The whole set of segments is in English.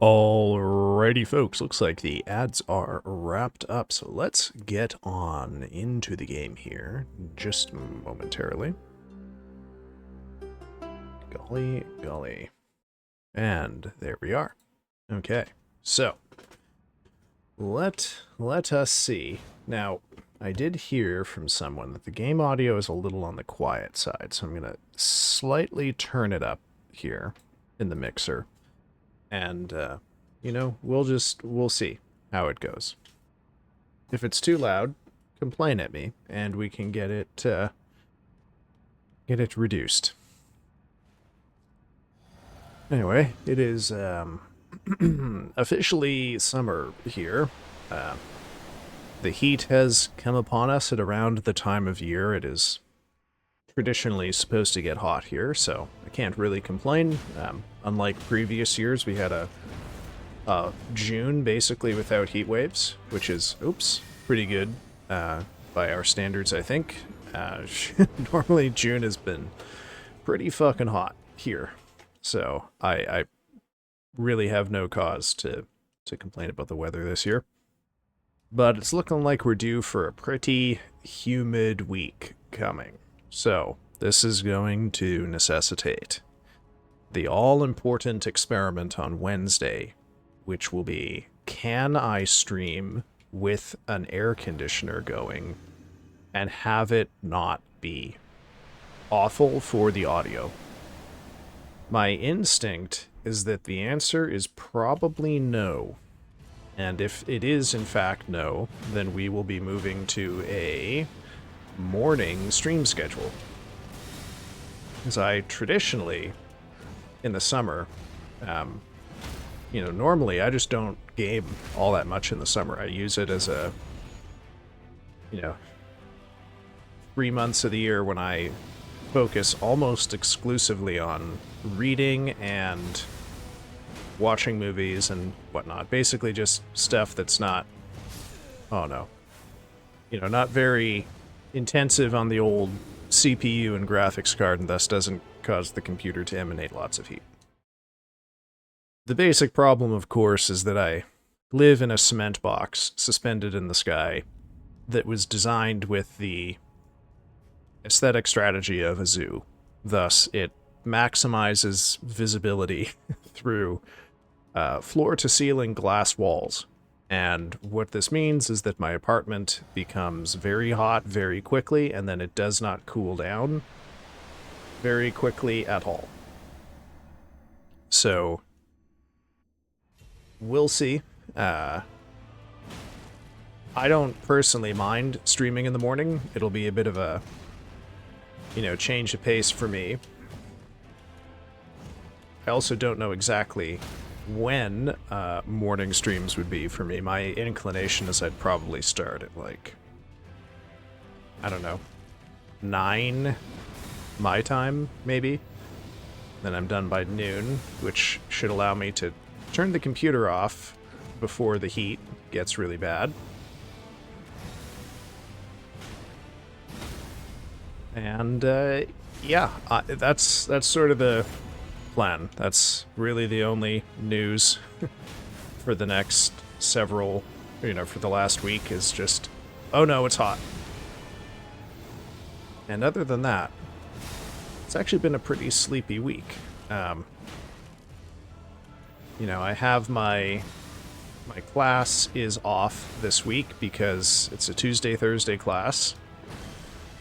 Alrighty, folks, looks like the ads are wrapped up, so let's get on into the game here, just momentarily. Golly, golly. And there we are. Okay, so, let us see. Now, I did hear from someone that the game audio is a little on the quiet side, so I'm going to slightly turn it up here in the mixer. And, you know, we'll see how it goes. If it's too loud, complain at me, and we can get it reduced. Anyway, it is, officially summer here. The heat has come upon us at around the time of year it is traditionally supposed to get hot here, so I can't really complain. Unlike previous years, we had a June basically without heat waves, which is, pretty good by our standards, I think. Normally June has been pretty fucking hot here, so I really have no cause to complain about the weather this year. But it's looking like we're due for a pretty humid week coming. So, this is going to necessitate the all-important experiment on Wednesday, which will be can I stream with an air conditioner going and have it not be awful for the audio? My instinct is that the answer is probably no. And if it is in fact no, then we will be moving to a morning stream schedule. Because I traditionally, in the summer, normally I just don't game all that much in the summer. I use it as a, 3 months of the year when I focus almost exclusively on reading and watching movies and whatnot. Basically just stuff that's not, not very intensive on the old CPU and graphics card, and thus doesn't cause the computer to emanate lots of heat. The basic problem, of course, is that I live in a cement box suspended in the sky that was designed with the aesthetic strategy of a zoo. Thus, it maximizes visibility through floor-to-ceiling glass walls. And what this means is that my apartment becomes very hot very quickly, and then it does not cool down very quickly at all. So, we'll see. I don't personally mind streaming in the morning. It'll be a bit of a, change of pace for me. I also don't know exactly when morning streams would be for me. My inclination is I'd probably start at, 9 my time, maybe. Then I'm done by noon, which should allow me to turn the computer off before the heat gets really bad. And, that's sort of the plan. That's really the only news for the next several, for the last week is just, oh no, it's hot. And other than that, it's actually been a pretty sleepy week. I have my class is off this week because it's a Tuesday-Thursday class.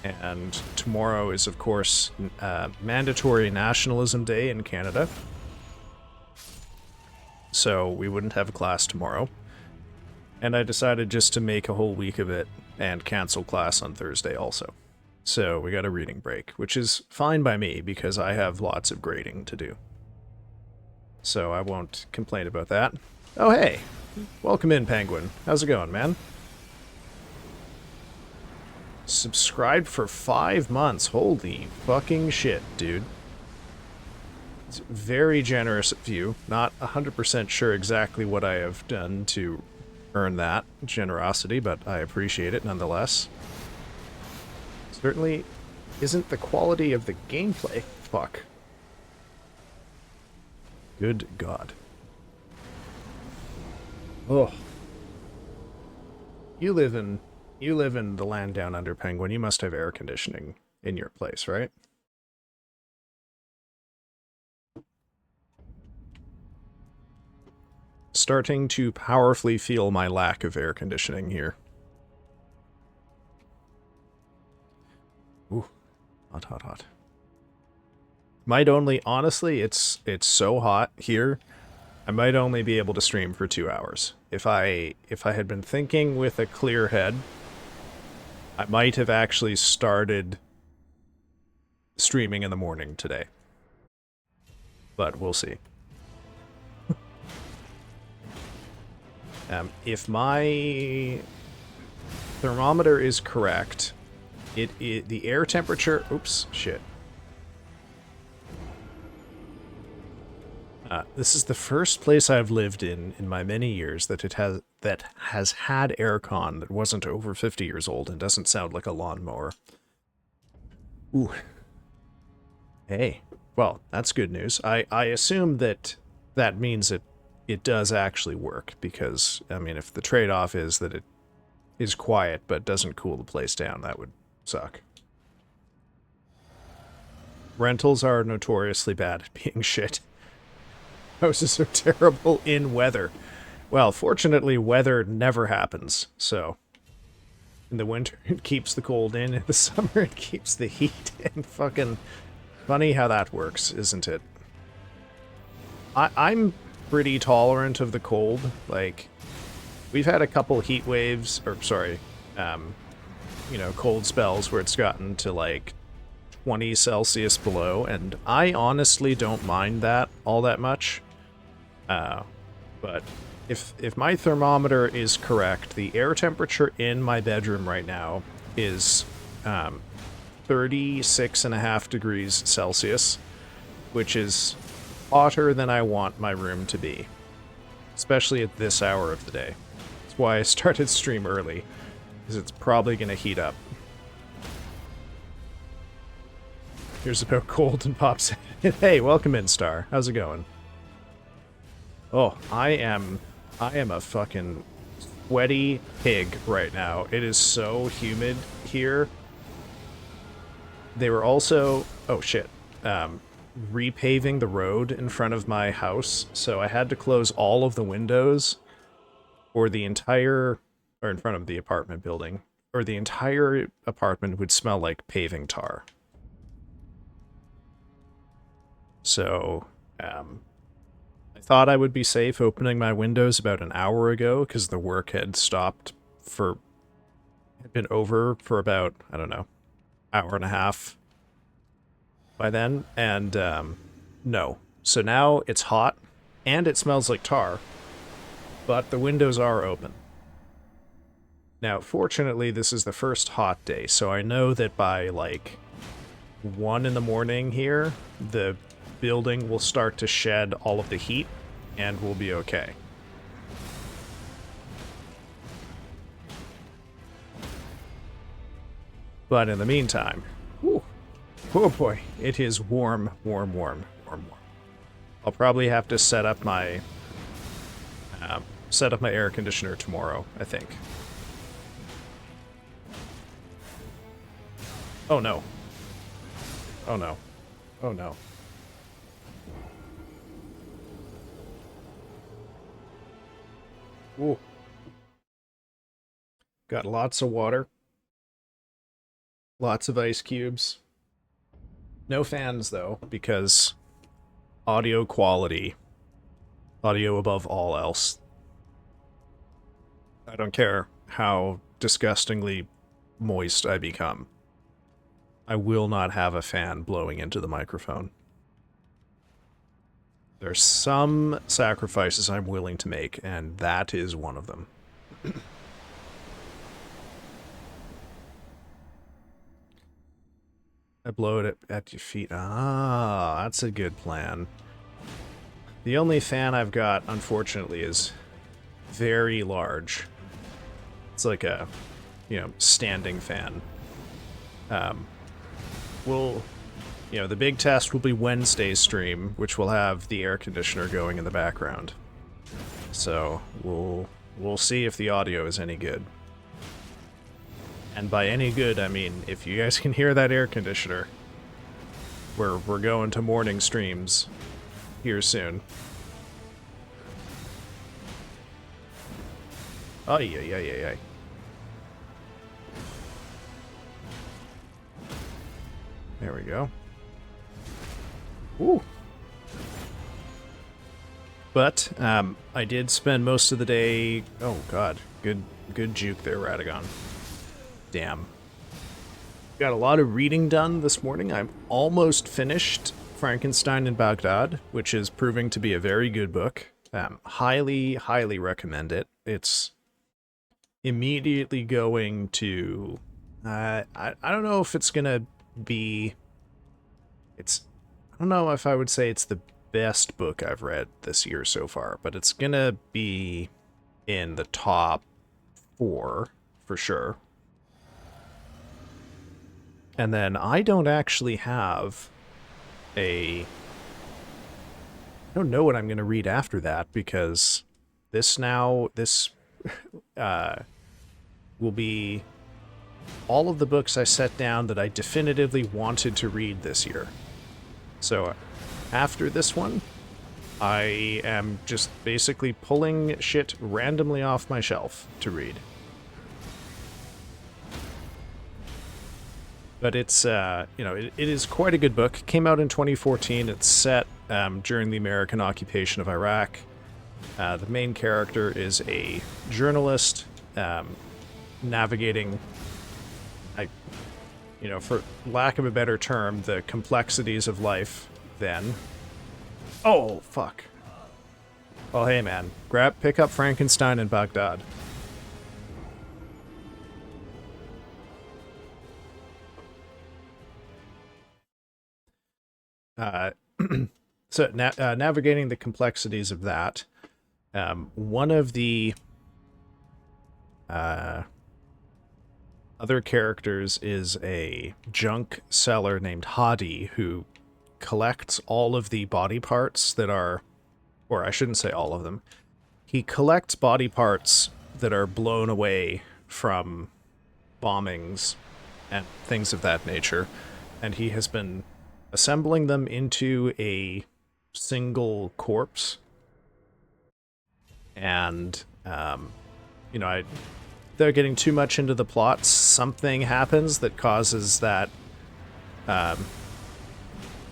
And tomorrow is, of course, mandatory Nationalism Day in Canada. So we wouldn't have a class tomorrow. And I decided just to make a whole week of it and cancel class on Thursday also. So we got a reading break, which is fine by me because I have lots of grading to do. So I won't complain about that. Oh, hey! Welcome in, Penguin. How's it going, man? Subscribed for 5 months. Holy fucking shit, dude. It's very generous of you. Not 100% sure exactly what I have done to earn that generosity, but I appreciate it nonetheless. Certainly isn't the quality of the gameplay. Fuck. Good God. Oh. You live in the land down under, Penguin. You must have air conditioning in your place, right? Starting to powerfully feel my lack of air conditioning here. Ooh. Hot, hot, hot. Might only, honestly, it's so hot here, I might only be able to stream for 2 hours. If I had been thinking with a clear head, I might have actually started streaming in the morning today. But we'll see. If my thermometer is correct, the air temperature... Oops, shit. This is the first place I've lived in my many years that has had aircon that wasn't over 50 years old and doesn't sound like a lawnmower. Ooh. Hey. Well, that's good news. I assume that means it does actually work, because, I mean, if the trade-off is that it is quiet but doesn't cool the place down, that would suck. Rentals are notoriously bad at being shit. Houses are terrible in weather. Well, fortunately, weather never happens, so... In the winter, it keeps the cold in. In the summer, it keeps the heat in. Fucking funny how that works, isn't it? I'm pretty tolerant of the cold. Like, we've had a couple heat waves, or sorry, you know, cold spells where it's gotten to like 20 Celsius below, and I honestly don't mind that all that much. But if my thermometer is correct, the air temperature in my bedroom right now is 36.5 degrees Celsius, which is hotter than I want my room to be, especially at this hour of the day. That's why I started stream early, because it's probably going to heat up. Here's about cold and pops. Hey, welcome in, Star. How's it going? Oh, I am a fucking sweaty pig right now. It is so humid here. They were also, oh shit, repaving the road in front of my house, so I had to close all of the windows or the entire, or in front of the apartment building, or the entire apartment would smell like paving tar. So, I thought I would be safe opening my windows about an hour ago, because the work had stopped for, had been over for about, I don't know, hour and a half by then, and no. So now it's hot, and it smells like tar, but the windows are open. Now, fortunately, this is the first hot day, so I know that by, like, 1 in the morning here, the building will start to shed all of the heat, and we'll be okay. But in the meantime, whew, oh boy, it is warm, warm, warm, warm, warm. I'll probably have to set up my air conditioner tomorrow, I think. Oh no. Oh no. Oh no. Ooh. Got lots of water. Lots of ice cubes. No fans, though, because audio quality. Audio above all else. I don't care how disgustingly moist I become. I will not have a fan blowing into the microphone. There's some sacrifices I'm willing to make, and that is one of them. I blow it at your feet. Ah, that's a good plan. The only fan I've got, unfortunately, is very large. It's like a, you know, standing fan. You know, the big test will be Wednesday's stream, which will have the air conditioner going in the background. So we'll see if the audio is any good. And by any good, I mean if you guys can hear that air conditioner, we're going to morning streams here soon. Ay, ay, ay, ay, ay. There we go. Ooh. But I did spend most of the day. Oh God, good juke there, Radagon. Damn. Got a lot of reading done this morning. I'm almost finished Frankenstein in Baghdad, which is proving to be a very good book. Highly, highly recommend it. It's immediately going to. I don't know if it's gonna be. I don't know if I would say it's the best book I've read this year so far, but it's gonna be in the top 4 for sure. And then I don't actually have I don't know what I'm gonna read after that, because this will be all of the books I set down that I definitively wanted to read this year. So after this one, I am just basically pulling shit randomly off my shelf to read. But it's, you know, it is quite a good book. Came out in 2014. It's set during the American occupation of Iraq. The main character is a journalist navigating, you know, for lack of a better term, the complexities of life then. Oh, fuck. Oh, hey, man. Pick up Frankenstein in Baghdad. So, navigating the complexities of that, one of the other characters is a junk seller named Hadi, who collects all of the body parts that are, or I shouldn't say all of them, he collects body parts that are blown away from bombings and things of that nature, and he has been assembling them into a single corpse. And, you know, without getting too much into the plot, something happens that causes that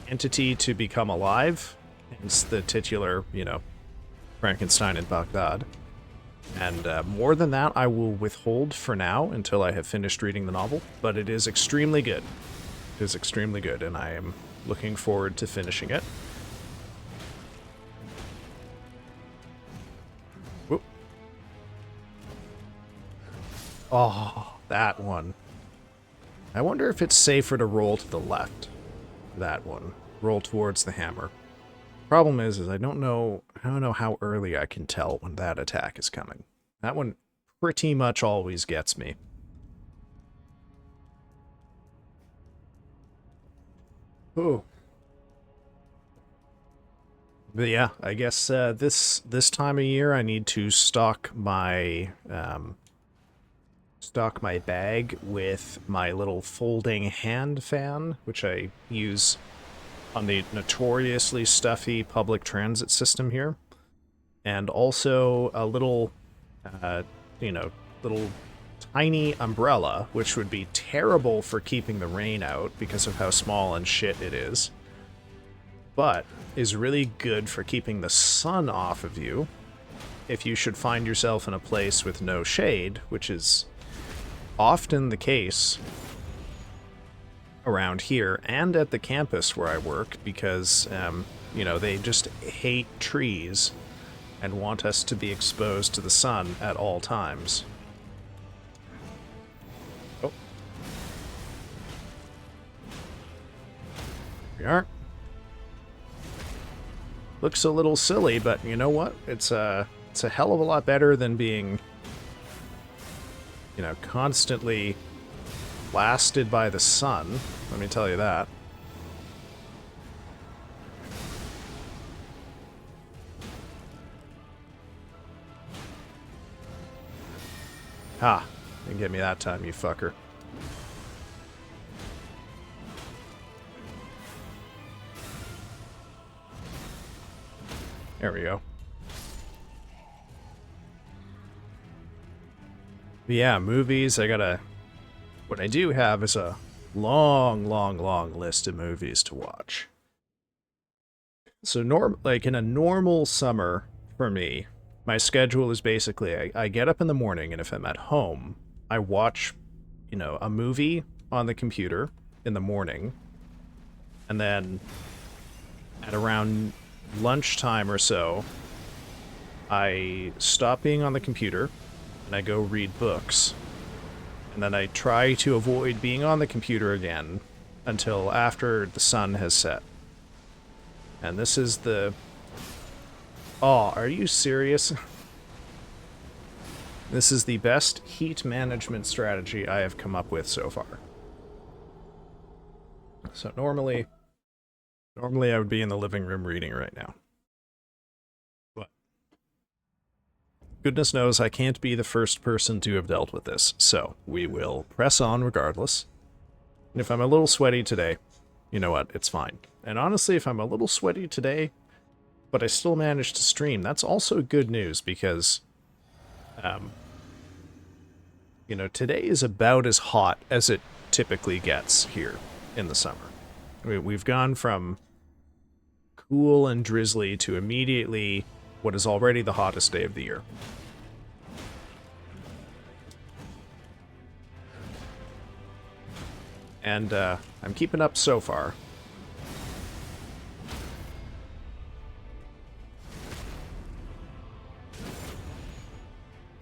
entity to become alive. It's the titular, you know, Frankenstein in Baghdad. And more than that, I will withhold for now until I have finished reading the novel. But it is extremely good. It is extremely good, and I am looking forward to finishing it. Whoop. Oh, that one. I wonder if it's safer to roll to the left. That one. Roll towards the hammer. Problem is I don't know how early I can tell when that attack is coming. That one pretty much always gets me. Ooh. But yeah, I guess this time of year I need to stock my bag with my little folding hand fan, which I use on the notoriously stuffy public transit system here, and also a little, you know, little tiny umbrella, which would be terrible for keeping the rain out because of how small and shit it is, but is really good for keeping the sun off of you if you should find yourself in a place with no shade, which is often the case around here and at the campus where I work, because, you know, they just hate trees and want us to be exposed to the sun at all times. Oh. Here we are. Looks a little silly, but you know what? It's a hell of a lot better than being, you know, constantly blasted by the sun. Let me tell you that. Ha! Didn't get me that time, you fucker. There we go. But yeah, movies, what I do have is a long list of movies to watch. So like in a normal summer for me, my schedule is basically I get up in the morning, and if I'm at home, I watch, you know, a movie on the computer in the morning, and then at around lunchtime or so, I stop being on the computer and I go read books. And then I try to avoid being on the computer again until after the sun has set. And this is the... Oh, are you serious? This is the best heat management strategy I have come up with so far. So normally I would be in the living room reading right now. But goodness knows I can't be the first person to have dealt with this, so we will press on regardless. And if I'm a little sweaty today, you know what, it's fine. And honestly, if I'm a little sweaty today, but I still managed to stream. That's also good news because, you know, today is about as hot as it typically gets here in the summer. We've gone from cool and drizzly to immediately what is already the hottest day of the year. And I'm keeping up so far.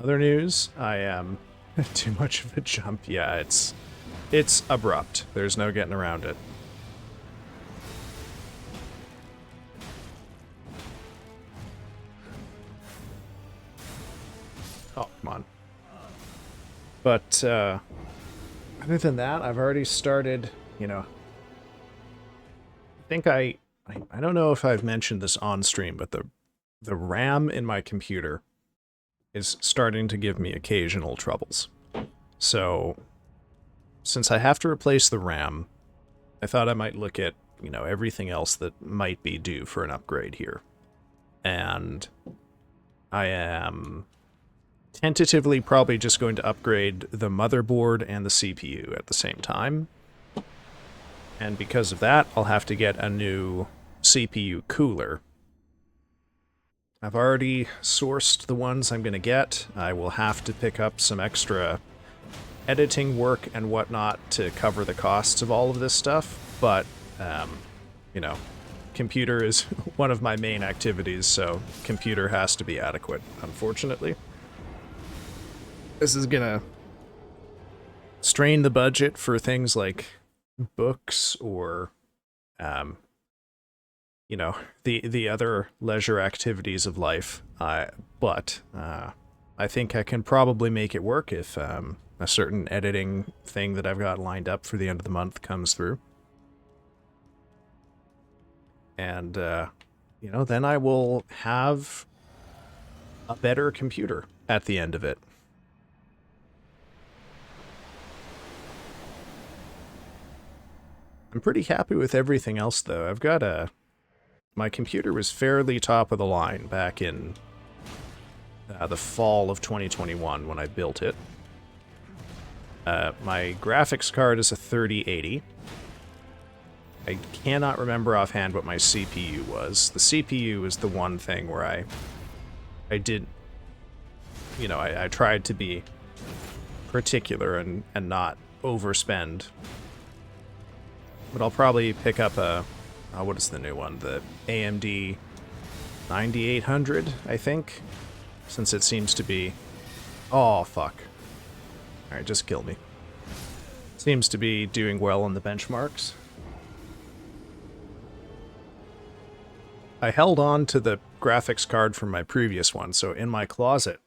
Other news, I am too much of a jump. Yeah, it's abrupt. There's no getting around it. Oh, come on. But other than that, I've already started, you know, I think I don't know if I've mentioned this on stream, but the RAM in my computer is starting to give me occasional troubles. So, since I have to replace the RAM, I thought I might look at, you know, everything else that might be due for an upgrade here. And I am tentatively probably just going to upgrade the motherboard and the CPU at the same time. And because of that, I'll have to get a new CPU cooler. I've already sourced the ones I'm going to get. I will have to pick up some extra editing work and whatnot to cover the costs of all of this stuff, but, you know, computer is one of my main activities, so computer has to be adequate, unfortunately. This is gonna strain the budget for things like books or, you know, the other leisure activities of life, but I think I can probably make it work if a certain editing thing that I've got lined up for the end of the month comes through. And, you know, then I will have a better computer at the end of it. I'm pretty happy with everything else, though. I've got my computer was fairly top of the line back in the fall of 2021 when I built it. My graphics card is a 3080. I cannot remember offhand what my CPU was. The CPU is the one thing where I did, you know, I tried to be particular and not overspend. But I'll probably pick up what is the new one? The AMD 9800, I think, since it seems to be... Oh, fuck. Alright, just kill me. Seems to be doing well on the benchmarks. I held on to the graphics card from my previous one, so in my closet,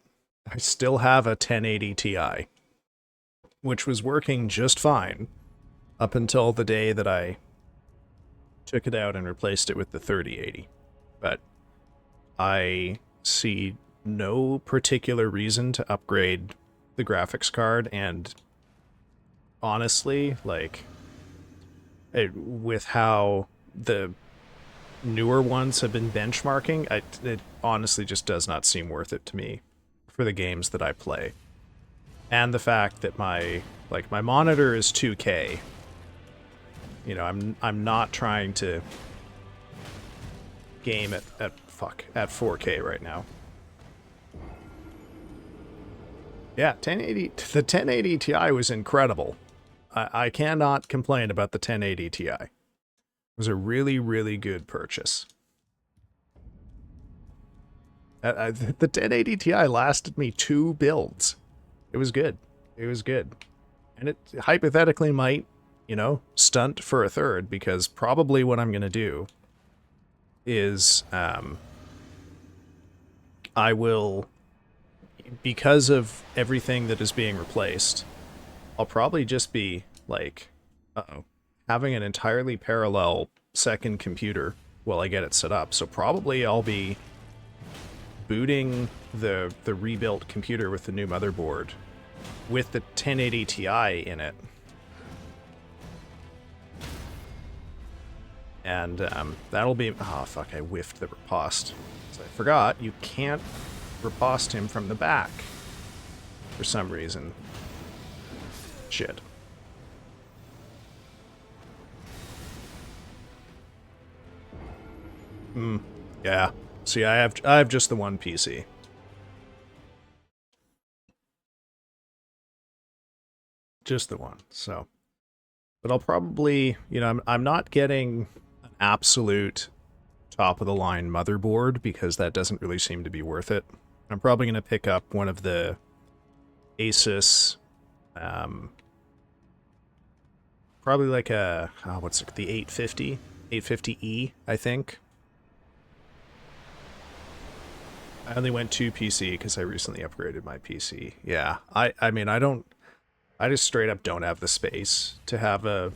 I still have a 1080 Ti, which was working just fine up until the day that I took it out and replaced it with the 3080. But I see no particular reason to upgrade the graphics card, and honestly, like, with how the newer ones have been benchmarking, it honestly just does not seem worth it to me for the games that I play. And the fact that my monitor is 2K. You know, I'm not trying to game at 4K right now. Yeah, the 1080 Ti was incredible. I cannot complain about the 1080 Ti. It was a really, really good purchase. The 1080 Ti lasted me 2 builds. It was good. It was good. And it hypothetically might, you know, stunt for a third, because probably what I'm going to do is I will, because of everything that is being replaced, I'll probably just be, like, having an entirely parallel second computer while I get it set up. So probably I'll be booting the rebuilt computer with the new motherboard with the 1080 Ti in it. And that'll be... Oh, fuck, I whiffed the riposte. So I forgot, you can't riposte him from the back. For some reason. Shit. Yeah. See, I have just the one PC. Just the one, so... But I'll probably, you know, I'm not getting an absolute top-of-the-line motherboard, because that doesn't really seem to be worth it. I'm probably going to pick up one of the Asus, probably like a, what's it, the 850? 850E, I think. I only went to PC because I recently upgraded my PC. Yeah, I mean, I just straight up don't have the space to have a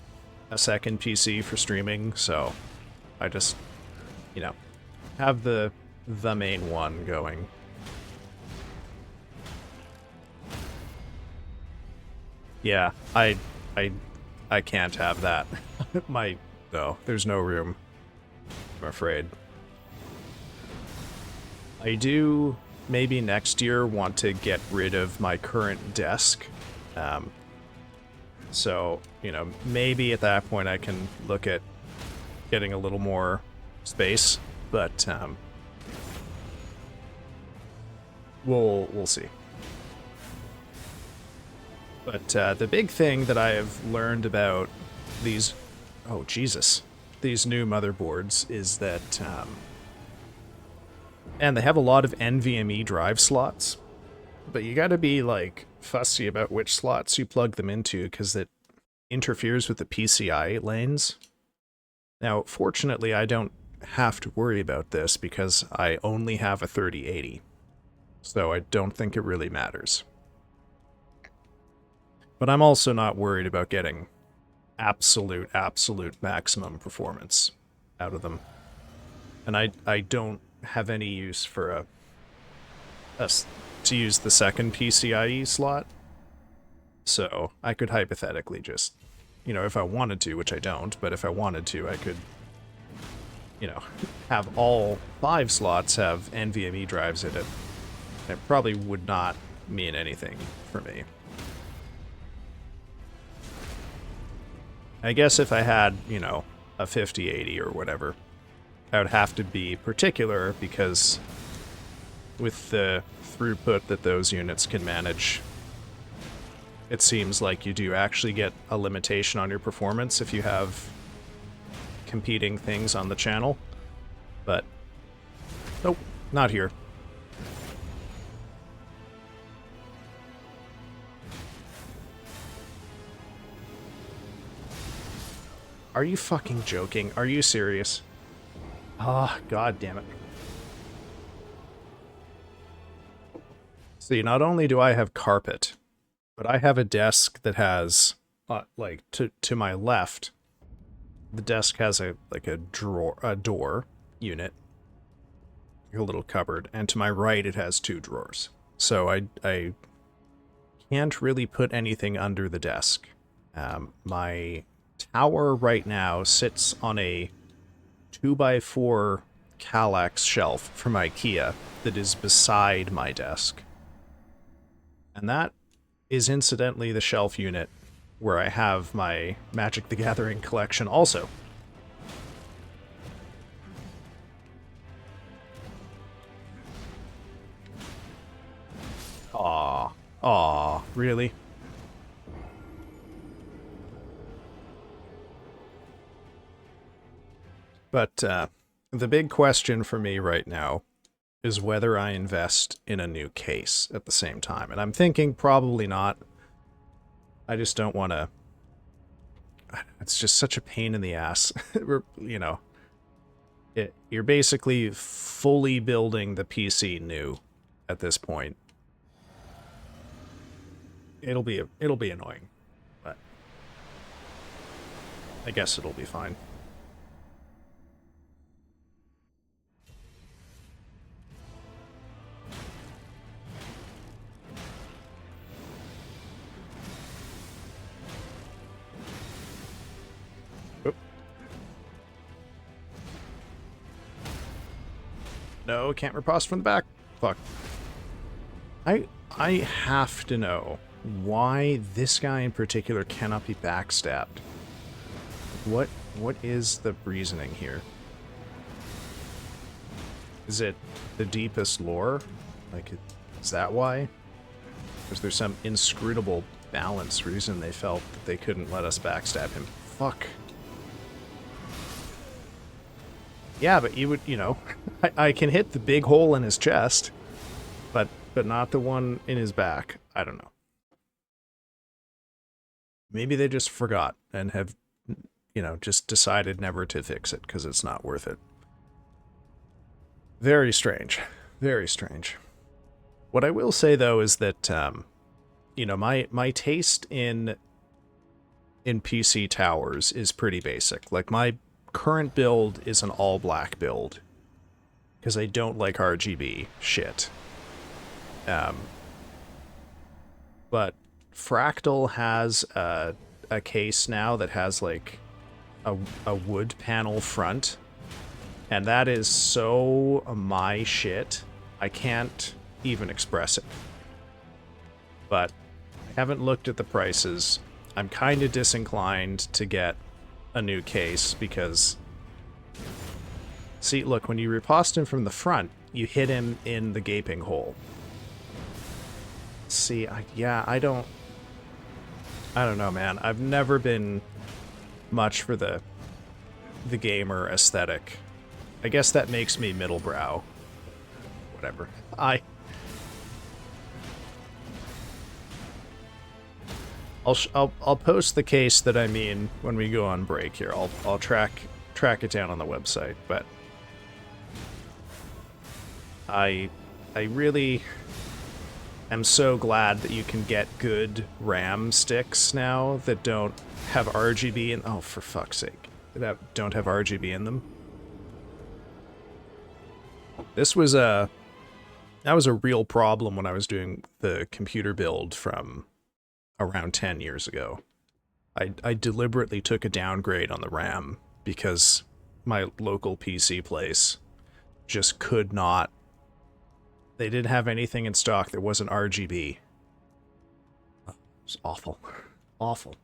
second PC for streaming, so I just, you know, have the main one going. Yeah, I can't have that. No, there's no room, I'm afraid. I do maybe next year want to get rid of my current desk. So, you know, maybe at that point I can look at getting a little more space, but we'll see. But the big thing that I have learned about these, oh Jesus, these new motherboards is that, and they have a lot of NVMe drive slots, but you gotta be, like, fussy about which slots you plug them into, because it interferes with the PCI lanes. Now, fortunately, I don't have to worry about this, because I only have a 3080, so I don't think it really matters. But I'm also not worried about getting absolute maximum performance out of them. And I don't have any use for to use the second PCIe slot. So I could hypothetically just, you know, if I wanted to, which I don't, but if I wanted to, I could, you know, have all 5 slots have NVMe drives in it. It probably would not mean anything for me. I guess if I had, you know, a 5080 or whatever, I would have to be particular, because with the throughput that those units can manage, it seems like you do actually get a limitation on your performance if you have competing things on the channel. But nope, not here. Are you fucking joking? Are you serious? Ah, god damn it. See, not only do I have carpet, but I have a desk that has, like, to my left, the desk has a door unit, a little cupboard, and to my right it has 2 drawers. So I can't really put anything under the desk. My tower right now sits on a 2x4 Kallax shelf from IKEA that is beside my desk. And that is incidentally the shelf unit where I have my Magic the Gathering collection also. Aw, really? But the big question for me right now is whether I invest in a new case at the same time. And I'm thinking probably not. I just don't want to... It's just such a pain in the ass. You know, you're basically fully building the PC new at this point. It'll be annoying, but I guess it'll be fine. No, can't riposte from the back. Fuck. I have to know why this guy in particular cannot be backstabbed. What is the reasoning here? Is it the deepest lore? Like, is that why? Was there some inscrutable balance reason they felt that they couldn't let us backstab him? Fuck. Yeah, but you would, you know, I can hit the big hole in his chest, but not the one in his back. I don't know. Maybe they just forgot and have, you know, just decided never to fix it because it's not worth it. Very strange. Very strange. What I will say, though, is that, you know, my taste in PC towers is pretty basic. Like, my current build is an all-black build, because I don't like RGB shit. But Fractal has a case now that has, like, a wood panel front, and that is so my shit, I can't even express it. But I haven't looked at the prices. I'm kind of disinclined to get a new case because, see, look, when you riposte him from the front, you hit him in the gaping hole. See, I don't know, man. I've never been much for the gamer aesthetic. I guess that makes me middlebrow. Whatever. I'll post the case that I mean when we go on break here. I'll track it down on the website, but I really am so glad that you can get good RAM sticks now that don't have RGB in, oh, for fuck's sake, that don't have RGB in them. That was a real problem when I was doing the computer build from around 10 years ago. I deliberately took a downgrade on the RAM because my local PC place just could not. They didn't have anything in stock that wasn't RGB. It was awful. Awful.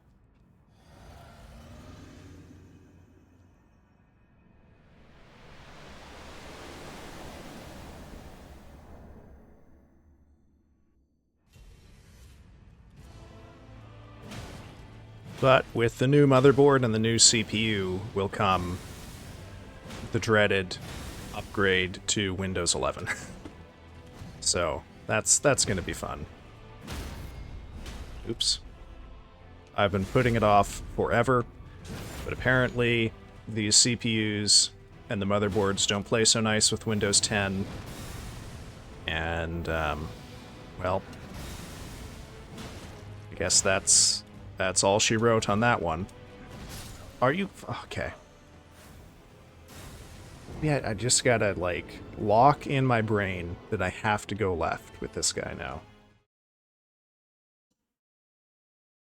But with the new motherboard and the new CPU will come the dreaded upgrade to Windows 11. So that's going to be fun. Oops. I've been putting it off forever, but apparently these CPUs and the motherboards don't play so nice with Windows 10. And, well, I guess that's all she wrote on that one. Are you... okay. Yeah, I just gotta, like, lock in my brain that I have to go left with this guy now.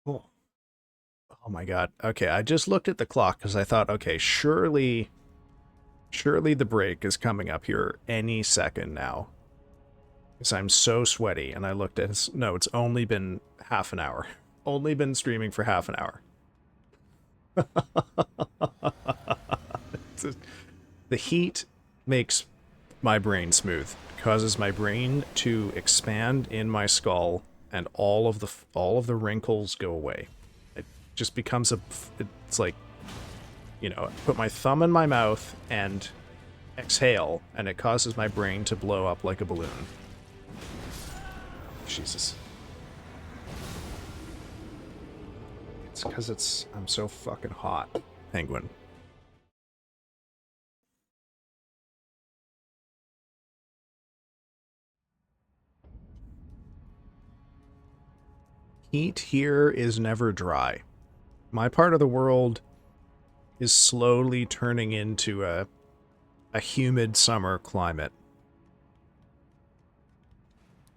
Oh. Oh my god. Okay, I just looked at the clock because I thought, okay, surely the break is coming up here any second now. Because I'm so sweaty, and I looked at his... no, it's only been half an hour. Only been streaming for half an hour. The heat makes my brain smooth. It causes my brain to expand in my skull, and all of the wrinkles go away. It just becomes it's like, you know, put my thumb in my mouth and exhale, and it causes my brain to blow up like a balloon. Jesus. It's because I'm so fucking hot, Penguin. Heat here is never dry. My part of the world is slowly turning into a humid summer climate.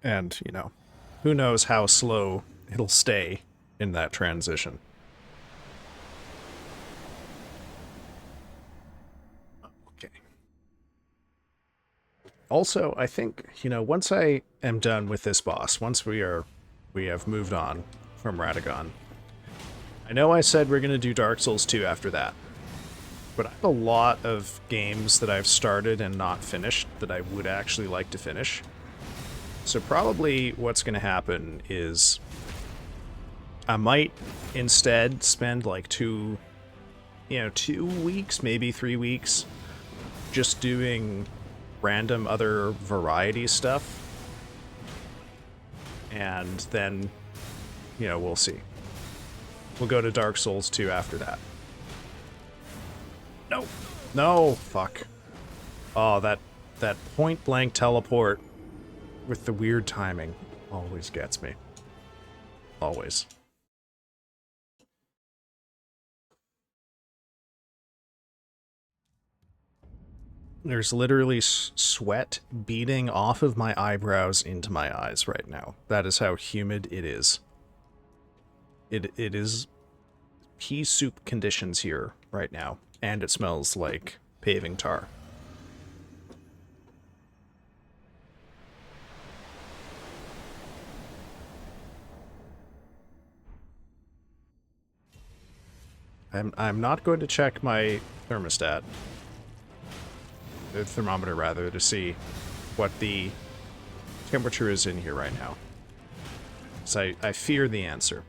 And, you know, who knows how slow it'll stay in that transition. Okay. Also, I think, you know, once I am done with this boss, once we have moved on from Radagon, I know I said we're going to do Dark Souls 2 after that, but I have a lot of games that I've started and not finished that I would actually like to finish. So probably what's going to happen is I might instead spend like 2 weeks, maybe 3 weeks, just doing random other variety stuff. And then, you know, we'll see. We'll go to Dark Souls 2 after that. No! No! Fuck. Oh, that point-blank teleport with the weird timing always gets me. Always. There's literally sweat beading off of my eyebrows into my eyes right now. That is how humid it is. It is pea soup conditions here right now, and it smells like paving tar. I'm not going to check my thermostat. The thermometer, rather, to see what the temperature is in here right now. So I fear the answer.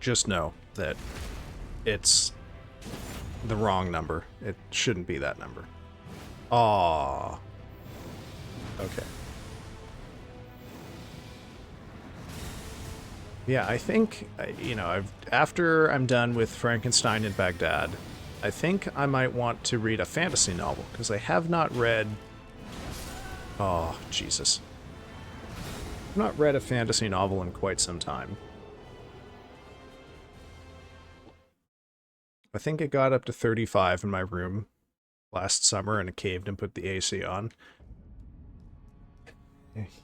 Just know that it's the wrong number. It shouldn't be that number. Aww. Okay. Yeah, I think, you know, after I'm done with Frankenstein in Baghdad, I think I might want to read a fantasy novel, because I have not read... Oh, Jesus. I've not read a fantasy novel in quite some time. I think it got up to 35 in my room last summer, and it caved and put the AC on.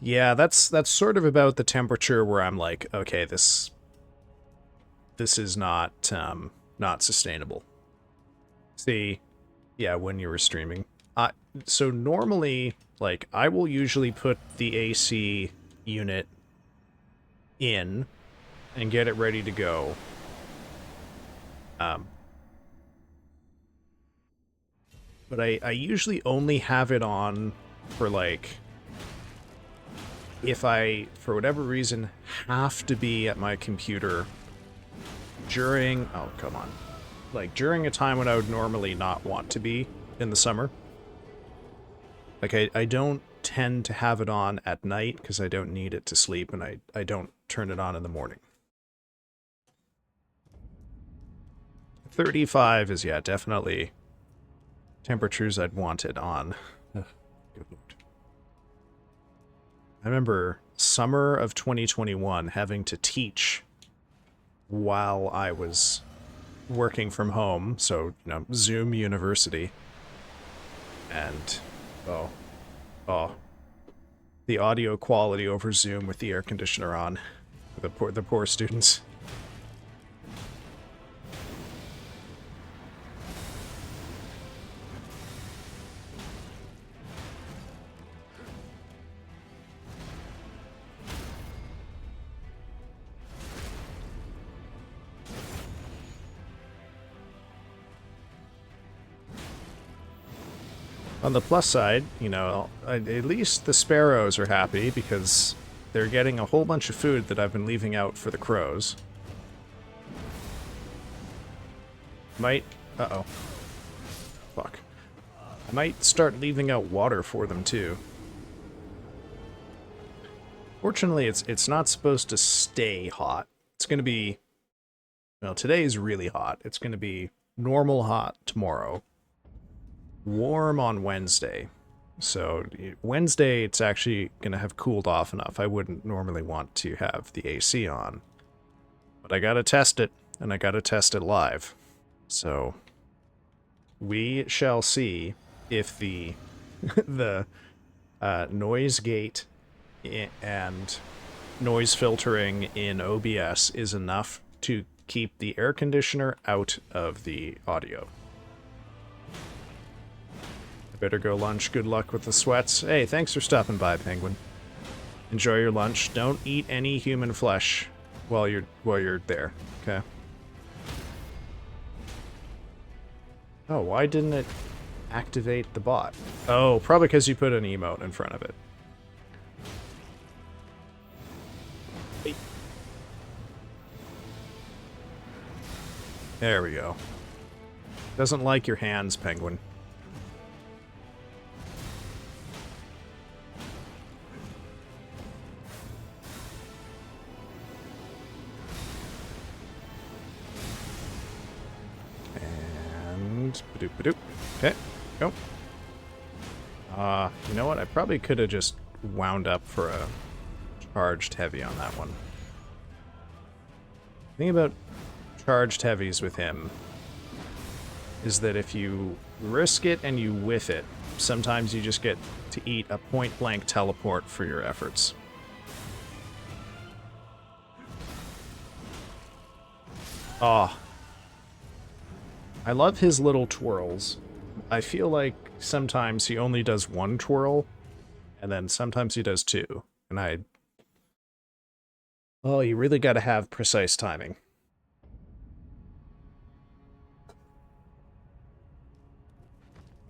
Yeah, that's sort of about the temperature where I'm like, okay, this is not not sustainable. See, yeah, when you were streaming. So normally, like, I will usually put the AC unit in and get it ready to go. But I usually only have it on for, like, if I, for whatever reason, have to be at my computer during... Oh, come on. Like, during a time when I would normally not want to be in the summer. Like, I don't tend to have it on at night because I don't need it to sleep, and I don't turn it on in the morning. 35 is, yeah, definitely temperatures I'd want it on. Good Lord. I remember summer of 2021 having to teach while I was working from home, so, you know, Zoom University. And, oh, the audio quality over Zoom with the air conditioner on. The poor students. On the plus side, you know, at least the sparrows are happy because they're getting a whole bunch of food that I've been leaving out for the crows. Uh-oh. Fuck. I might start leaving out water for them, too. Fortunately, it's not supposed to stay hot. It's going to be... Well, today is really hot. It's going to be normal hot tomorrow. Warm on Wednesday. So Wednesday it's actually gonna have cooled off enough. I wouldn't normally want to have the AC on, but I gotta test it, and I gotta test it live. So we shall see if the the noise gate and noise filtering in OBS is enough to keep the air conditioner out of the audio. Better go lunch. Good luck with the sweats. Hey, thanks for stopping by, Penguin. Enjoy your lunch. Don't eat any human flesh while you're there, okay? Oh, why didn't it activate the bot? Oh, probably because you put an emote in front of it. Hey. There we go. Doesn't like your hands, Penguin. Badoop, badoop. Okay, go. You know what? I probably could have just wound up for a charged heavy on that one. The thing about charged heavies with him is that if you risk it and you whiff it, sometimes you just get to eat a point-blank teleport for your efforts. Ah. I love his little twirls. I feel like sometimes he only does one twirl, and then sometimes he does two. And oh, you really gotta have precise timing.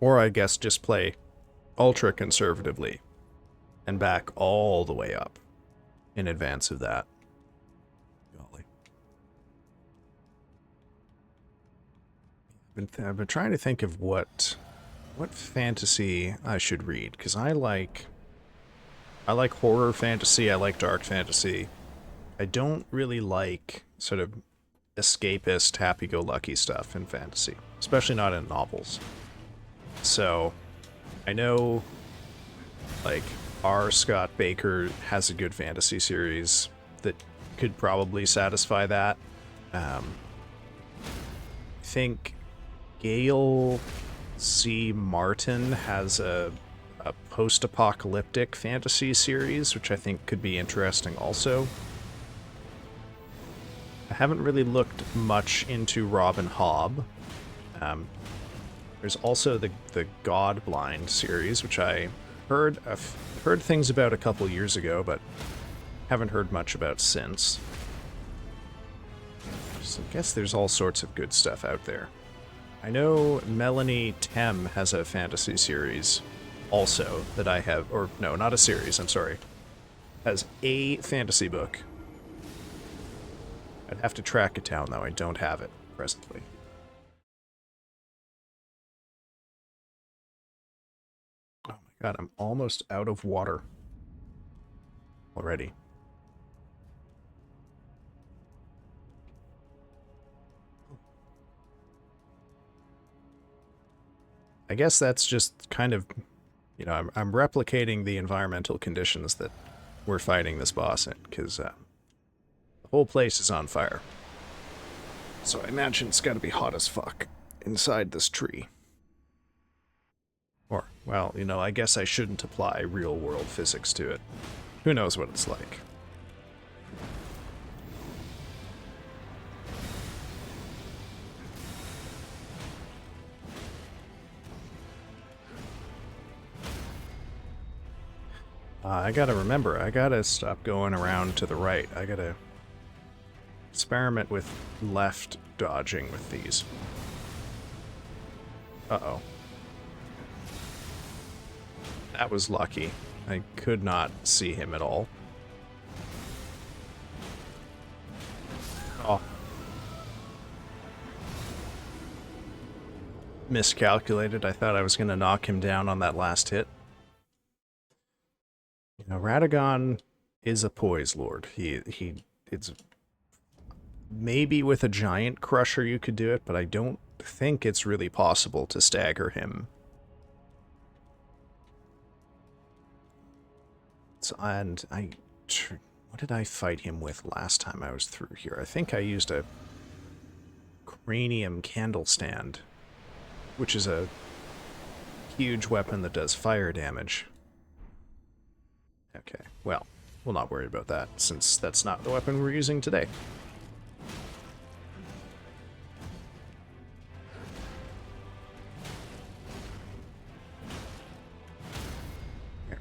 Or I guess just play ultra conservatively and back all the way up in advance of that. Golly. I've been trying to think of what fantasy I should read, because I like horror fantasy, I like dark fantasy. I don't really like sort of escapist, happy-go-lucky stuff in fantasy, especially not in novels. So, I know, like, R. Scott Baker has a good fantasy series that could probably satisfy that. I think Gail C. Martin has a post-apocalyptic fantasy series, which I think could be interesting also. I haven't really looked much into Robin Hobb. There's also the Godblind series, which I've heard things about a couple years ago, but haven't heard much about since. So I guess there's all sorts of good stuff out there. I know Melanie Tem has a fantasy series also that I have, or no, not a series, I'm sorry. Has a fantasy book. I'd have to track it down, though. I don't have it presently. Oh my god, I'm almost out of water already. I guess that's just kind of, you know, I'm replicating the environmental conditions that we're fighting this boss in, because the whole place is on fire. So I imagine it's got to be hot as fuck inside this tree. Or, well, you know, I guess I shouldn't apply real-world physics to it. Who knows what it's like. I gotta remember, I gotta stop going around to the right. I gotta experiment with left dodging with these. Uh-oh. That was lucky. I could not see him at all. Oh. Miscalculated. I thought I was going to knock him down on that last hit. You know, Radagon is a poise lord. It's maybe with a giant crusher you could do it, but I don't think it's really possible to stagger him. And what did I fight him with last time I was through here? I think I used a cranium candle stand, which is a huge weapon that does fire damage. Okay, well, we'll not worry about that, since that's not the weapon we're using today.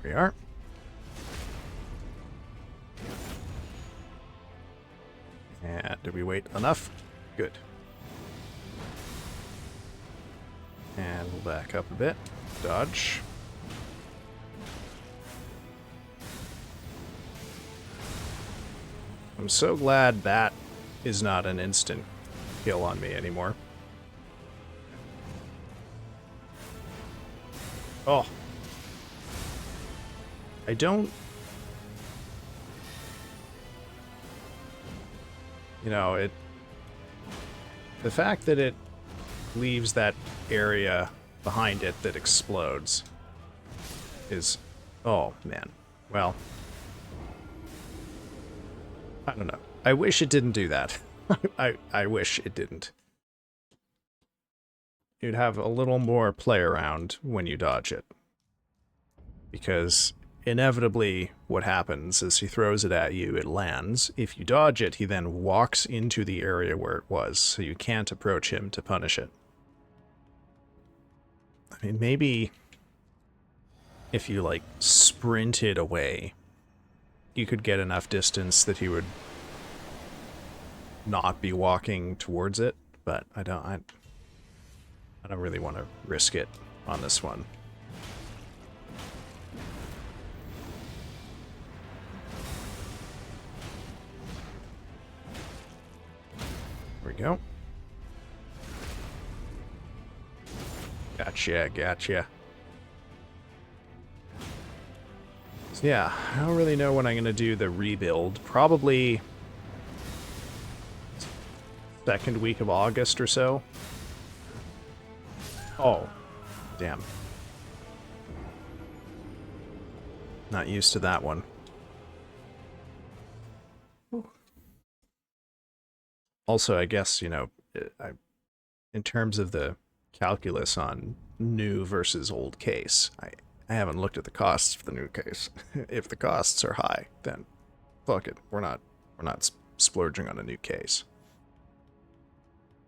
we are. And did we wait enough? Good. And we'll back up a bit. Dodge. I'm so glad that is not an instant kill on me anymore. Oh. I don't... You know, it... The fact that it leaves that area behind it that explodes is... Oh, man. Well... I don't know. I wish it didn't do that. I wish it didn't. You'd have a little more play around when you dodge it. Because inevitably what happens is he throws it at you, it lands. If you dodge it, he then walks into the area where it was, so you can't approach him to punish it. I mean, maybe if you, like, sprinted away, you could get enough distance that he would not be walking towards it, but I don't really want to risk it on this one. There we go. Gotcha, gotcha. So yeah, I don't really know when I'm going to do the rebuild. Probably second week of August or so. Oh, damn. Not used to that one. Also, I guess, you know, in terms of the calculus on new versus old case, I haven't looked at the costs for the new case. If the costs are high, then fuck it. We're not splurging on a new case.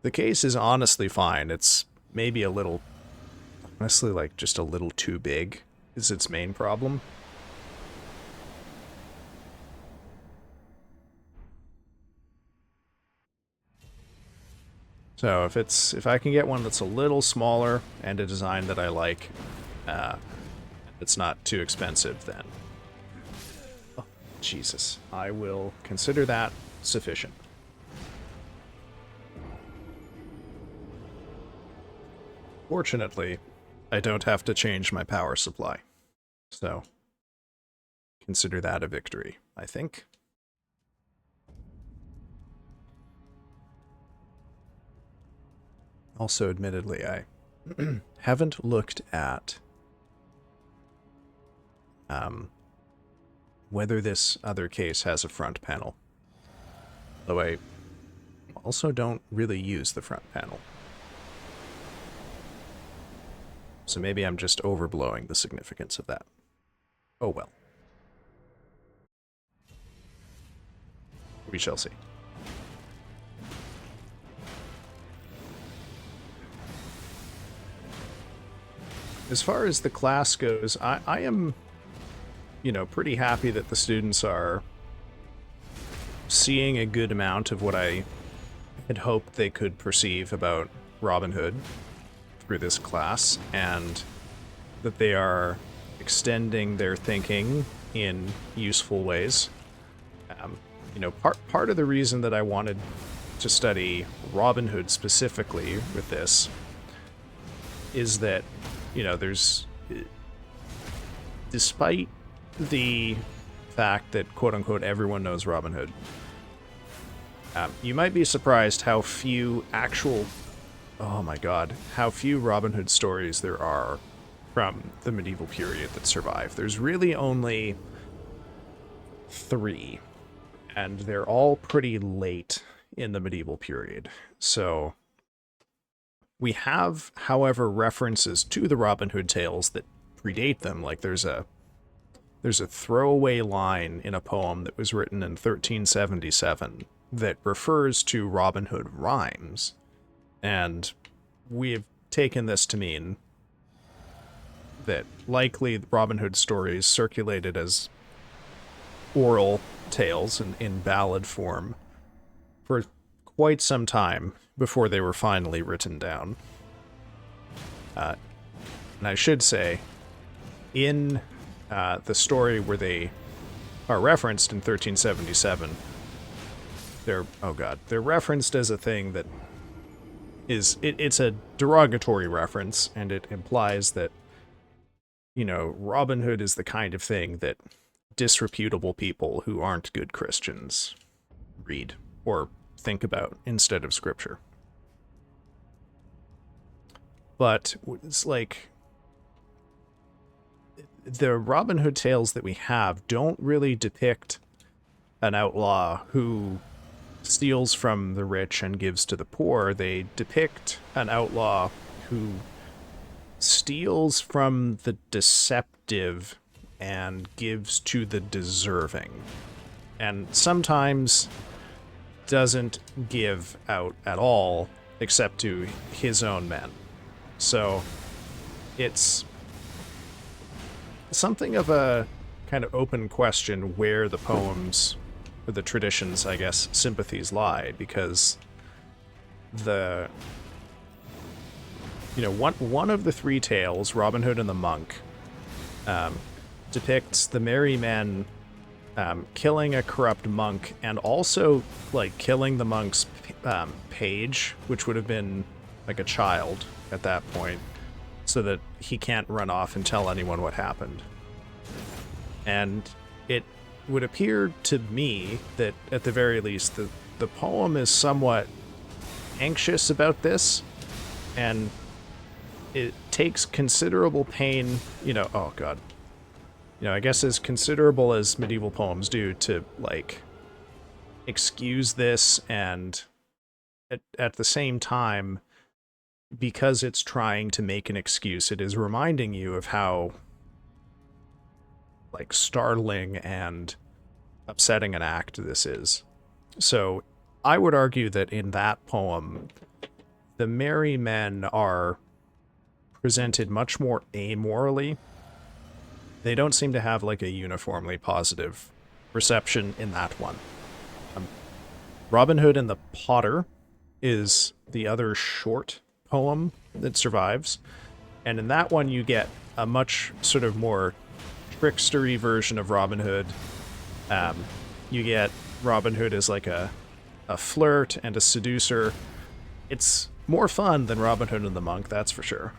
The case is honestly fine. It's maybe a little, honestly, like just a little too big is its main problem. So if I can get one that's a little smaller and a design that I like, it's not too expensive, then oh, Jesus, I will consider that sufficient. Fortunately, I don't have to change my power supply, so consider that a victory, I think. Also, admittedly, I haven't looked at whether this other case has a front panel. Though I also don't really use the front panel. So maybe I'm just overblowing the significance of that. Oh well. We shall see. As far as the class goes, I am, you know, pretty happy that the students are seeing a good amount of what I had hoped they could perceive about Robin Hood through this class, and that they are extending their thinking in useful ways. You know, part of the reason that I wanted to study Robin Hood specifically with this is that, you know, there's, despite the fact that quote-unquote everyone knows Robin Hood, you might be surprised how few actual, oh my god, how few Robin Hood stories there are from the medieval period that survive. There's really only 3, and they're all pretty late in the medieval period. So we have, however, references to the Robin Hood tales that predate them. Like there's a throwaway line in a poem that was written in 1377 that refers to Robin Hood rhymes, and we've taken this to mean that likely Robin Hood stories circulated as oral tales in ballad form for quite some time before they were finally written down. And I should say, in the story where they are referenced in 1377, they're referenced as a thing that is, it's a derogatory reference, and it implies that, you know, Robin Hood is the kind of thing that disreputable people who aren't good Christians read or think about instead of scripture. But it's like, the Robin Hood tales that we have don't really depict an outlaw who steals from the rich and gives to the poor. They depict an outlaw who steals from the deceptive and gives to the deserving, and sometimes doesn't give out at all except to his own men. So it's something of a kind of open question where the poems, or the traditions, I guess, sympathies lie, because the, you know, one of the three tales, Robin Hood and the Monk, depicts the merry men killing a corrupt monk, and also like killing the monk's page, which would have been like a child at that point, so that he can't run off and tell anyone what happened. And it would appear to me that, at the very least, the poem is somewhat anxious about this, and it takes considerable pain, you know, oh god, you know, I guess as considerable as medieval poems do, to, like, excuse this, and at the same time, because it's trying to make an excuse, it is reminding you of how, like, startling and upsetting an act this is. So I would argue that in that poem, the merry men are presented much more amorally. They don't seem to have like a uniformly positive reception in that one. Robin Hood and the Potter is the other short poem that survives, and in that one you get a much sort of more trickstery version of Robin Hood. You get Robin Hood as like a flirt and a seducer. It's more fun than Robin Hood and the Monk, that's for sure.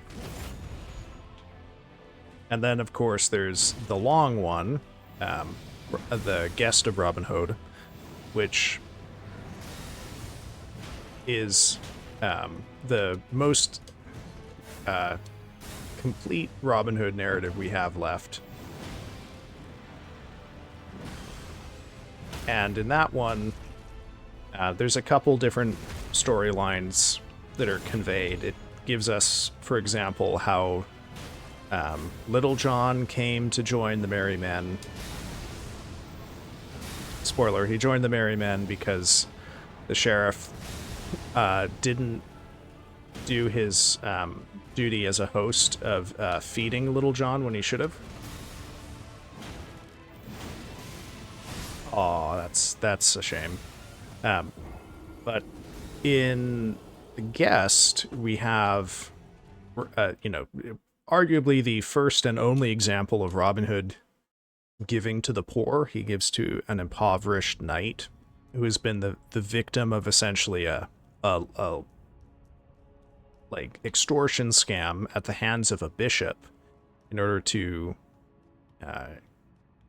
And then, of course, there's the long one, the Guest of Robin Hood, which is the most complete Robin Hood narrative we have left. And in that one, there's a couple different storylines that are conveyed. It gives us, for example, how Little John came to join the Merry Men. Spoiler, he joined the Merry Men because the sheriff didn't do his duty as a host of feeding Little John when he should have. Aw, that's a shame. But in The Guest, we have, you know, arguably the first and only example of Robin Hood giving to the poor. He gives to an impoverished knight who has been the victim of essentially a like extortion scam at the hands of a bishop in order to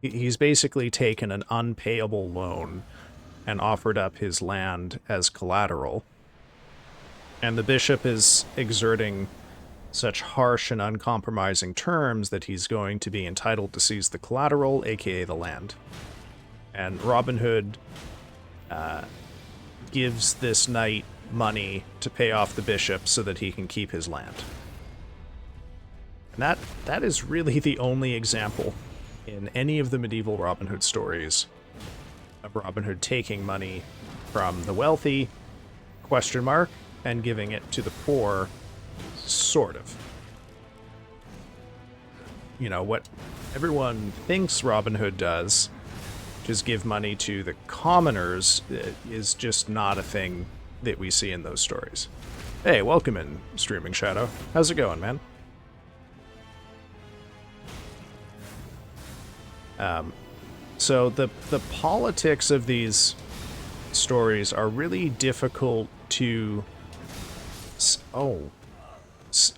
he's basically taken an unpayable loan and offered up his land as collateral, and the bishop is exerting such harsh and uncompromising terms that he's going to be entitled to seize the collateral, aka the land. And Robin Hood gives this knight money to pay off the bishop so that he can keep his land. And that is really the only example in any of the medieval Robin Hood stories of Robin Hood taking money from the wealthy, and giving it to the poor, sort of. you know, what everyone thinks Robin Hood does, which is give money to the commoners, is just not a thing that we see in those stories. Hey, welcome in, Streaming Shadow. How's it going, man? So the politics of these stories are really difficult to,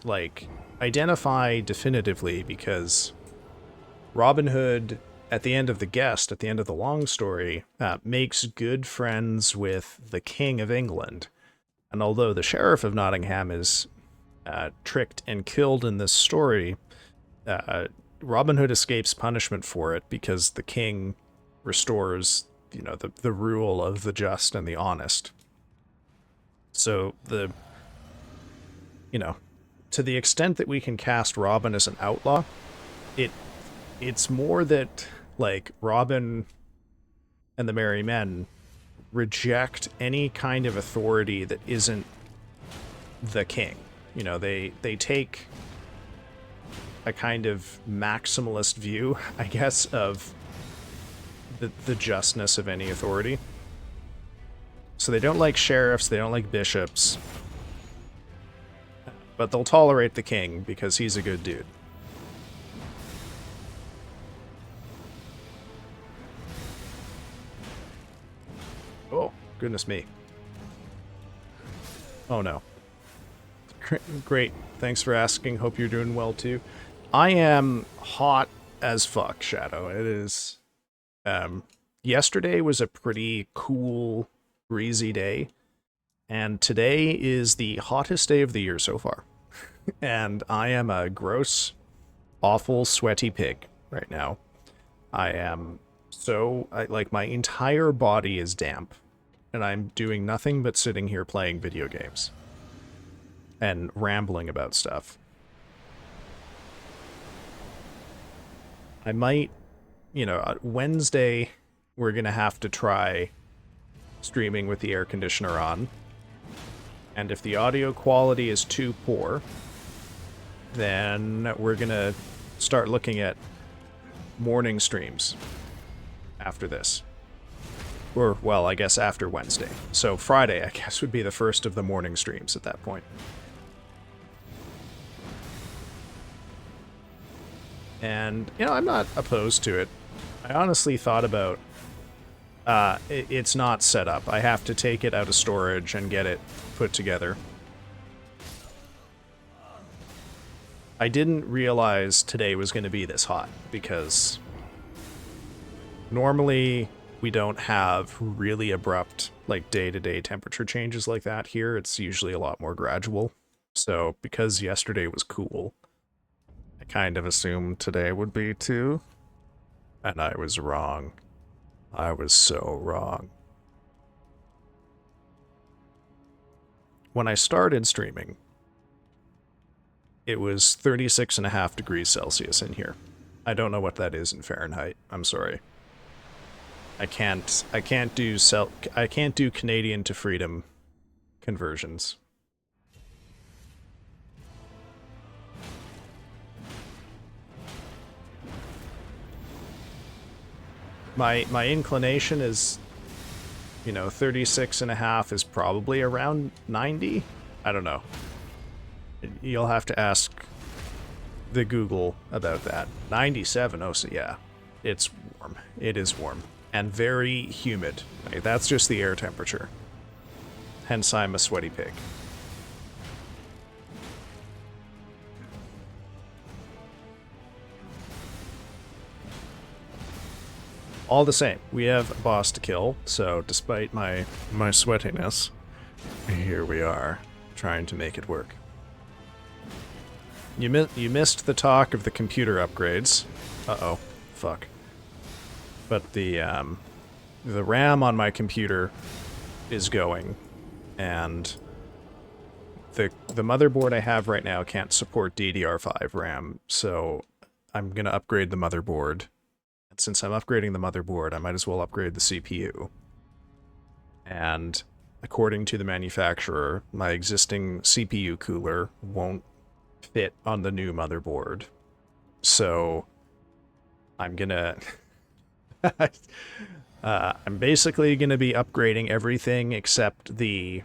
like, identify definitively, because Robin Hood, at the end of at the end of the long story, makes good friends with the King of England. And although the Sheriff of Nottingham is tricked and killed in this story, Robin Hood escapes punishment for it because the king restores, you know, the rule of the just and the honest. So you know, to the extent that we can cast Robin as an outlaw, it's more that, like, Robin and the Merry Men reject any kind of authority that isn't the king. You know, they take a kind of maximalist view, I guess, of the justness of any authority. So they don't like sheriffs, they don't like bishops, but they'll tolerate the king because he's a good dude. Oh, goodness me. Oh no. Great. Thanks for asking. Hope you're doing well too. I am hot as fuck, Shadow. It is... yesterday was a pretty cool, breezy day, and today is the hottest day of the year so far. And I am a gross, awful, sweaty pig right now. I am like, my entire body is damp, and I'm doing nothing but sitting here playing video games and rambling about stuff. I might, you know, Wednesday, we're gonna have to try streaming with the air conditioner on. And if the audio quality is too poor, then we're gonna start looking at morning streams after this. Or, well, I guess after Wednesday. So Friday, I guess, would be the first of the morning streams at that point. And, you know, I'm not opposed to it. I honestly thought about... it's not set up. I have to take it out of storage and get it put together. I didn't realize today was going to be this hot, because normally we don't have really abrupt, like, day-to-day temperature changes like that here. It's usually a lot more gradual. So, because yesterday was cool, I kind of assumed today would be too. And I was wrong. I was so wrong. When I started streaming, it was 36.5 degrees Celsius in here. I don't know what that is in Fahrenheit. I'm sorry. I can't do Canadian to freedom conversions. My inclination is, you know, 36.5 is probably around 90. I don't know. You'll have to ask the Google about that. 97, oh, so yeah. It's warm. It is warm. And very humid. Like, that's just the air temperature. Hence I'm a sweaty pig. All the same, we have a boss to kill, so despite my sweatiness, here we are, trying to make it work. You missed the talk of the computer upgrades. Uh-oh. Fuck. But the RAM on my computer is going, and the motherboard I have right now can't support DDR5 RAM, so I'm gonna upgrade the motherboard. And since I'm upgrading the motherboard, I might as well upgrade the CPU. And according to the manufacturer, my existing CPU cooler won't fit on the new motherboard. So I'm gonna... I'm basically gonna be upgrading everything except the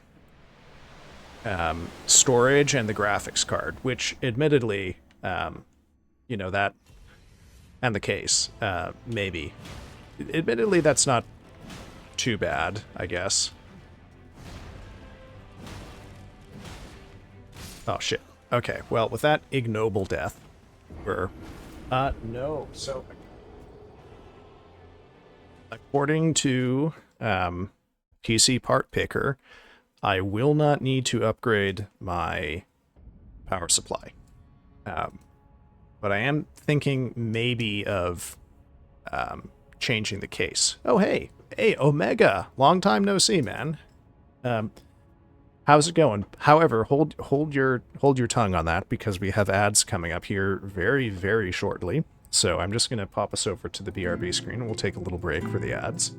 storage and the graphics card, which admittedly, you know, that... and the case, maybe. Admittedly, that's not too bad, I guess. Oh, shit. Okay, well, with that ignoble death, we're... no. So, according to PC Part Picker, I will not need to upgrade my power supply. But I am thinking maybe of changing the case. Oh, hey. Hey, Omega. Long time no see, man. How's it going? However, hold your tongue on that, because we have ads coming up here very, very shortly. So I'm just going to pop us over to the BRB screen, and we'll take a little break for the ads.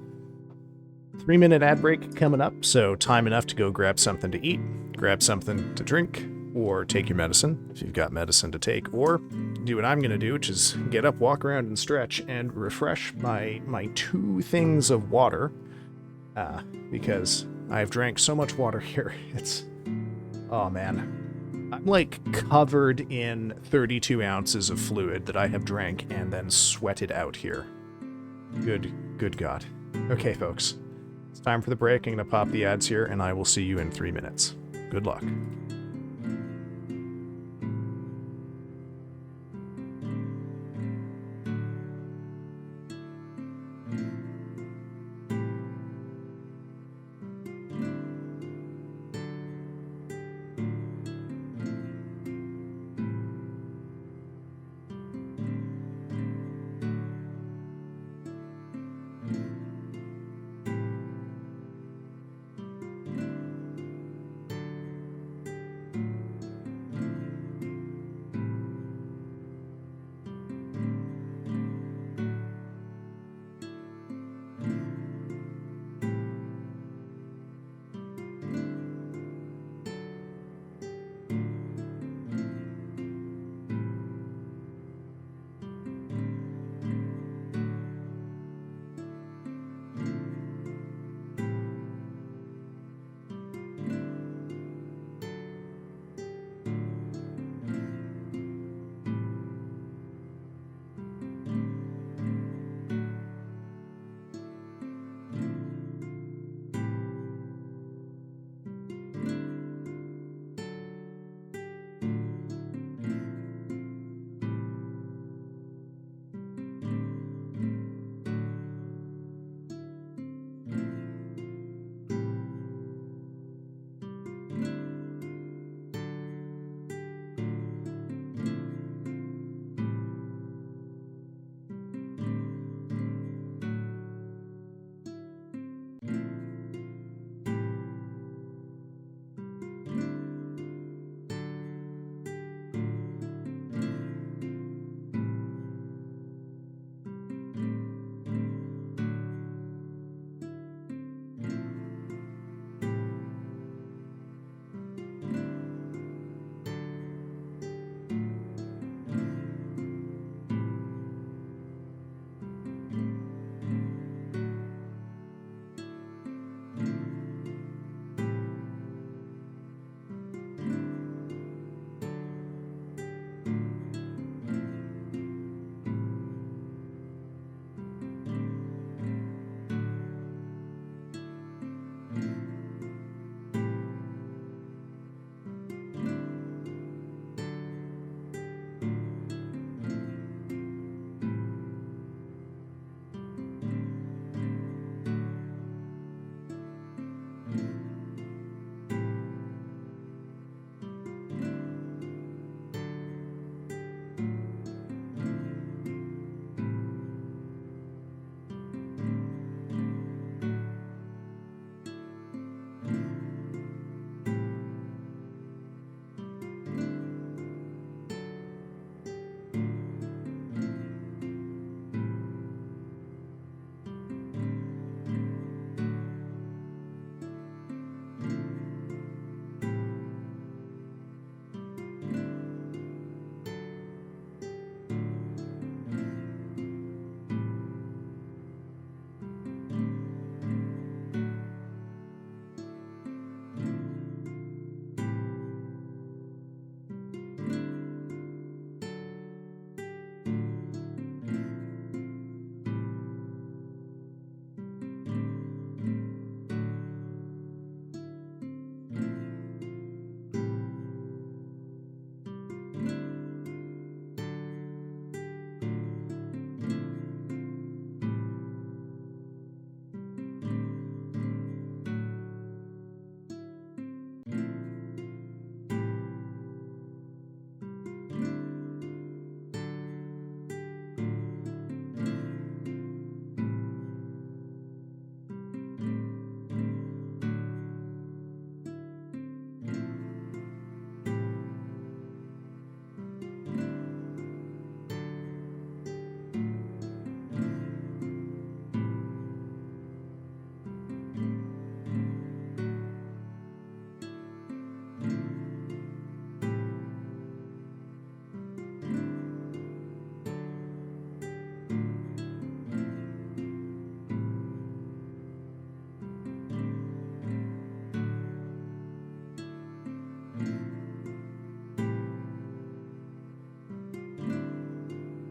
3-minute ad break coming up, so time enough to go grab something to eat, grab something to drink, or take your medicine, if you've got medicine to take, or do what I'm going to do, which is get up, walk around, and stretch, and refresh my 2 things of water, because I've drank so much water here. It's... oh, man. I'm, like, covered in 32 ounces of fluid that I have drank and then sweated out here. Good God. Okay, folks. It's time for the break. I'm going to pop the ads here, and I will see you in 3 minutes. Good luck.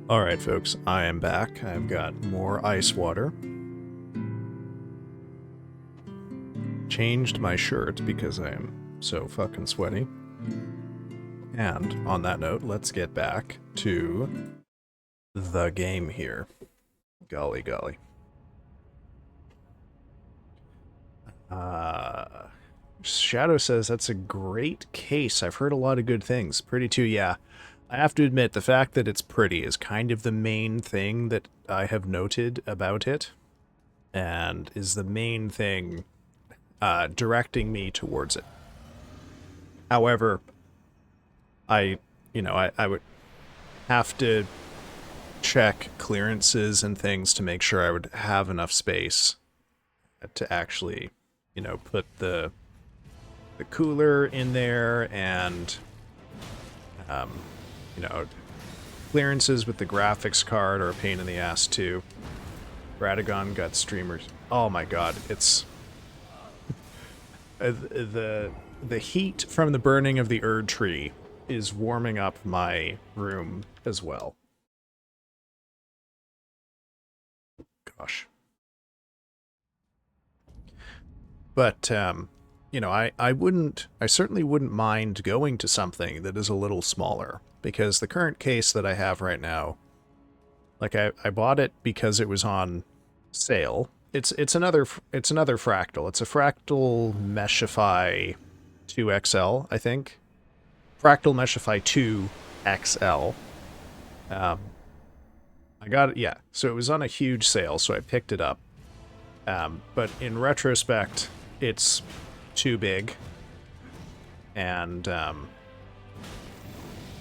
Alright, folks, I am back. I've got more ice water. Changed my shirt because I am so fucking sweaty. And on that note, let's get back to the game here. Golly, golly. Shadow says, that's a great case. I've heard a lot of good things. Pretty too, yeah. I have to admit, the fact that it's pretty is kind of the main thing that I have noted about it. And is the main thing directing me towards it. However, I would have to check clearances and things to make sure I would have enough space to actually, put the cooler in there and, clearances with the graphics card are a pain in the ass too. Radagon got streamers. Oh my god, it's the heat from the burning of the Erd tree is warming up my room as well. Gosh. But, I certainly wouldn't mind going to something that is a little smaller, because the current case that I have right now, like, I bought it because it was on sale. It's another fractal. It's a fractal Meshify 2XL, I think. Fractal Meshify 2 XL. I got it, yeah. So it was on a huge sale, so I picked it up. But in retrospect, it's too big. And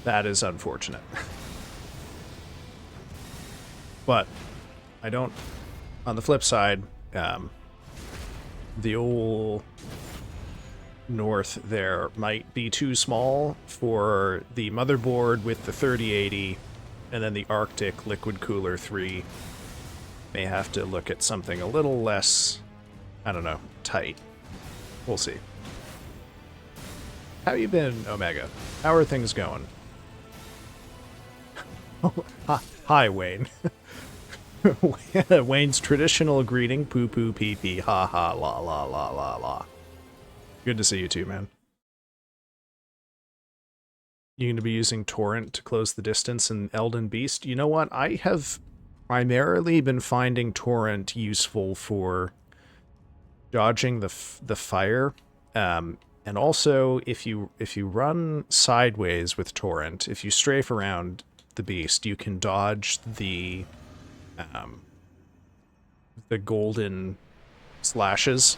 that is unfortunate. But I don't... On the flip side, the old North there might be too small for the motherboard with the 3080, and then the Arctic Liquid Cooler 3. May have to look at something a little less, I don't know, tight. We'll see. How you been, Omega? How are things going? Hi, Wayne. Wayne's traditional greeting, poo poo pee pee, ha ha, la la la la la. Good to see you too, man. You going to be using Torrent to close the distance in Elden Beast? You know what? I have primarily been finding Torrent useful for dodging the fire. And also, if you run sideways with Torrent, if you strafe around the beast, you can dodge the golden slashes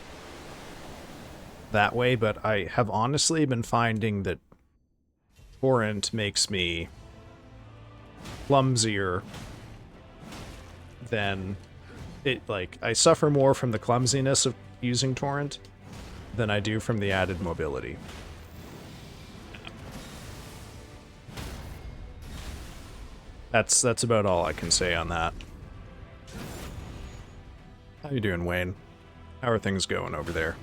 that way, but I have honestly been finding that Torrent makes me clumsier than it, like, I suffer more from the clumsiness of using Torrent than I do from the added mobility. That's about all I can say on that. How you doing, Wayne? How are things going over there?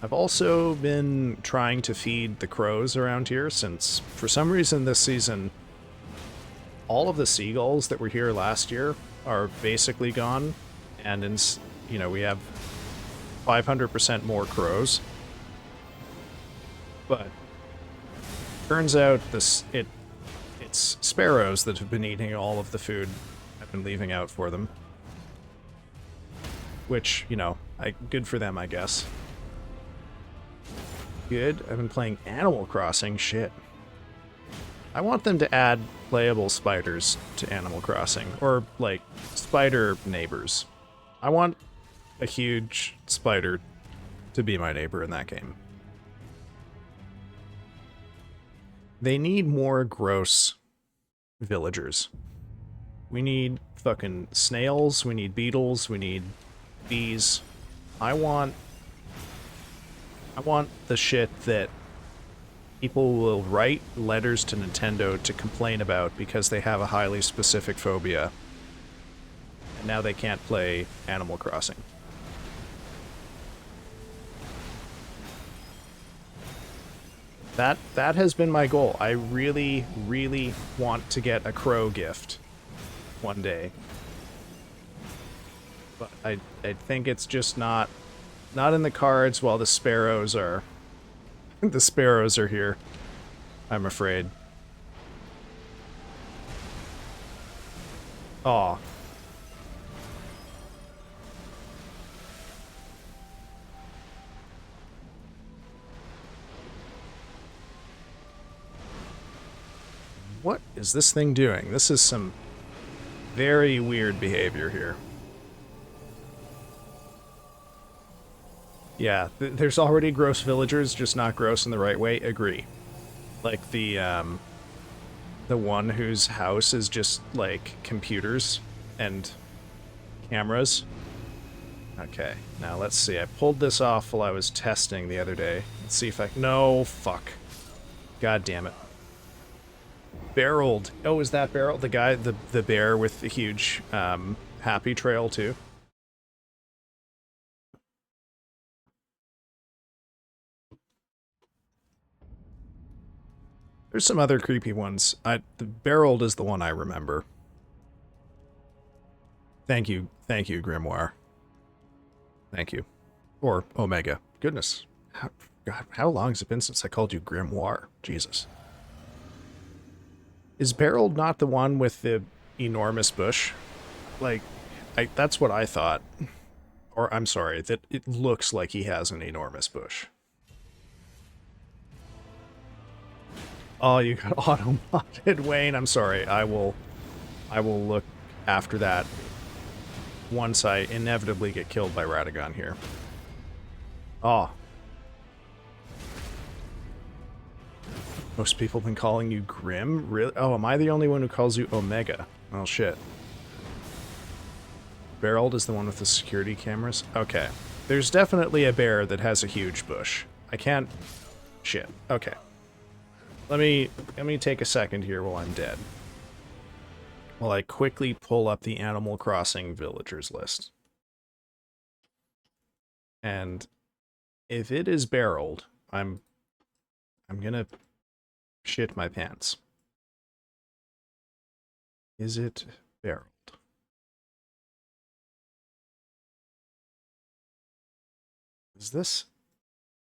I've also been trying to feed the crows around here, since for some reason this season all of the seagulls that were here last year are basically gone, and we have 500% more crows. But turns out it's sparrows that have been eating all of the food I've been leaving out for them. Which, good for them, I guess. Good. I've been playing Animal Crossing. Shit. I want them to add playable spiders to Animal Crossing. Or, like, spider neighbors. I want a huge spider to be my neighbor in that game. They need more gross villagers. We need fucking snails, we need beetles, we need bees. I want the shit that people will write letters to Nintendo to complain about because they have a highly specific phobia. And now they can't play Animal Crossing. That has been my goal. I really, really want to get a crow gift one day. But I think it's just not in the cards while the sparrows are the sparrows are here, I'm afraid. Aw. What is this thing doing? This is some very weird behavior here. Yeah, there's already gross villagers, just not gross in the right way. Agree. Like the one whose house is just, like, computers and cameras. Okay, now let's see. I pulled this off while I was testing the other day. Let's see if I... No, fuck. God damn it. Barreled. Oh, is that Barrel? The guy, the bear with the huge happy trail, too? There's some other creepy ones. The Barreled is the one I remember. Thank you, Grimoire. Thank you. Or Omega. Goodness. God, how long has it been since I called you Grimoire? Jesus. Is Barreled not the one with the enormous bush? Like, that's what I thought. Or, I'm sorry, that it looks like he has an enormous bush. Oh, you got auto-modded, Wayne. I'm sorry. I will look after that once I inevitably get killed by Radagon here. Oh. Most people have been calling you Grim? Really? Oh, am I the only one who calls you Omega? Oh, shit. Barreled is the one with the security cameras? Okay. There's definitely a bear that has a huge bush. I can't... Shit. Okay. Let me take a second here while I'm dead. While I quickly pull up the Animal Crossing villagers list. And if it is Barreled, I'm gonna shit my pants. Is it Barreled? Is this...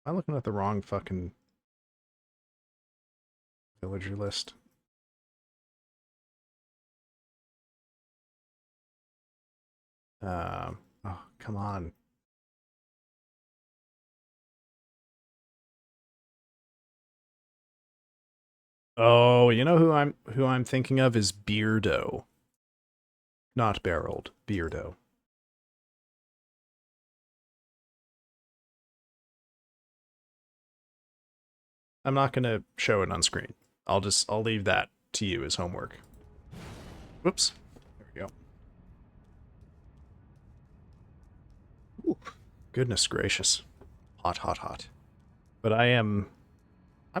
Am I looking at the wrong fucking villager list? Oh, come on. Oh, you know who I'm thinking of is Beardo. Not Barreled, Beardo. I'm not gonna show it on screen. I'll leave that to you as homework. Whoops. There we go. Ooh, goodness gracious. Hot, hot, hot. But I'm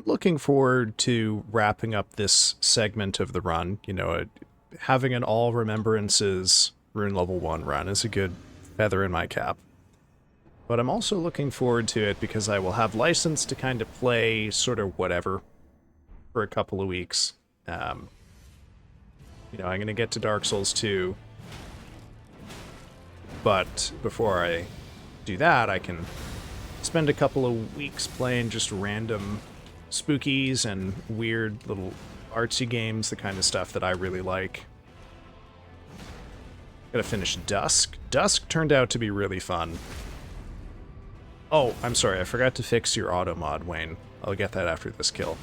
looking forward to wrapping up this segment of the run. You know, having an all remembrances rune level 1 run is a good feather in my cap. But I'm also looking forward to it because I will have license to kind of play sort of whatever for a couple of weeks. You know, I'm going to get to Dark Souls 2. But before I do that, I can spend a couple of weeks playing just random spookies and weird little artsy games, the kind of stuff that I really like. Gotta finish Dusk. Dusk turned out to be really fun. Oh, I'm sorry, I forgot to fix your auto mod, Wayne. I'll get that after this kill.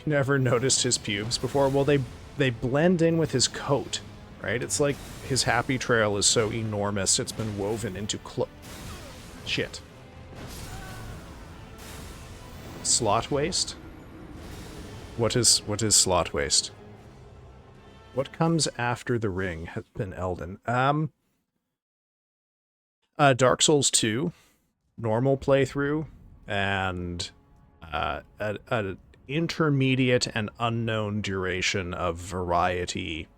You never noticed his pubes before? Well, they blend in with his coat, right? It's like his happy trail is so enormous, it's been woven into shit. Slot waste? What is slot waste? What comes after the ring has been Elden? Dark Souls 2, normal playthrough, and an intermediate and unknown duration of variety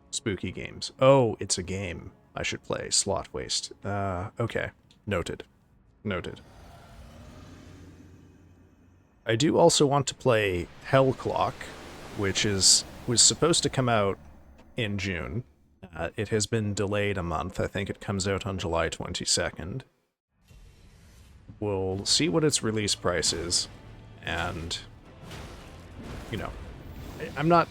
spooky games. Oh, it's a game I should play. Slot waste. Okay. Noted. Noted. I do also want to play Hell Clock, which was supposed to come out in June. It has been delayed a month. I think it comes out on July 22nd. We'll see what its release price is, and, you know, I'm not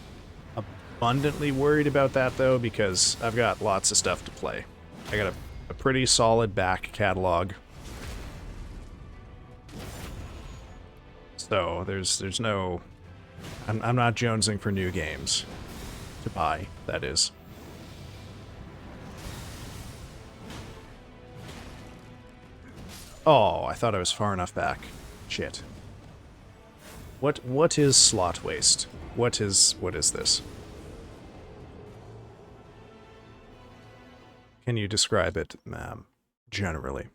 abundantly worried about that, though, because I've got lots of stuff to play. I got a pretty solid back catalog. So there's no... I'm not jonesing for new games to buy, that is. Oh, I thought I was far enough back. Shit. What is slot waste? What is this? Can you describe it, generally?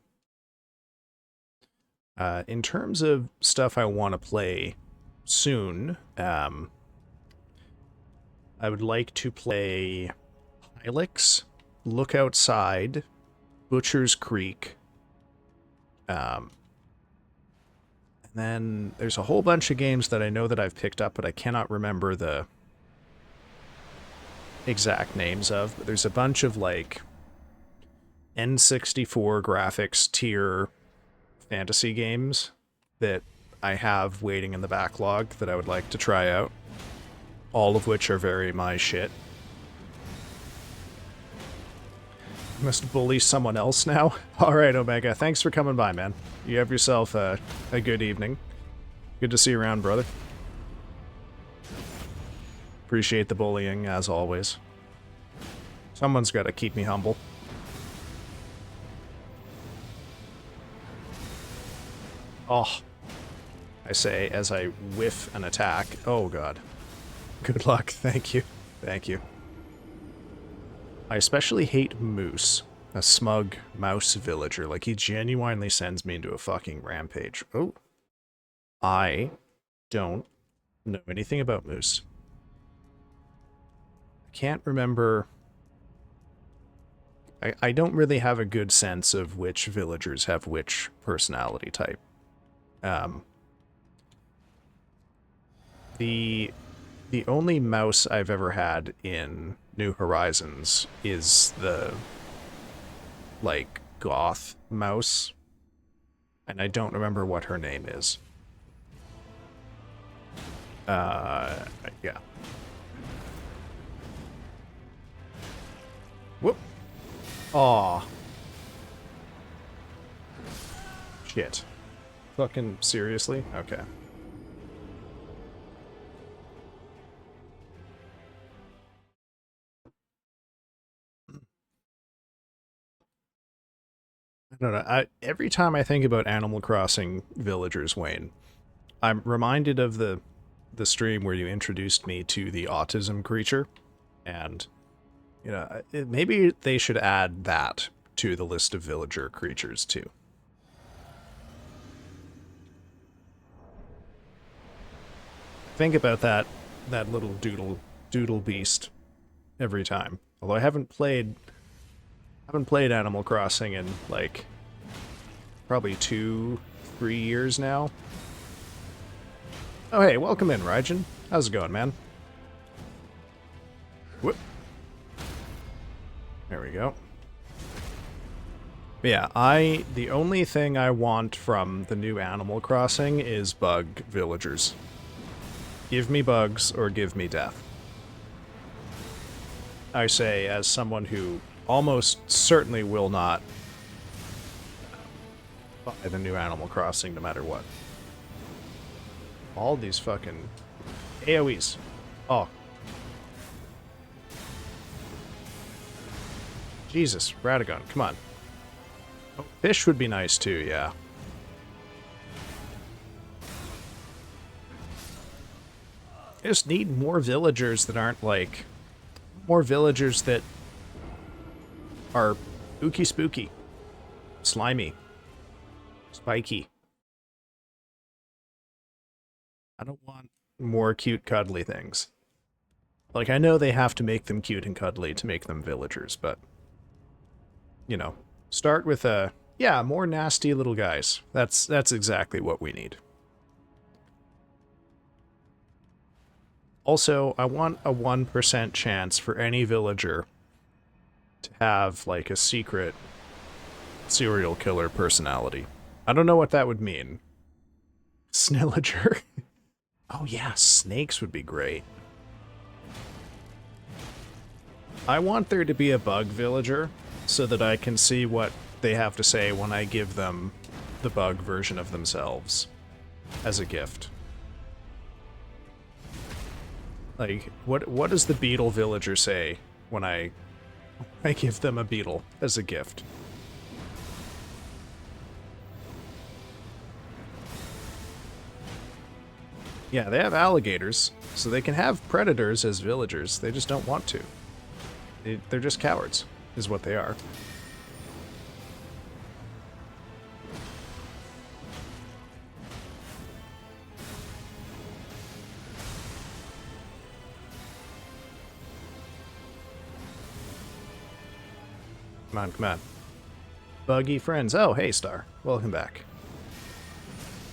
In terms of stuff I want to play soon, I would like to play Hylix, Look Outside, Butcher's Creek, and then there's a whole bunch of games that I know that I've picked up, but I cannot remember the exact names of. But there's a bunch of, like, N64 graphics tier fantasy games that I have waiting in the backlog that I would like to try out. All of which are very my shit. Must bully someone else now? Alright, Omega, thanks for coming by, man. You have yourself a good evening. Good to see you around, brother. Appreciate the bullying, as always. Someone's gotta keep me humble. Oh, I say as I whiff an attack. Oh god. Good luck, thank you. Thank you. I especially hate Moose, a smug mouse villager. Like, he genuinely sends me into a fucking rampage. Oh. I don't know anything about Moose. I can't remember... I don't really have a good sense of which villagers have which personality type. The only mouse I've ever had in New Horizons is the, like, goth mouse, and I don't remember what her name is. Yeah. Whoop. Aw. Shit. Fucking seriously? Okay. I don't know. Every time I think about Animal Crossing villagers, Wayne, I'm reminded of the stream where you introduced me to the autism creature, and, you know, maybe they should add that to the list of villager creatures, too. Think about that little doodle beast every time. Although I haven't played Animal Crossing in, like, probably 2-3 years now. Oh hey, welcome in, Raijin. How's it going, man? Whoop. There we go. But yeah, the only thing I want from the new Animal Crossing is bug villagers. Give me bugs or give me death. I say as someone who almost certainly will not buy the new Animal Crossing no matter what. All these fucking AoEs. Oh. Jesus, Radagon, come on. Oh, fish would be nice too, yeah. I just need more villagers that aren't, like... More villagers that are ooky spooky, slimy, spiky. I don't want more cute cuddly things. Like, I know they have to make them cute and cuddly to make them villagers, but, you know, start with yeah, more nasty little guys. That's exactly what we need. Also, I want a 1% chance for any villager to have, like, a secret serial killer personality. I don't know what that would mean. Snillager. Oh yeah, snakes would be great. I want there to be a bug villager so that I can see what they have to say when I give them the bug version of themselves as a gift. Like, what does the beetle villager say when I give them a beetle as a gift? Yeah, they have alligators, so they can have predators as villagers. They just don't want to. They're just cowards, is what they are. Come on, come on. Buggy friends. Oh, hey, Star. Welcome back.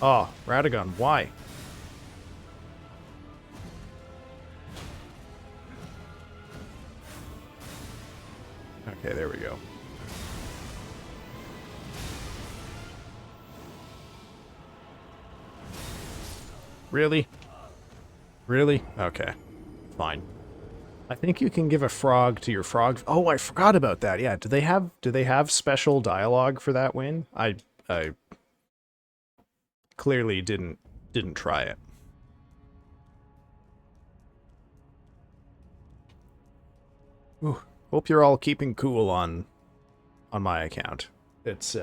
Oh, Radagon, why? Okay, there we go. Really? Really? Okay. Fine. I think you can give a frog to your frog. Oh, I forgot about that. Yeah, do they have special dialogue for that win? I clearly didn't try it. Ooh, hope you're all keeping cool on my account. It's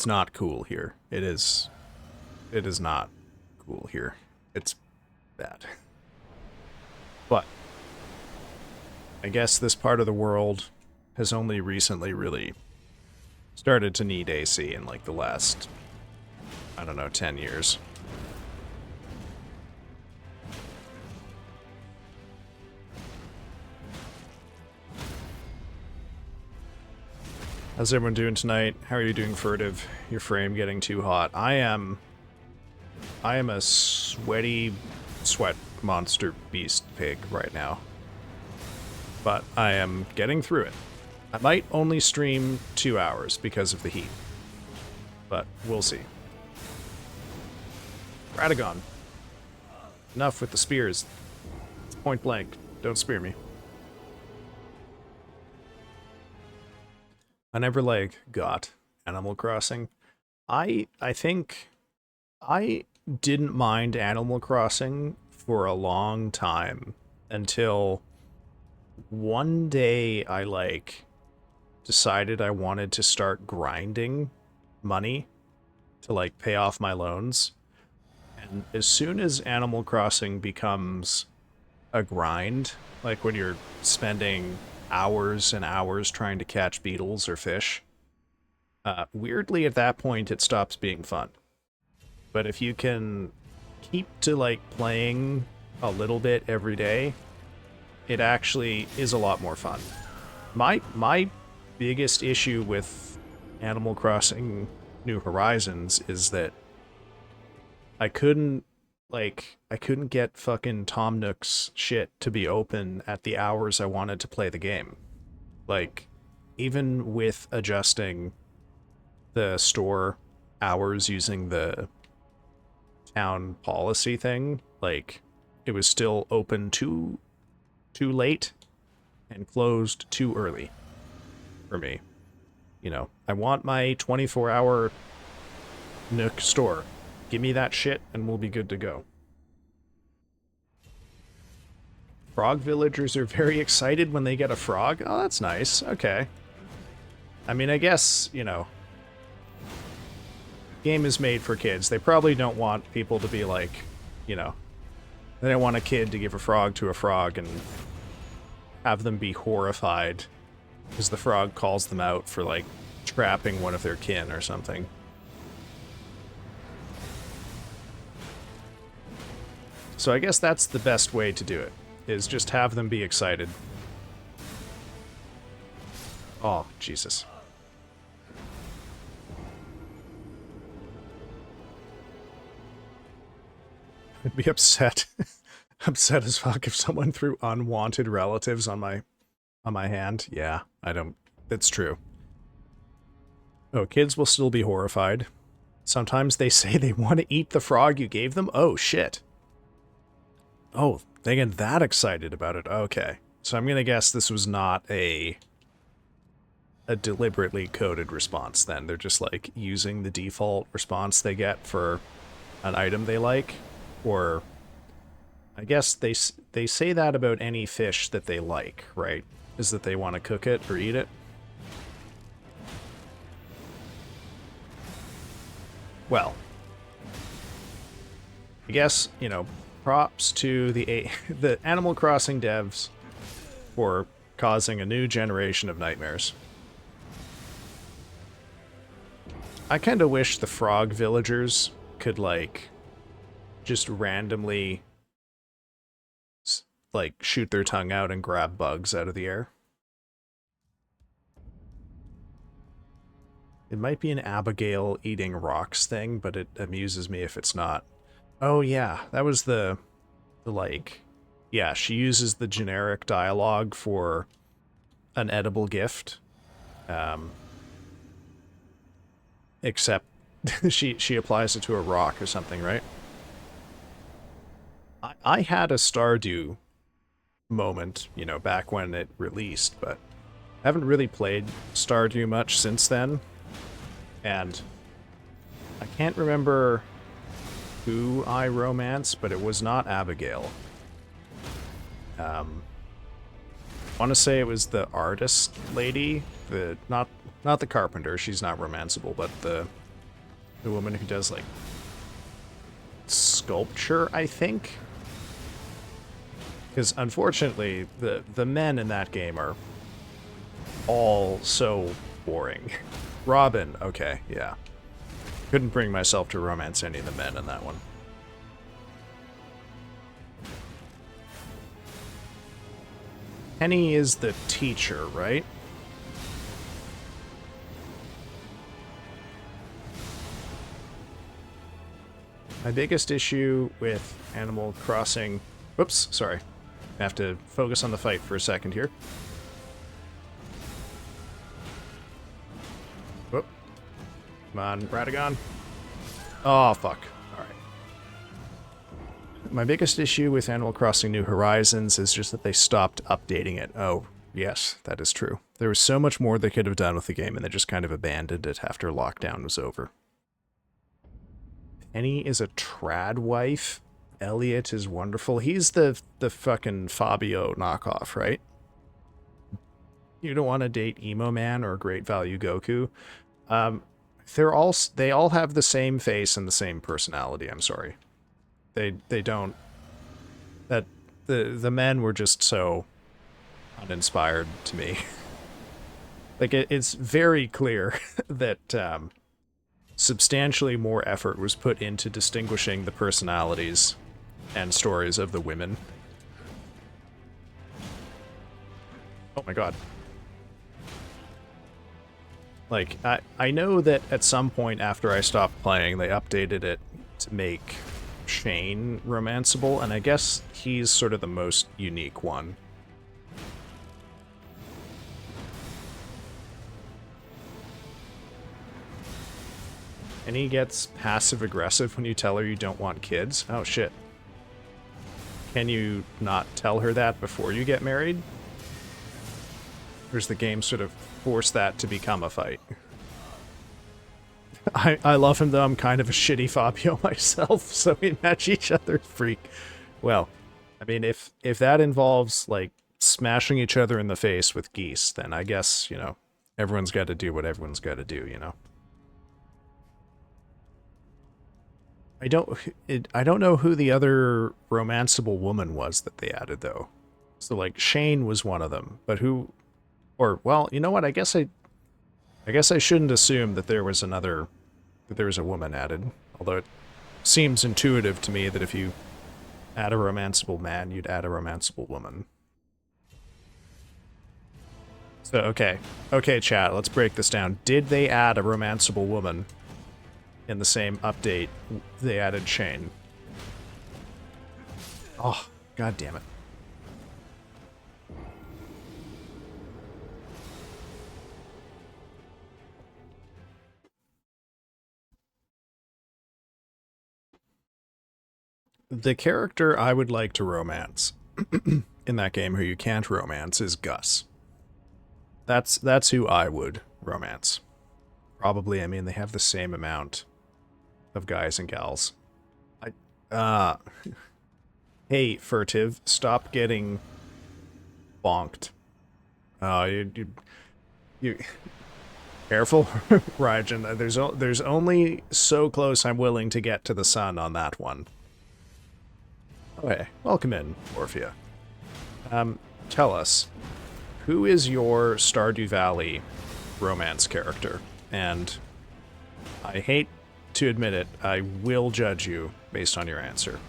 not cool here. It is not cool here. It's bad. But I guess this part of the world has only recently really started to need AC in like the last, I don't know, 10 years. How's everyone doing tonight? How are you doing, Furtive? Your frame getting too hot. I am a sweaty sweat monster beast pig right now. But I am getting through it. I might only stream 2 hours because of the heat. But we'll see. Radagon. Enough with the spears. It's point blank. Don't spear me. I never, like, got Animal Crossing. I think I didn't mind Animal Crossing for a long time until one day I, like, decided I wanted to start grinding money to, like, pay off my loans. And as soon as Animal Crossing becomes a grind, like when you're spending hours and hours trying to catch beetles or fish, weirdly at that point it stops being fun. But if you can keep to like playing a little bit every day, it actually is a lot more fun. My biggest issue with Animal Crossing New Horizons is that I couldn't get fucking Tom Nook's shit to be open at the hours I wanted to play the game. Like, even with adjusting the store hours using the town policy thing, like, it was still open too late and closed too early for me. You know, I want my 24-hour Nook store. Give me that shit and we'll be good to go. Frog villagers are very excited when they get a frog? Oh, that's nice. Okay. I mean, I guess, you know, game is made for kids. They probably don't want people to be like, you know, they don't want a kid to give a frog to a frog and have them be horrified because the frog calls them out for, like, trapping one of their kin or something. So I guess that's the best way to do it, is just have them be excited. Oh, Jesus. I'd be upset. Upset as fuck if someone threw unwanted relatives on my hand. Yeah, I don't... That's true. Oh, kids will still be horrified. Sometimes they say they want to eat the frog you gave them. Oh, shit. Oh, they get that excited about it. Okay. So I'm going to guess this was not a deliberately coded response then. They're just, like, using the default response they get for an item they like. Or, I guess they say that about any fish that they like, right? Is that they want to cook it or eat it. Well, I guess, you know, props to the Animal Crossing devs for causing a new generation of nightmares. I kind of wish the frog villagers could, like, just randomly, like, shoot their tongue out and grab bugs out of the air. It might be an Abigail eating rocks thing, but it amuses me if it's not. Oh yeah, that was the like... Yeah, she uses the generic dialogue for an edible gift. Except she applies it to a rock or something, right? I had a Stardew moment, you know, back when it released, but I haven't really played Stardew much since then. And I can't remember who I romanced, but it was not Abigail. I want to say it was the artist lady, not the carpenter, she's not romanceable, but the woman who does, like, sculpture, I think. Because unfortunately, the men in that game are all so boring. Robin, okay, yeah. Couldn't bring myself to romance any of the men in that one. Penny is the teacher, right? My biggest issue with Animal Crossing... Whoops, sorry. I have to focus on the fight for a second here. Whoop. Come on, Radagon. Oh, fuck. Alright. My biggest issue with Animal Crossing New Horizons is just that they stopped updating it. Oh, yes, that is true. There was so much more they could have done with the game, and they just kind of abandoned it after lockdown was over. Penny is a trad wife. Elliot is wonderful. He's the fucking Fabio knockoff, right? You don't want to date Emo Man or Great Value Goku. They all have the same face and the same personality, I'm sorry. They don't... That the men were just so uninspired to me. Like, it's very clear that substantially more effort was put into distinguishing the personalities and stories of the women. Oh my god. Like, I know that at some point after I stopped playing, they updated it to make Shane romanceable, and I guess he's sort of the most unique one. And he gets passive-aggressive when you tell her you don't want kids. Oh, shit. Can you not tell her that before you get married? Or does the game sort of force that to become a fight? I love him, though. I'm kind of a shitty Fabio myself, so we match each other. Freak. Well, I mean, if that involves, like, smashing each other in the face with geese, then I guess, you know, everyone's got to do what everyone's got to do, you know? I don't know who the other romanceable woman was that they added, though. So, like, Shane was one of them, but who... Or, well, you know what, I guess I shouldn't assume that there was another... that there was a woman added. Although it seems intuitive to me that if you add a romanceable man, you'd add a romanceable woman. So, okay. Okay, chat, let's break this down. Did they add a romanceable woman in the same update they added Shane? Oh, god damn it. The character I would like to romance in that game who you can't romance is Gus. That's who I would romance. Probably, I mean, they have the same amount of guys and gals. Uh, hey, Furtive, stop getting bonked. You careful, Raijin. There's only so close I'm willing to get to the sun on that one. Okay, welcome in, Orphea. Tell us, who is your Stardew Valley romance character? And I hate to admit it, I will judge you based on your answer.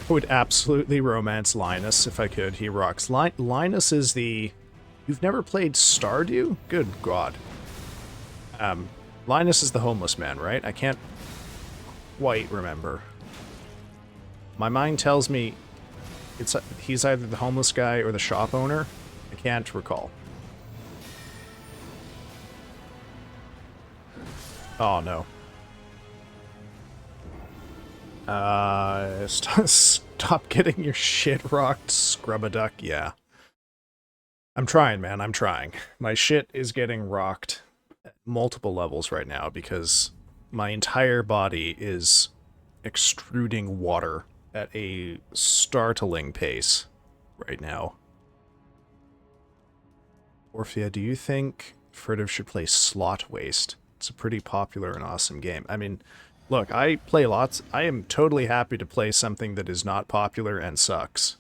I would absolutely romance Linus if I could. He rocks. Linus is the... You've never played Stardew? Good God. Linus is the homeless man, right? I can't quite remember. My mind tells me he's either the homeless guy or the shop owner. I can't recall. Oh, no. Stop getting your shit rocked, Scrub-a-Duck. Yeah. I'm trying, man. I'm trying. My shit is getting rocked at multiple levels right now because my entire body is extruding water at a startling pace right now. Orphea, do you think Furtive should play Slot Waste? It's a pretty popular and awesome game. I mean, look, I play lots. I am totally happy to play something that is not popular and sucks.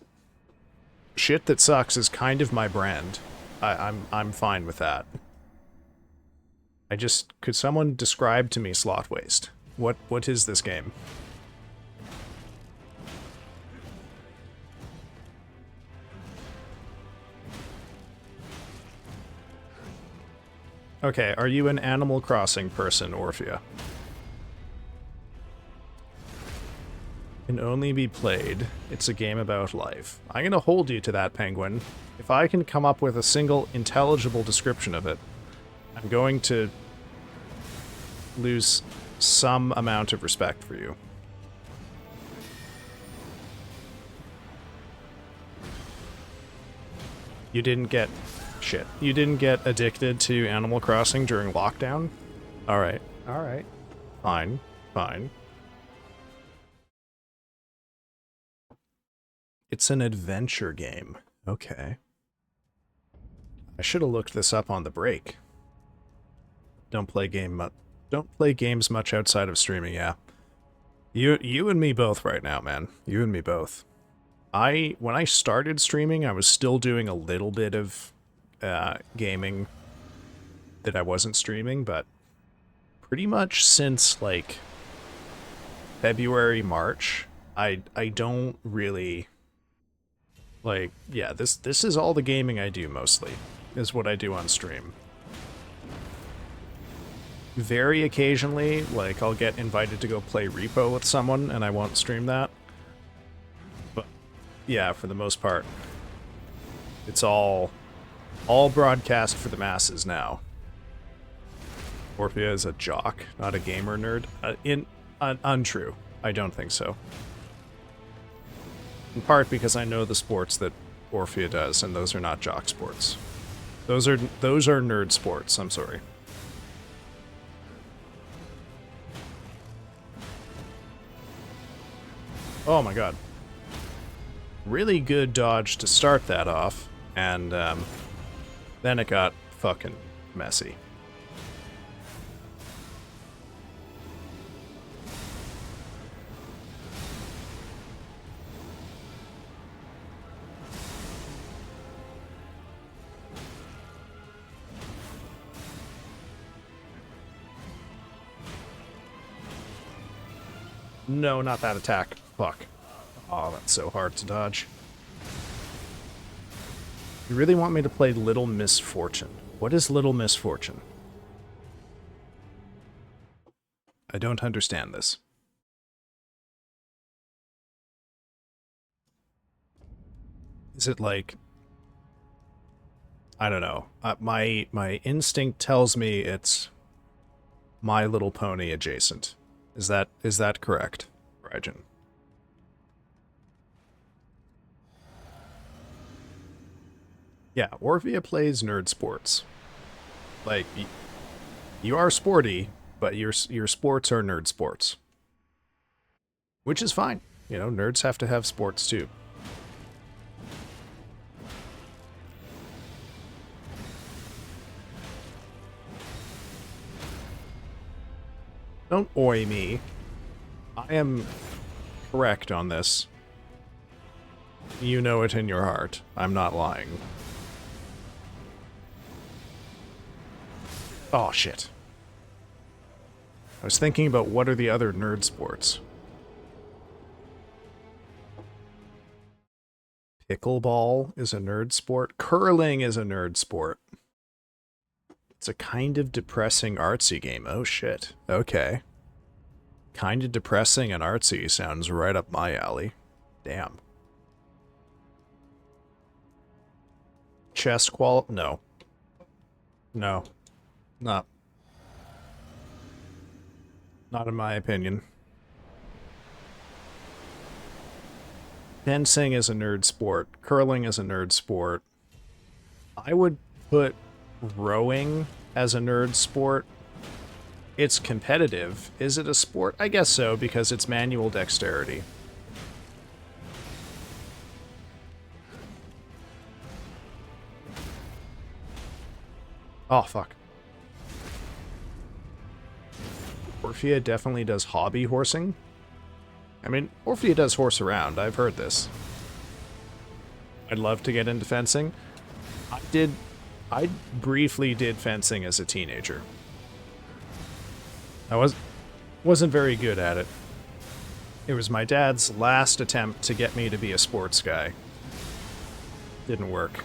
Shit that sucks is kind of my brand. I'm fine with that. Could someone describe to me Slot Waste? What is this game? Okay, are you an Animal Crossing person, Orphea? Can only be played. It's a game about life. I'm gonna hold you to that, Penguin. If I can come up with a single intelligible description of it, I'm going to lose some amount of respect for you. You didn't get... Shit. You didn't get addicted to Animal Crossing during lockdown? Alright. Alright. Fine. Fine. It's an adventure game. Okay. I should have looked this up on the break. Don't play games much outside of streaming, yeah. You and me both right now, man. You and me both. When I started streaming, I was still doing a little bit of gaming that I wasn't streaming, but pretty much since like February, March, I don't really like, yeah, this is all the gaming I do mostly, is what I do on stream. Very occasionally, like, I'll get invited to go play Repo with someone, and I won't stream that. But, yeah, for the most part, it's all broadcast for the masses now. Orphea is a jock, not a gamer nerd. Untrue. I don't think so. In part because I know the sports that Orphea does, and those are not jock sports. Those are nerd sports, I'm sorry. Oh my god. Really good dodge to start that off, and then it got fucking messy. No, not that attack. Fuck. Oh, that's so hard to dodge. You really want me to play Little Misfortune? What is Little Misfortune? I don't understand this. Is it like... I don't know. My instinct tells me it's My Little Pony adjacent. Is that correct, Raijin? Yeah, Orphea plays nerd sports. Like, you are sporty, but your sports are nerd sports. Which is fine. You know, nerds have to have sports too. Don't oi me. I am correct on this. You know it in your heart. I'm not lying. Oh, shit. I was thinking about what are the other nerd sports. Pickleball is a nerd sport. Curling is a nerd sport. It's a kind of depressing artsy game. Oh, shit. Okay. Kind of depressing and artsy sounds right up my alley. Damn. Chess No. No. Not in my opinion. Fencing is a nerd sport. Curling is a nerd sport. I would put rowing as a nerd sport. It's competitive. Is it a sport? I guess so, because it's manual dexterity. Oh, fuck. Orphea definitely does hobby horsing. I mean, Orphea does horse around. I've heard this. I'd love to get into fencing. I briefly did fencing as a teenager. I wasn't very good at it. It was my dad's last attempt to get me to be a sports guy. Didn't work.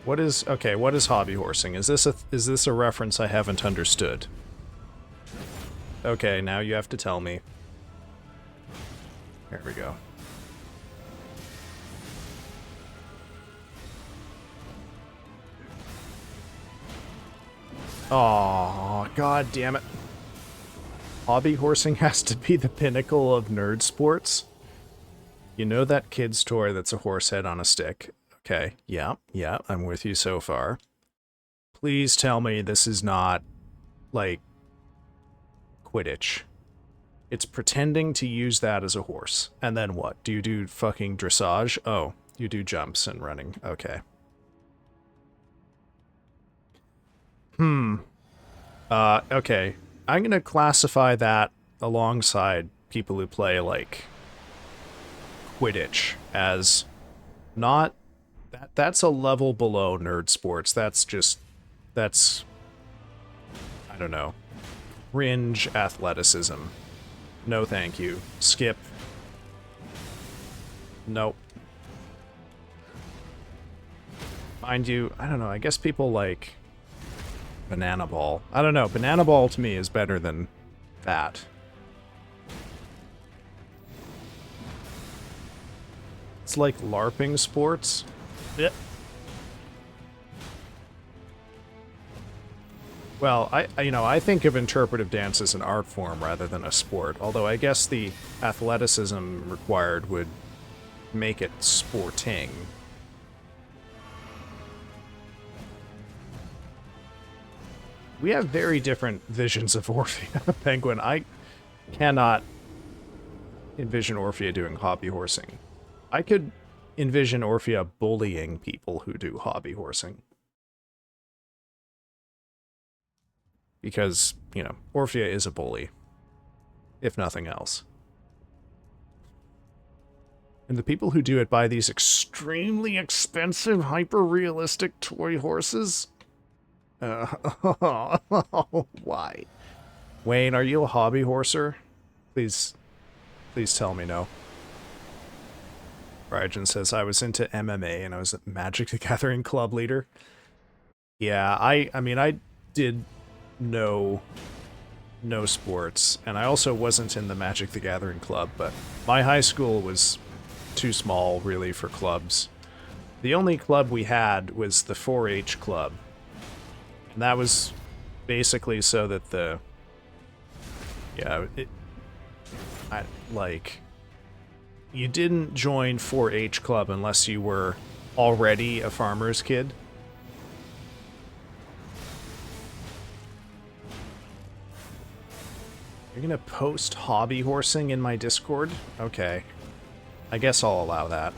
What is hobby horsing? Is this a reference I haven't understood? Okay, now you have to tell me. There we go. Oh, god damn it. Hobby horsing has to be the pinnacle of nerd sports? You know that kid's toy that's a horse head on a stick? Okay, yeah, I'm with you so far. Please tell me this is not, like, Quidditch. It's pretending to use that as a horse. And then what? Do you do fucking dressage? Oh, you do jumps and running. Okay. Okay. I'm gonna classify that alongside people who play, like, Quidditch as not... That's a level below nerd sports. That's I don't know, cringe athleticism. No thank you. Skip. Nope. Mind you, I don't know, I guess people like Banana Ball. I don't know, Banana Ball to me is better than that. It's like LARPing sports. Yeah. Well, I think of interpretive dance as an art form rather than a sport, although I guess the athleticism required would make it sporting. We have very different visions of Orphea, Penguin. I cannot envision Orphea doing hobby horsing. I could envision Orphea bullying people who do hobby horsing. Because, you know, Orphea is a bully, if nothing else. And the people who do it buy these extremely expensive, hyper-realistic toy horses. Why? Wayne, are you a hobby horser? Please tell me no. Raijin says, I was into MMA and I was a Magic the Gathering club leader. Yeah, I mean, I did know no sports, and I also wasn't in the Magic the Gathering club, but my high school was too small, really, for clubs. The only club we had was the 4-H club, and that was basically so that the... Yeah, you didn't join 4-H club unless you were already a farmer's kid. You're gonna post hobby horsing in my Discord? Okay. I guess I'll allow that.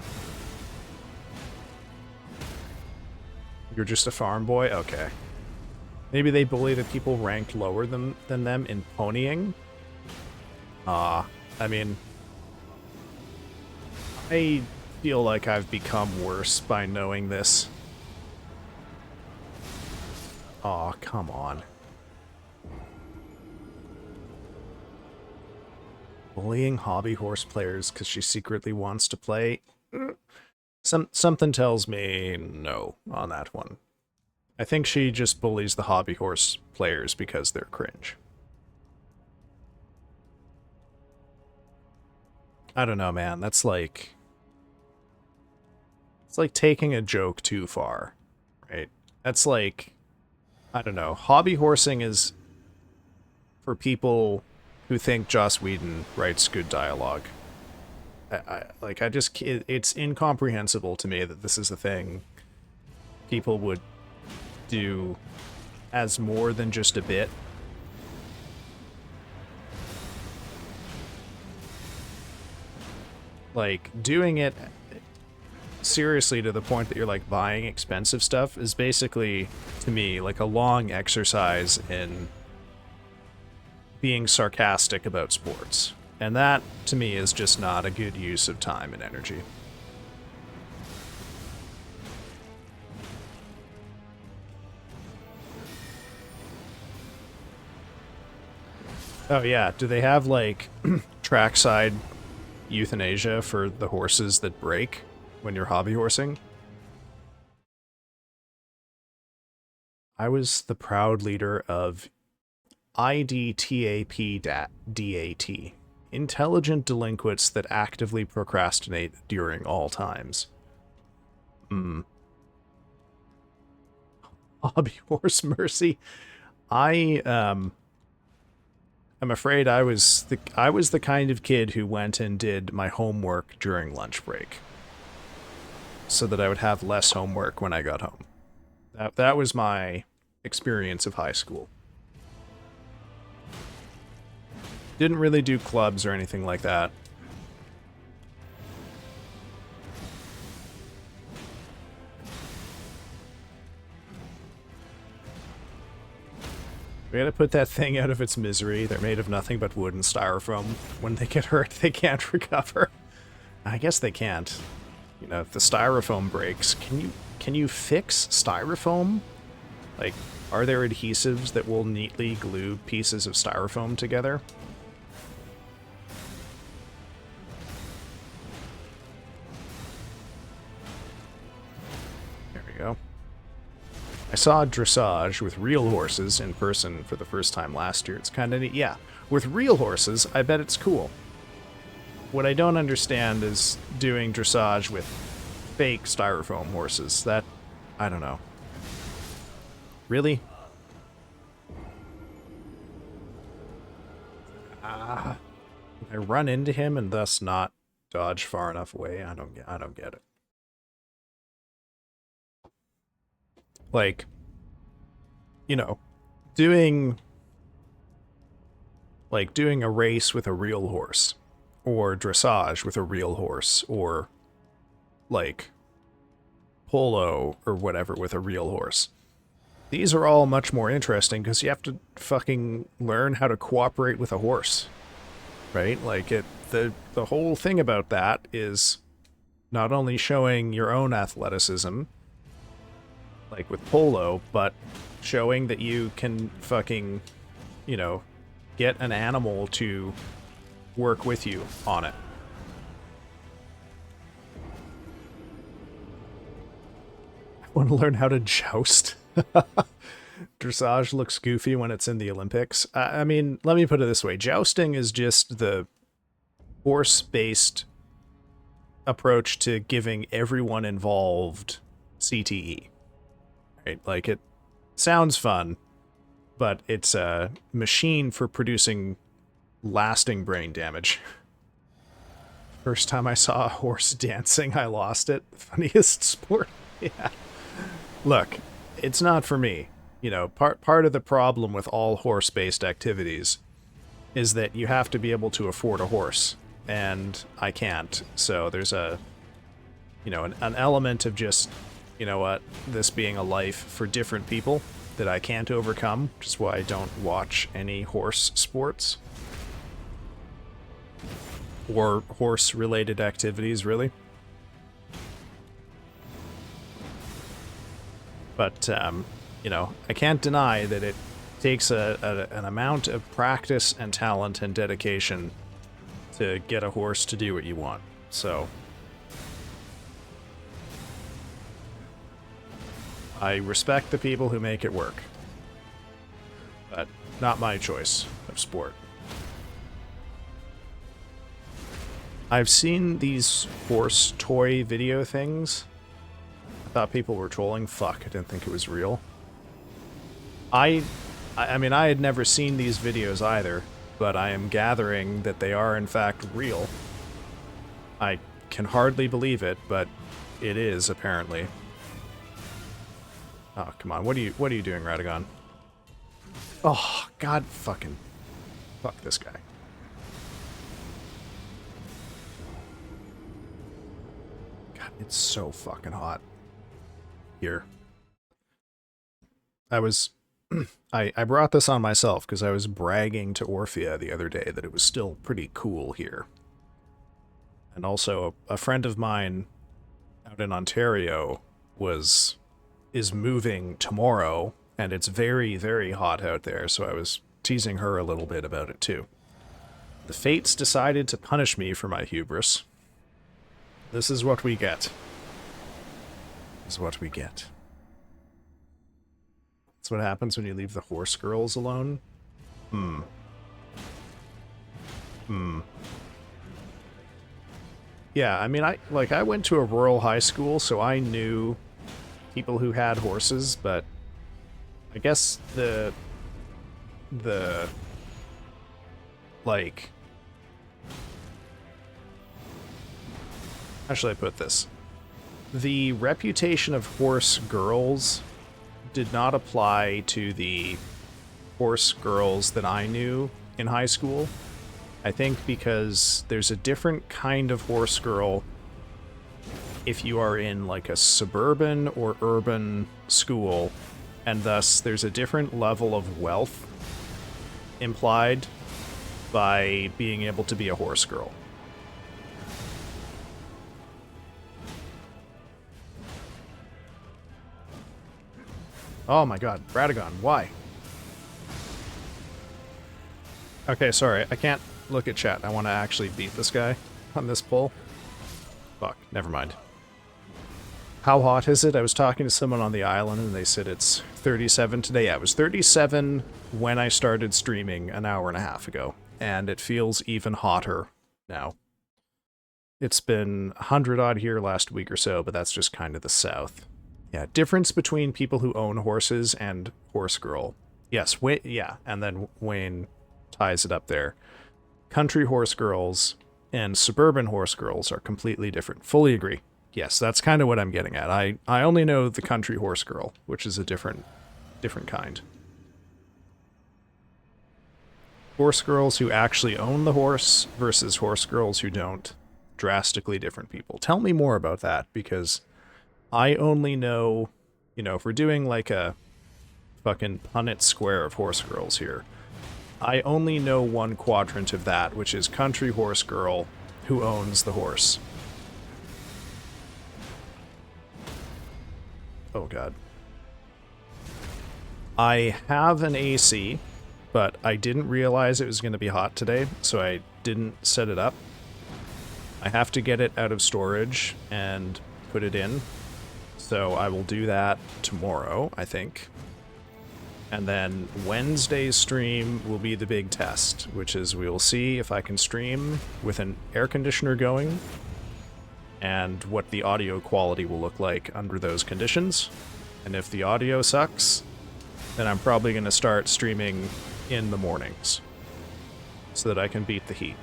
You're just a farm boy? Okay. Maybe they bully the people ranked lower than them in ponying? I mean... I feel like I've become worse by knowing this. Aw, come on. Bullying hobby horse players because she secretly wants to play? Something tells me no on that one. I think she just bullies the hobby horse players because they're cringe. I don't know, man. That's like... It's like taking a joke too far, right? That's like... I don't know. Hobby horsing is for people who think Joss Whedon writes good dialogue. It's incomprehensible to me that this is a thing people would do as more than just a bit. Like, doing it seriously to the point that you're, like, buying expensive stuff is basically, to me, like a long exercise in being sarcastic about sports. And that, to me, is just not a good use of time and energy. Oh yeah, do they have, like, trackside euthanasia for the horses that break when you're hobby horsing? I was the proud leader of IDTAP-DAT. Intelligent delinquents that actively procrastinate during all times. Hobby horse mercy. I'm afraid I was the kind of kid who went and did my homework during lunch break, so that I would have less homework when I got home. That was my experience of high school. Didn't really do clubs or anything like that. We gotta put that thing out of its misery. They're made of nothing but wood and styrofoam. When they get hurt, they can't recover. I guess they can't. You know, if the styrofoam breaks, can you fix styrofoam? Like, are there adhesives that will neatly glue pieces of styrofoam together? There we go. I saw dressage with real horses in person for the first time last year. It's kind of neat. Yeah, with real horses, I bet it's cool. What I don't understand is doing dressage with fake styrofoam horses. That, I don't know. Really? I run into him and thus not dodge far enough away. I don't get it. Like, you know, doing a race with a real horse, or dressage with a real horse, or like polo or whatever with a real horse. These are all much more interesting because you have to fucking learn how to cooperate with a horse, right? Like, the whole thing about that is not only showing your own athleticism, like with polo, but showing that you can fucking, you know, get an animal to work with you on it. I want to learn how to joust. Dressage looks goofy when it's in the Olympics. I mean, let me put it this way. Jousting is just the horse-based approach to giving everyone involved CTE. Right? Like, it sounds fun, but it's a machine for producing lasting brain damage. First time I saw a horse dancing, I lost it. Funniest sport. Yeah. Look, it's not for me. You know, part of the problem with all horse-based activities is that you have to be able to afford a horse, and I can't. So there's a, you know, an element of just, you know what, this being a life for different people that I can't overcome, which is why I don't watch any horse sports. Or horse-related activities, really. But, you know, I can't deny that it takes an amount of practice and talent and dedication to get a horse to do what you want. So I respect the people who make it work, but not my choice of sport. I've seen these horse toy video things. I thought people were trolling. Fuck, I didn't think it was real. I mean, I had never seen these videos either, but I am gathering that they are in fact real. I can hardly believe it, but it is, apparently. Oh, come on. What are you doing, Radagon? Oh, god fucking... Fuck this guy. God, it's so fucking hot here. I was... I brought this on myself because I was bragging to Orphea the other day that it was still pretty cool here. And also, a friend of mine out in Ontario is moving tomorrow, and it's very, very hot out there, so I was teasing her a little bit about it too. The fates decided to punish me for my hubris. This is what we get. This is what we get. That's what happens when you leave the horse girls alone. Yeah, I mean, I went to a rural high school, so I knew people who had horses, but I guess like, how should I put this? The reputation of horse girls did not apply to the horse girls that I knew in high school. I think because there's a different kind of horse girl if you are in like a suburban or urban school, and thus there's a different level of wealth implied by being able to be a horse girl. Oh my god, Radagon, why? Okay, sorry, I can't look at chat. I want to actually beat this guy on this pull. Fuck, never mind. How hot is it? I was talking to someone on the island and they said it's 37 today. Yeah, it was 37 when I started streaming an hour and a half ago, and it feels even hotter now. It's been 100 odd here last week or so, but that's just kind of the south. Yeah, difference between people who own horses and horse girl. Yes, yeah, and then Wayne ties it up there. Country horse girls and suburban horse girls are completely different. Fully agree. Yes, that's kind of what I'm getting at. I only know the country horse girl, which is a different kind. Horse girls who actually own the horse versus horse girls who don't. Drastically different people. Tell me more about that, because I only know, you know, if we're doing like a fucking Punnett square of horse girls here, I only know one quadrant of that, which is country horse girl who owns the horse. Oh god. I have an AC, but I didn't realize it was going to be hot today, so I didn't set it up. I have to get it out of storage and put it in, so I will do that tomorrow, I think. And then Wednesday's stream will be the big test, which is we will see if I can stream with an air conditioner going and what the audio quality will look like under those conditions. And if the audio sucks, then I'm probably going to start streaming in the mornings so that I can beat the heat.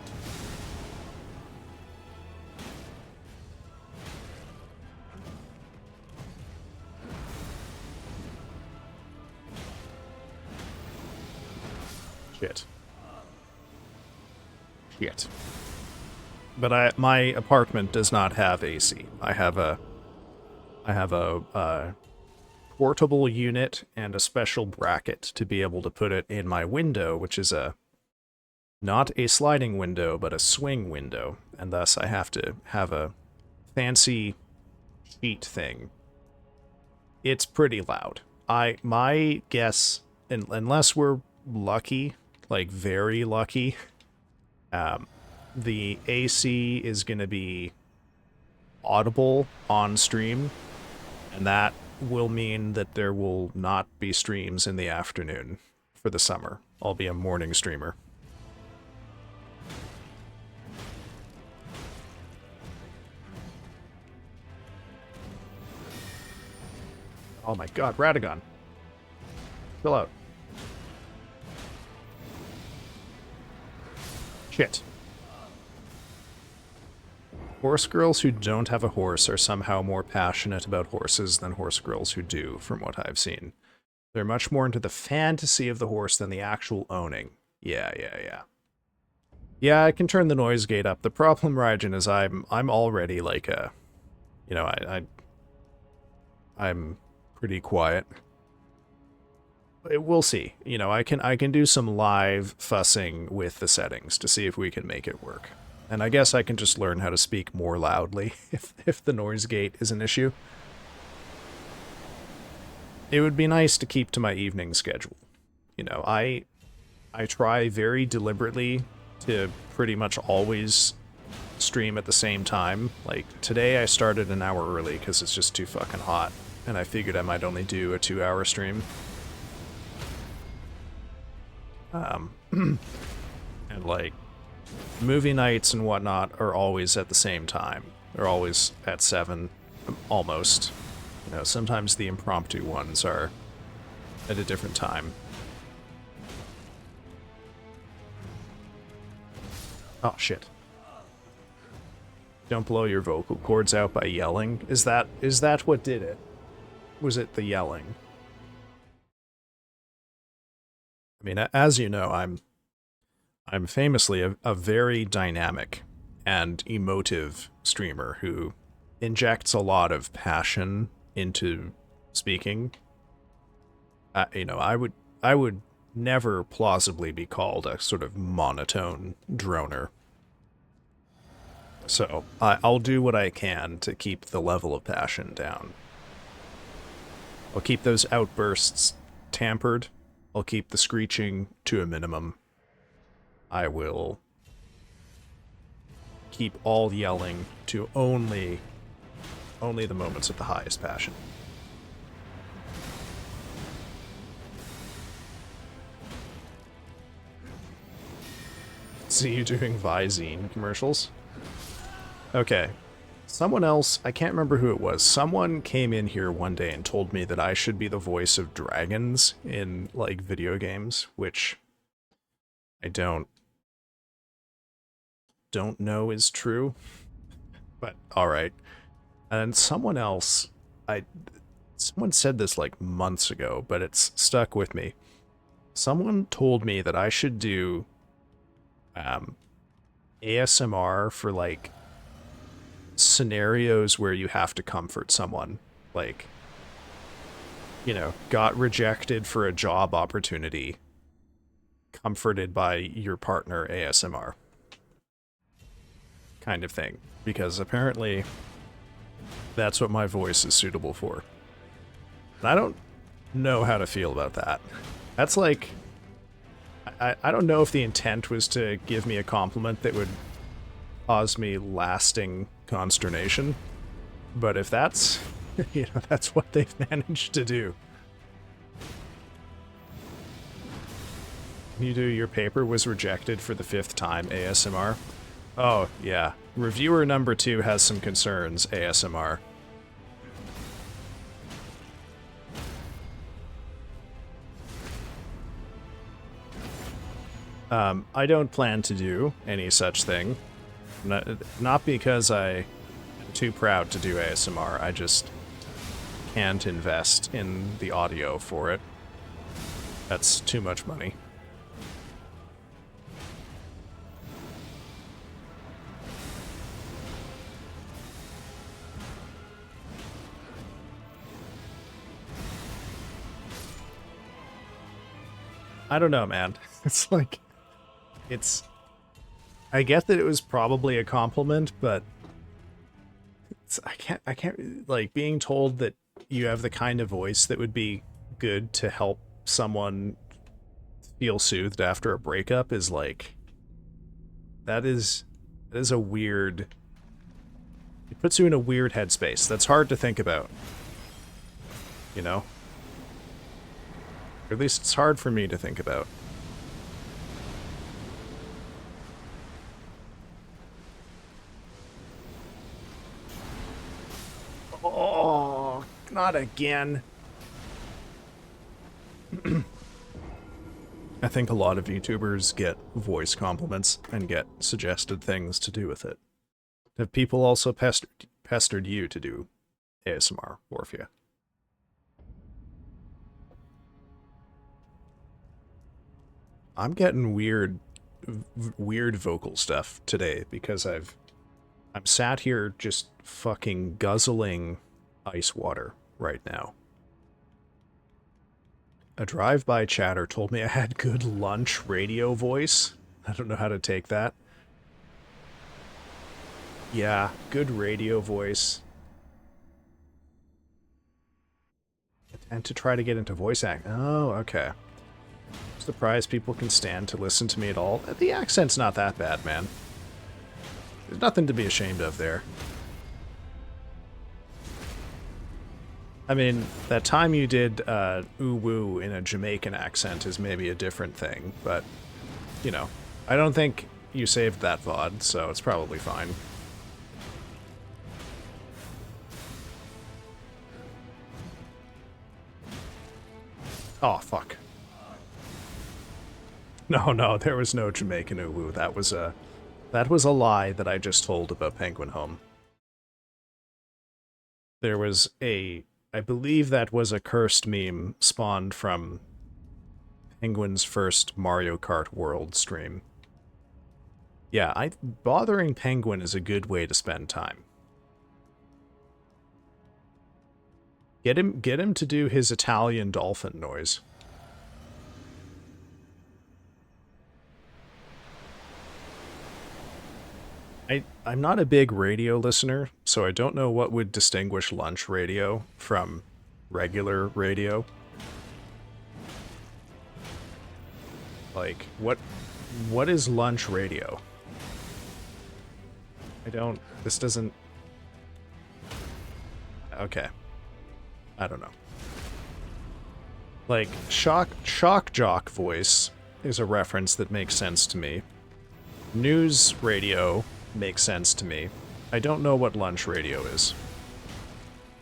Shit. But my apartment does not have AC. I have a portable unit and a special bracket to be able to put it in my window, which is not a sliding window, but a swing window, and thus I have to have a fancy sheet thing. It's pretty loud. My guess, unless we're lucky, like very lucky, the AC is going to be audible on stream, and that will mean that there will not be streams in the afternoon for the summer. I'll be a morning streamer. Oh my god, Radagon. Chill out. Shit. Horse girls who don't have a horse are somehow more passionate about horses than horse girls who do, from what I've seen. They're much more into the fantasy of the horse than the actual owning. Yeah. Yeah, I can turn the noise gate up. The problem, Raijin, is I'm already like a... You know, I'm pretty quiet. We'll see. You know, I can do some live fussing with the settings to see if we can make it work. And I guess I can just learn how to speak more loudly if the noise gate is an issue. It would be nice to keep to my evening schedule. You know, I try very deliberately to pretty much always stream at the same time. Like, today I started an hour early because it's just too fucking hot, and I figured I might only do a 2-hour stream. And like, movie nights and whatnot are always at the same time. They're always at 7, almost. You know, sometimes the impromptu ones are at a different time. Oh, shit. Don't blow your vocal cords out by yelling. Is that what did it? Was it the yelling? I mean, as you know, I'm famously a very dynamic and emotive streamer who injects a lot of passion into speaking. You know, I would never plausibly be called a sort of monotone droner. So I'll do what I can to keep the level of passion down. I'll keep those outbursts tampered. I'll keep the screeching to a minimum. I will keep all yelling to only the moments of the highest passion. See you doing Visine commercials? Okay. Someone else, I can't remember who it was, someone came in here one day and told me that I should be the voice of dragons in, like, video games, which I don't know is true, but alright. And someone else, someone said this like months ago, but it's stuck with me. Someone told me that I should do ASMR for like scenarios where you have to comfort someone, like, you know, got rejected for a job opportunity, comforted by your partner ASMR kind of thing, because apparently that's what my voice is suitable for. And I don't know how to feel about that. That's like, I don't know if the intent was to give me a compliment that would cause me lasting consternation, but if that's, you know, that's what they've managed to do. You do your paper was rejected for the 5th time ASMR. Oh, yeah. Reviewer number 2 has some concerns, ASMR. I don't plan to do any such thing. Not because I'm too proud to do ASMR, I just can't invest in the audio for it. That's too much money. I don't know, man. It's like... I get that it was probably a compliment, but... I can't... Like, being told that you have the kind of voice that would be good to help someone feel soothed after a breakup is like... That is a weird... It puts you in a weird headspace. That's hard to think about. You know? Or at least it's hard for me to think about. Oh, not again. I think a lot of YouTubers get voice compliments and get suggested things to do with it. Have people also pestered you to do ASMR, Orphea? I'm getting weird vocal stuff today because I'm sat here just fucking guzzling ice water right now. A drive-by chatter told me I had good lunch radio voice. I don't know how to take that. Yeah, good radio voice. And to try to get into voice act. Oh, okay. Surprised people can stand to listen to me at all. The accent's not that bad, man. There's nothing to be ashamed of there. I mean, that time you did ooh-woo in a Jamaican accent is maybe a different thing, but, you know, I don't think you saved that VOD, so it's probably fine. Oh, fuck. No, there was no Jamaican ooh-woo. That was a lie that I just told about Penguin Home. There was I believe that was a cursed meme spawned from Penguin's first Mario Kart World stream. Yeah, bothering Penguin is a good way to spend time. Get him to do his Italian dolphin noise. I'm not a big radio listener, so I don't know what would distinguish lunch radio from regular radio. Like, what is lunch radio? This doesn't... Okay. I don't know. Like, shock jock voice is a reference that makes sense to me. News radio makes sense to me. I don't know what lunch radio is.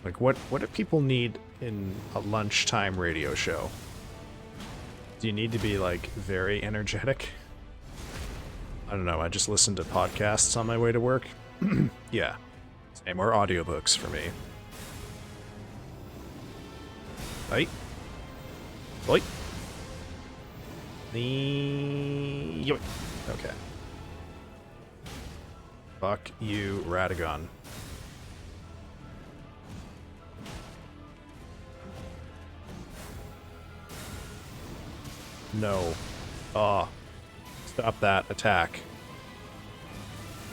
Like, what do people need in a lunchtime radio show? Do you need to be, like, very energetic? I don't know, I just listen to podcasts on my way to work. Yeah. Same, or audiobooks for me. Right? Oi. Okay. Fuck you, Radagon. No. Oh. Stop that attack.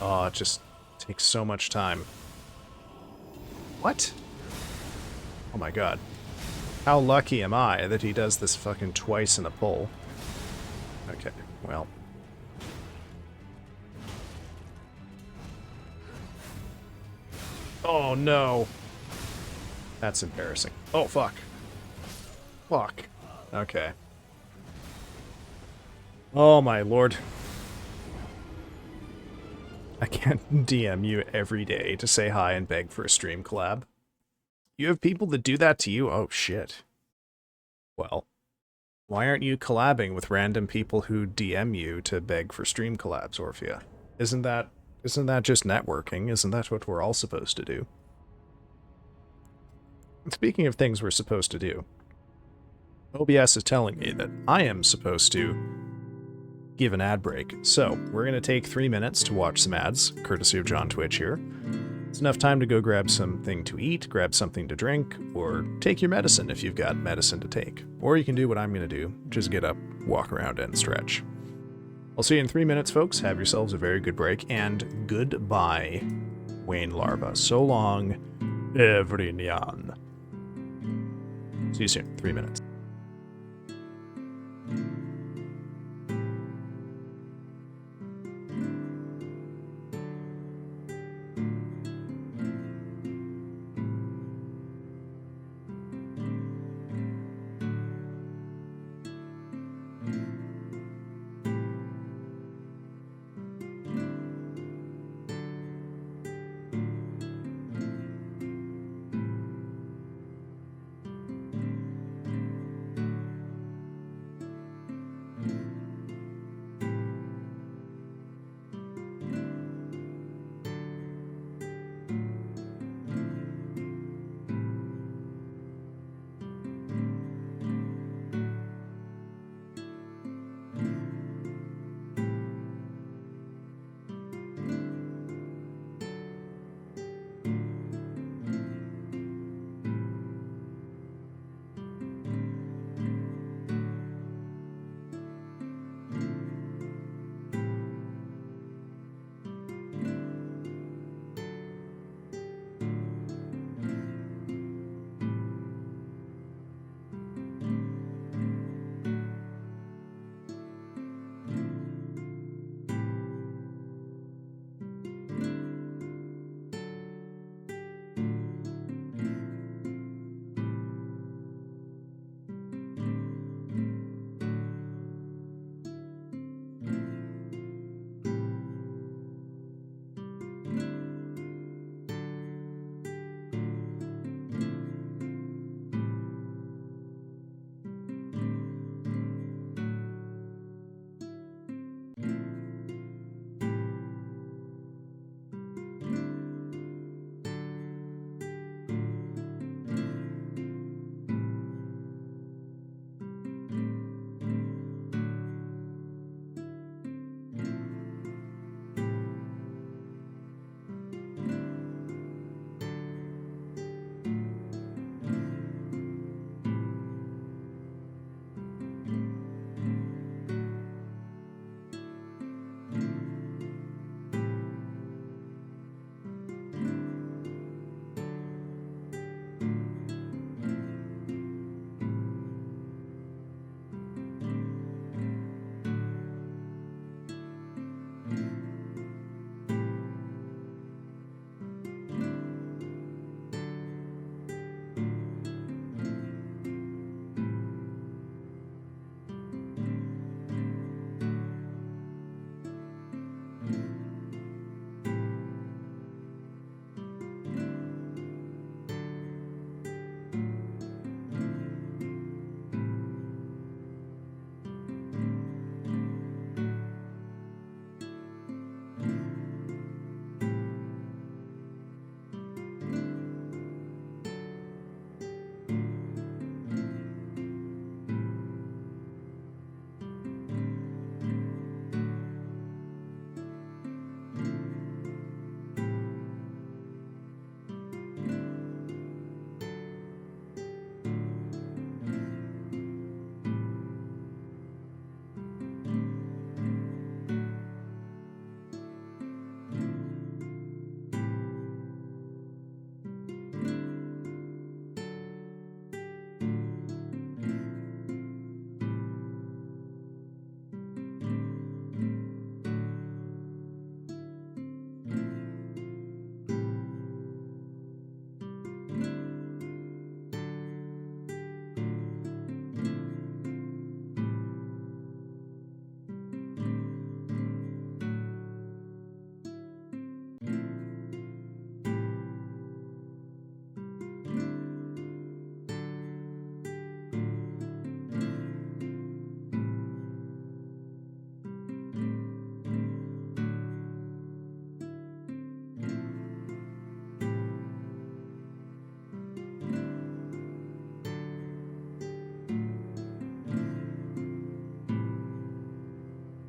Oh, it just takes so much time. What? Oh my god. How lucky am I that he does this fucking twice in a pull? Okay, well... Oh, no. That's embarrassing. Oh, fuck. Fuck. Okay. Oh my lord. I can't DM you every day to say hi and beg for a stream collab. You have people that do that to you? Oh shit. Well, why aren't you collabing with random people who DM you to beg for stream collabs, Orphea? Isn't that just networking? Isn't that what we're all supposed to do? And speaking of things we're supposed to do, OBS is telling me that I am supposed to give an ad break. So, we're going to take 3 minutes to watch some ads, courtesy of John Twitch here. It's enough time to go grab something to eat, grab something to drink, or take your medicine if you've got medicine to take. Or you can do what I'm going to do, just get up, walk around, and stretch. I'll see you in 3 minutes, folks. Have yourselves a very good break, and goodbye, Wayne Larva. So long, Evrinyan. See you soon. 3 minutes.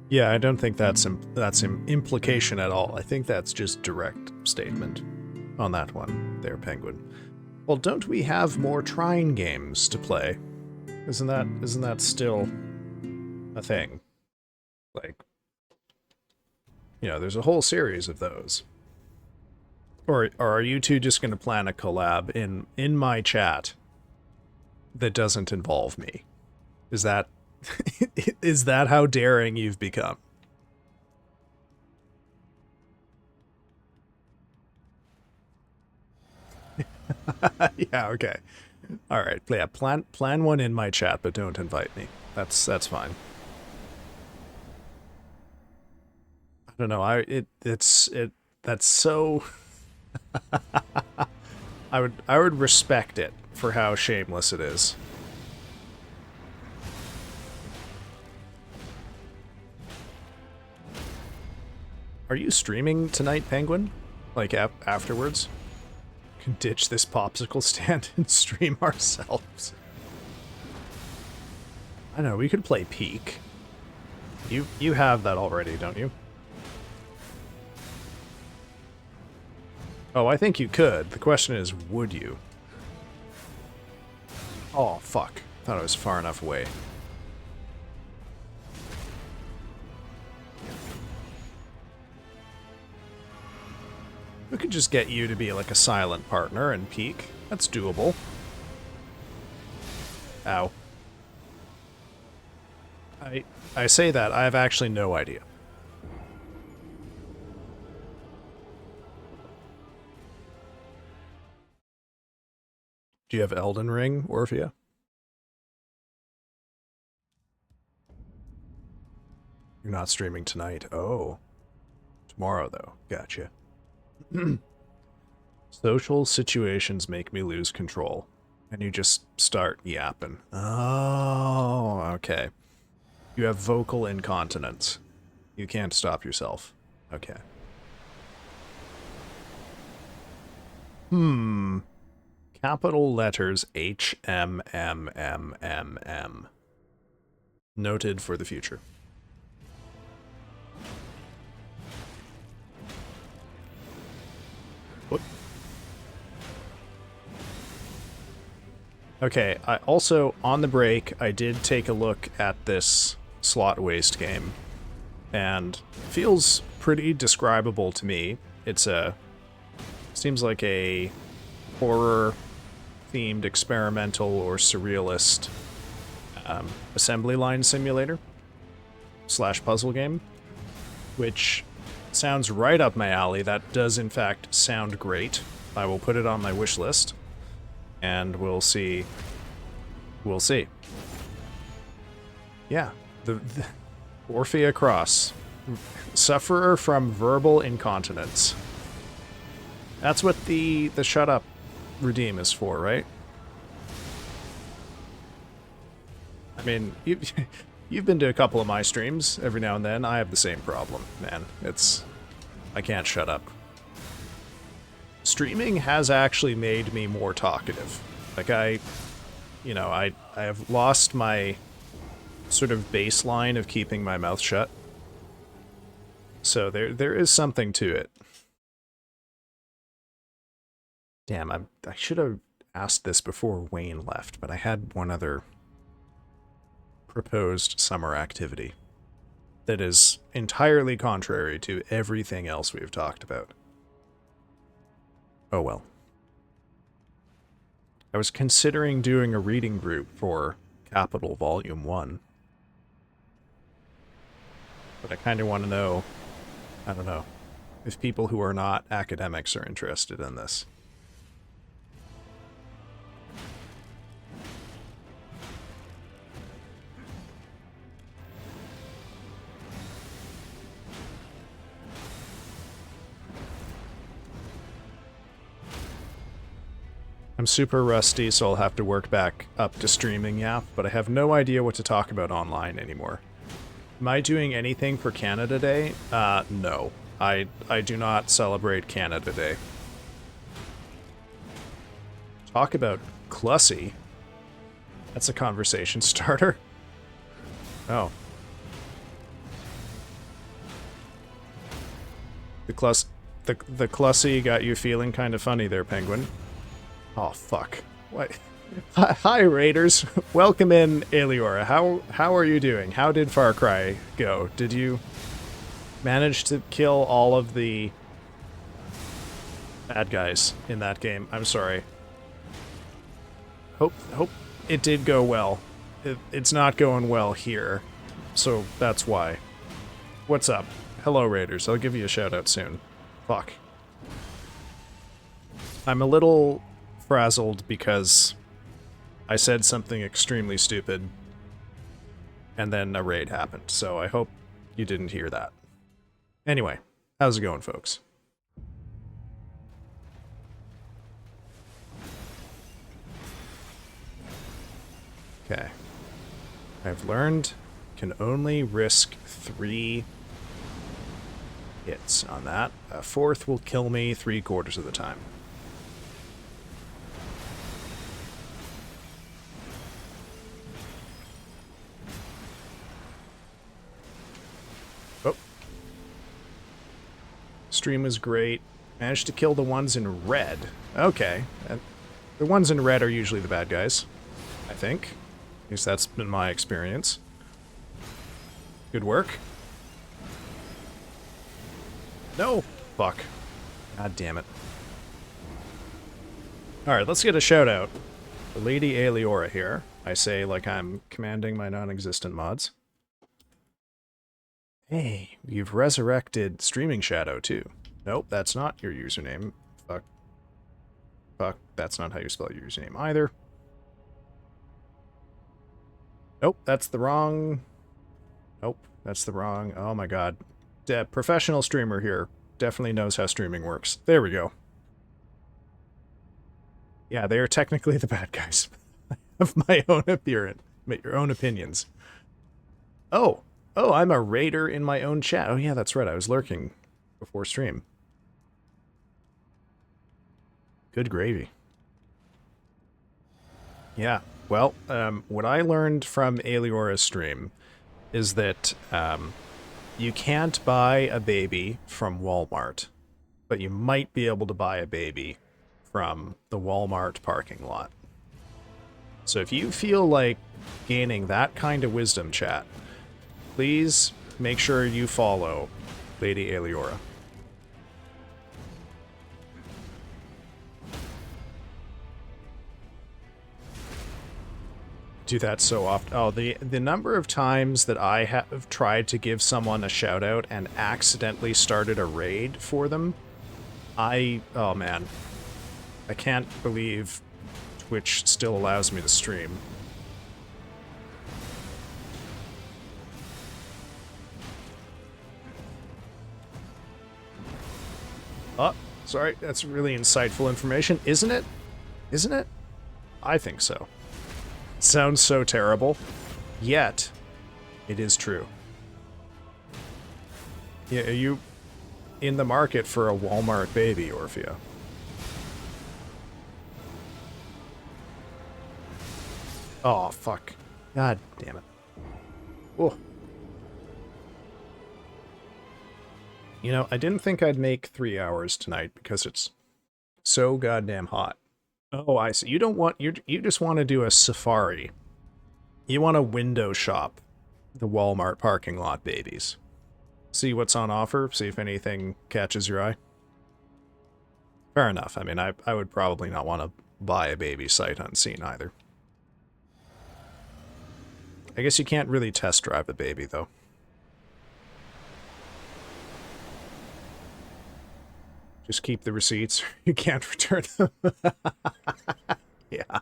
Yeah, I don't think that's implication at all. I think that's just direct statement on that one there, Penguin. Well, don't we have more Trine games to play? Isn't that still a thing? Like, you know, there's a whole series of those. Or are you two just going to plan a collab in my chat that doesn't involve me? Is that is that how daring you've become? Yeah, okay. All right. Yeah, plan one in my chat, but don't invite me. That's fine. I don't know. That's so I would respect it for how shameless it is. Are you streaming tonight, Penguin? Like afterwards? Can ditch this popsicle stand and stream ourselves. I know, we could play Peak. You have that already, don't you? Oh, I think you could. The question is, would you? Oh, fuck. Thought I was far enough away. We could just get you to be like a silent partner and Peak. That's doable. Ow. I say that, I have actually no idea. Do you have Elden Ring, Orphea? You're not streaming tonight. Oh. Tomorrow, though. Gotcha. Social situations make me lose control. And you just start yapping. Oh, okay. You have vocal incontinence. You can't stop yourself. Okay. Capital letters H, M, M, M, M, M. Noted for the future. What? Okay, I also, on the break, I did take a look at this slot waste game. And feels pretty describable to me. It's seems like a horror-themed experimental or surrealist assembly line simulator / puzzle game, which sounds right up my alley. That does, in fact, sound great. I will put it on my wish list, and we'll see. We'll see. Yeah, the Orphea Cross. Sufferer from verbal incontinence. That's what the shut up redeem is for, right? I mean, you've been to a couple of my streams every now and then. I have the same problem, man. I can't shut up. Streaming has actually made me more talkative. Like I have lost my sort of baseline of keeping my mouth shut. So there is something to it. Damn, I should have asked this before Wayne left, but I had one other proposed summer activity that is entirely contrary to everything else we've talked about. Oh well. I was considering doing a reading group for Capital Volume 1. But I kind of want to know, I don't know, if people who are not academics are interested in this. I'm super rusty, so I'll have to work back up to streaming Yap, but I have no idea what to talk about online anymore. Am I doing anything for Canada Day? No. I do not celebrate Canada Day. Talk about Clussy. That's a conversation starter. Oh. The Clussy got you feeling kind of funny there, Penguin. Oh, fuck. What? Hi, Raiders. Welcome in, Aeliora. How are you doing? How did Far Cry go? Did you manage to kill all of the bad guys in that game? I'm sorry. Hope it did go well. It's not going well here, so that's why. What's up? Hello, Raiders. I'll give you a shout-out soon. Fuck. I'm a little frazzled because I said something extremely stupid, and then a raid happened, so I hope you didn't hear that. Anyway, how's it going, folks? Okay. I've learned can only risk 3 hits on that. A 4th will kill me 3/4 of the time. Oh. Stream was great. Managed to kill the ones in red. Okay. The ones in red are usually the bad guys, I think. At least that's been my experience. Good work. No! Fuck. God damn it. Alright, let's get a shout-out. For Lady Aeliora here. I say like I'm commanding my non-existent mods. Hey, you've resurrected Streaming Shadow, too. Nope, that's not your username. Fuck. Fuck, that's not how you spell your username either. Nope, that's the wrong... Nope, that's the wrong... Oh my god. Professional streamer here. Definitely knows how streaming works. There we go. Yeah, they are technically the bad guys. Of my own appearance. Your own opinions. Oh! Oh, I'm a raider in my own chat. Oh yeah, that's right, I was lurking before stream. Good gravy. Yeah. Well, what I learned from Aeliora's stream is that you can't buy a baby from Walmart, but you might be able to buy a baby from the Walmart parking lot. So if you feel like gaining that kind of wisdom, chat, please make sure you follow Lady Aeliora. Do that so often. Oh, the number of times that I have tried to give someone a shout out and accidentally started a raid for them, oh man, I can't believe Twitch still allows me to stream. Oh, sorry, that's really insightful information, isn't it? Isn't it? I think so. Sounds so terrible, yet it is true. Yeah, are you in the market for a Walmart baby, Orphea? Oh, fuck. God damn it. Oh. You know, I didn't think I'd make 3 hours tonight because it's so goddamn hot. Oh, I see. You don't want... You just want to do a safari. You want to window shop the Walmart parking lot babies. See what's on offer, see if anything catches your eye. Fair enough. I mean, I would probably not want to buy a baby sight unseen either. I guess you can't really test drive a baby, though. Just keep the receipts. You can't return them. Yeah.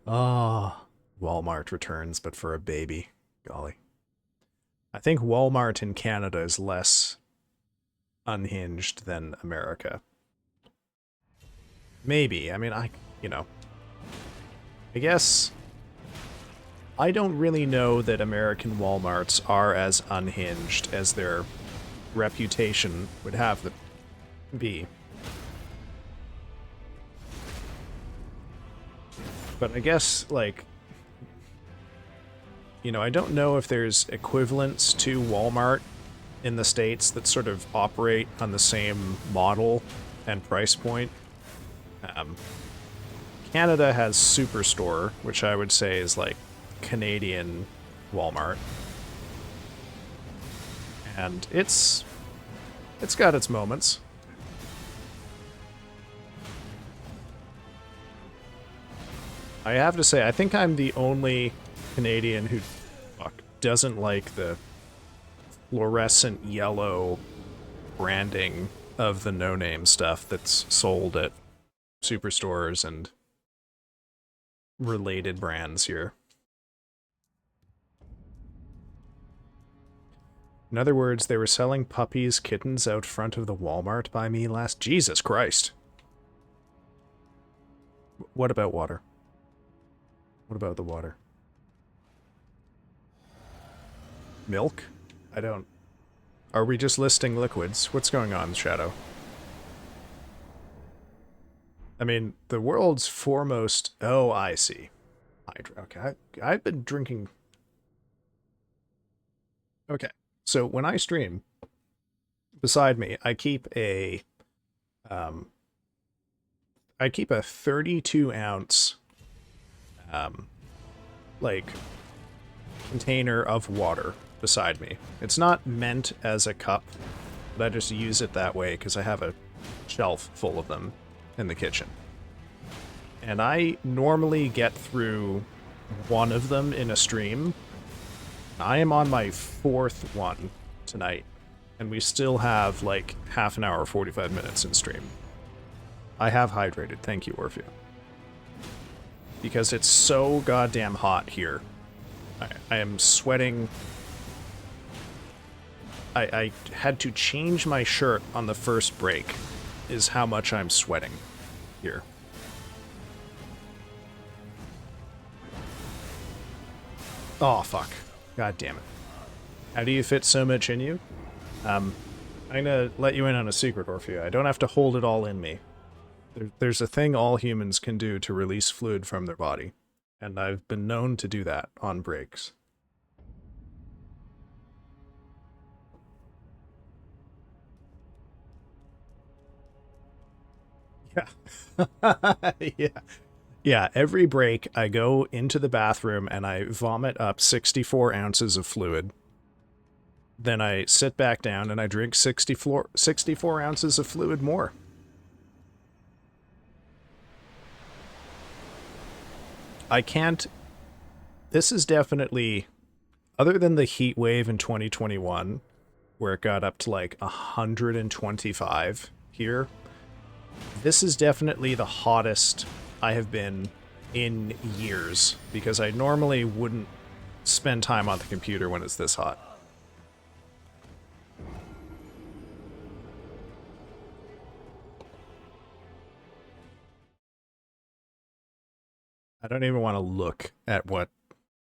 Oh, Walmart returns, but for a baby. Golly. I think Walmart in Canada is less unhinged than America. Maybe. I mean, you know. I guess I don't really know that American Walmarts are as unhinged as their reputation would have them be. But I guess, like, you know, I don't know if there's equivalents to Walmart in the States that sort of operate on the same model and price point. Canada has Superstore, which I would say is like Canadian Walmart. And it's got its moments. I have to say, I think I'm the only Canadian who doesn't like the fluorescent yellow branding of the no-name stuff that's sold at superstores and related brands here. In other words, they were selling puppies, kittens out front of the Walmart by me last... Jesus Christ. What about water? What about the water? Milk? I don't... Are we just listing liquids? What's going on, Shadow? I mean, the world's foremost... Oh, I see. Hydro. Okay, I've been drinking... Okay, so when I stream, beside me, I keep a... I keep a 32-ounce... like, container of water beside me. It's not meant as a cup, but I just use it that way because I have a shelf full of them in the kitchen. And I normally get through one of them in a stream. I am on my 4th one tonight, and we still have like half an hour, 45 minutes in stream. I have hydrated, thank you, Orpheus. Because it's so goddamn hot here. I am sweating. I had to change my shirt on the first break, is how much I'm sweating here. Oh, fuck. God damn it. How do you fit so much in you? I'm gonna let you in on a secret, Orpheus. I don't have to hold it all in me. There's a thing all humans can do to release fluid from their body, and I've been known to do that on breaks. Yeah. Yeah. Yeah, every break I go into the bathroom and I vomit up 64 ounces of fluid. Then I sit back down and I drink 64 ounces of fluid more. I can't... This is definitely... Other than the heat wave in 2021, where it got up to like 125 here, this is definitely the hottest I have been in years, because I normally wouldn't spend time on the computer when it's this hot. I don't even want to look at what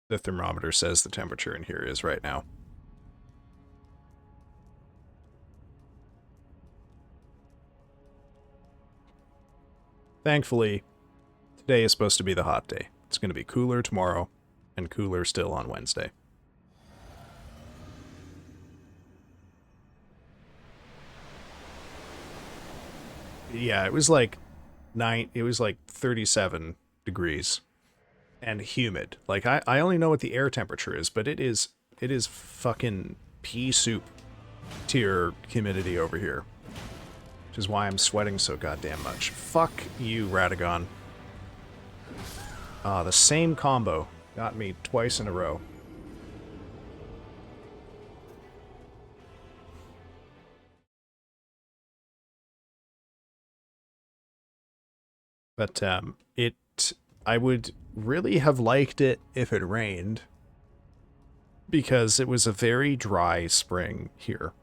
the thermometer says the temperature in here is right now. Thankfully, today is supposed to be the hot day. It's going to be cooler tomorrow, and cooler still on Wednesday. Yeah, it was like 37 degrees and humid. Like I only know what the air temperature is, but it is fucking pea soup tier humidity over here. Which is why I'm sweating so goddamn much. Fuck you, Radagon. Ah, the same combo got me twice in a row. But I would really have liked it if it rained, because it was a very dry spring here.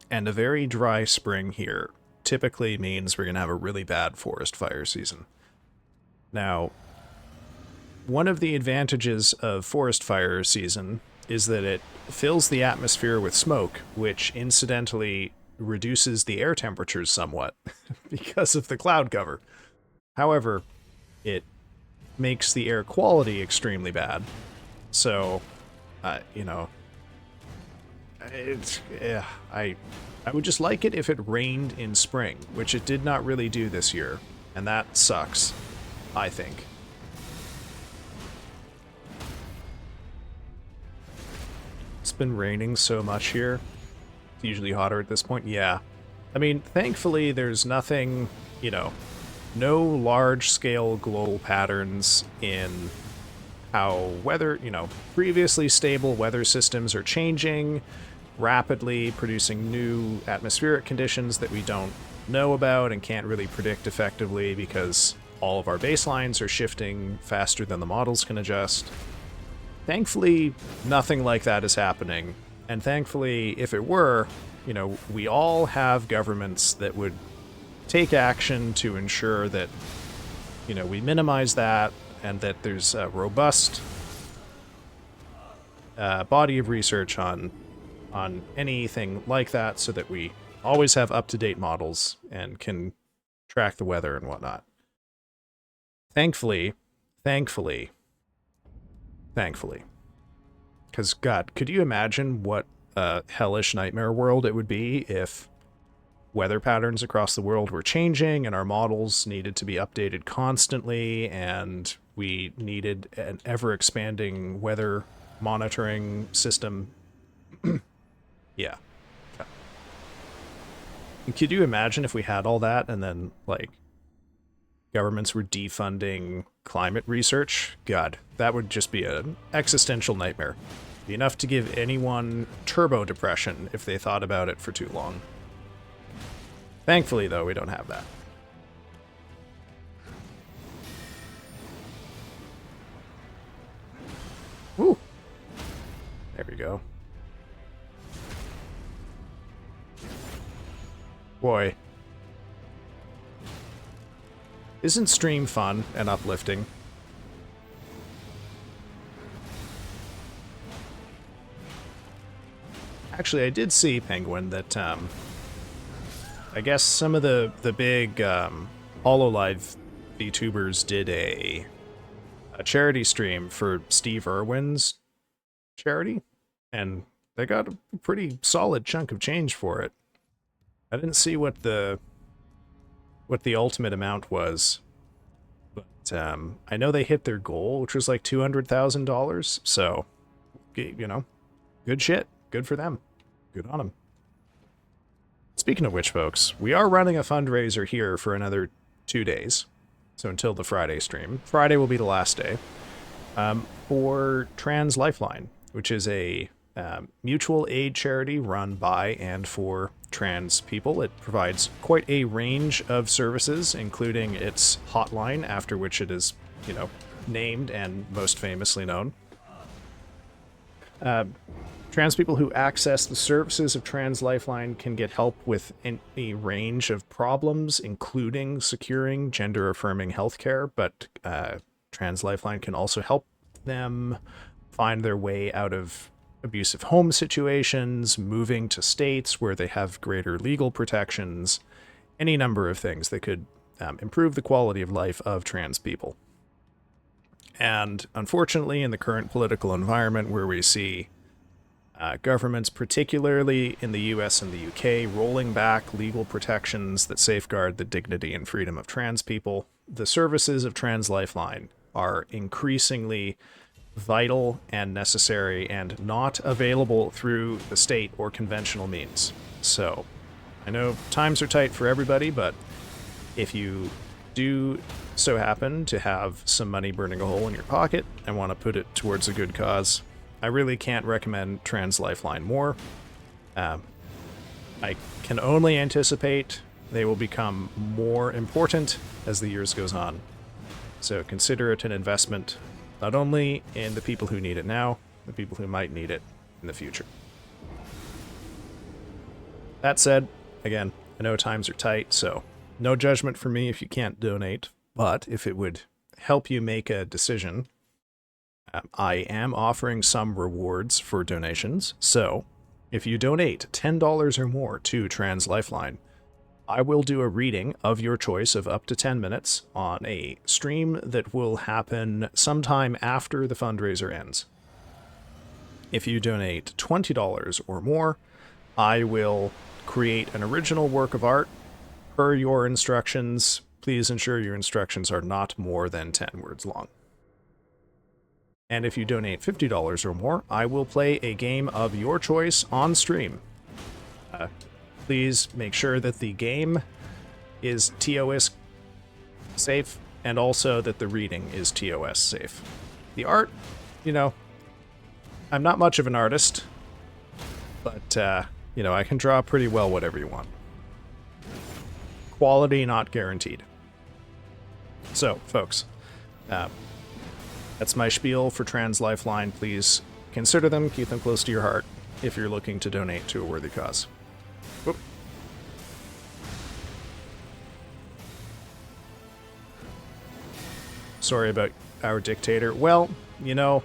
And a very dry spring here typically means we're going to have a really bad forest fire season. Now, one of the advantages of forest fire season is that it fills the atmosphere with smoke, which incidentally reduces the air temperatures somewhat because of the cloud cover. However, it makes the air quality extremely bad. So, you know, I would just like it if it rained in spring, which it did not really do this year, and that sucks, I think. It's been raining so much here. It's usually hotter at this point. Yeah. I mean, thankfully there's nothing, you know, no large-scale global patterns in how weather, you know, previously stable weather systems are changing rapidly, producing new atmospheric conditions that we don't know about and can't really predict effectively because all of our baselines are shifting faster than the models can adjust. Thankfully, nothing like that is happening, and thankfully, if it were, you know, we all have governments that would take action to ensure that, you know, we minimize that and that there's a robust body of research on anything like that so that we always have up-to-date models and can track the weather and whatnot. Thankfully, because, God, could you imagine what a hellish nightmare world it would be if weather patterns across the world were changing and our models needed to be updated constantly and we needed an ever-expanding weather monitoring system? Yeah. And could you imagine if we had all that and then, like, governments were defunding climate research? God, that would just be an existential nightmare. Be enough to give anyone turbo depression if they thought about it for too long. Thankfully, though, we don't have that. Woo! There we go. Boy. Isn't stream fun and uplifting? Actually, I did see, Penguin, that, I guess some of the big HoloLive VTubers did a charity stream for Steve Irwin's charity, and they got a pretty solid chunk of change for it. I didn't see what the ultimate amount was, but I know they hit their goal, which was like $200,000, so, you know, good shit. Good for them. Good on them. Speaking of which, folks, we are running a fundraiser here for another 2 days. So until the Friday stream. Friday will be the last day. For Trans Lifeline, which is a mutual aid charity run by and for trans people. It provides quite a range of services, including its hotline, after which it is, you know, named and most famously known. Trans people who access the services of Trans Lifeline can get help with a range of problems, including securing gender-affirming healthcare, but Trans Lifeline can also help them find their way out of abusive home situations, moving to states where they have greater legal protections, any number of things that could improve the quality of life of trans people. And unfortunately, in the current political environment where we see governments, particularly in the US and the UK, rolling back legal protections that safeguard the dignity and freedom of trans people, the services of Trans Lifeline are increasingly vital and necessary and not available through the state or conventional means. So, I know times are tight for everybody, but if you do so happen to have some money burning a hole in your pocket and want to put it towards a good cause, I really can't recommend Trans Lifeline more. I can only anticipate they will become more important as the years goes on. So consider it an investment, not only in the people who need it now, the people who might need it in the future. That said, again, I know times are tight, so no judgment for me if you can't donate, but if it would help you make a decision, I am offering some rewards for donations. So if you donate $10 or more to Trans Lifeline, I will do a reading of your choice of up to 10 minutes on a stream that will happen sometime after the fundraiser ends. If you donate $20 or more, I will create an original work of art per your instructions. Please ensure your instructions are not more than 10 words long. And if you donate $50 or more, I will play a game of your choice on stream. Please make sure that the game is TOS safe, and also that the reading is TOS safe. The art, you know, I'm not much of an artist, but, you know, I can draw pretty well whatever you want. Quality not guaranteed. So, folks, that's my spiel for Trans Lifeline. Please consider them, keep them close to your heart if you're looking to donate to a worthy cause. Whoop. Sorry about our dictator. Well, you know,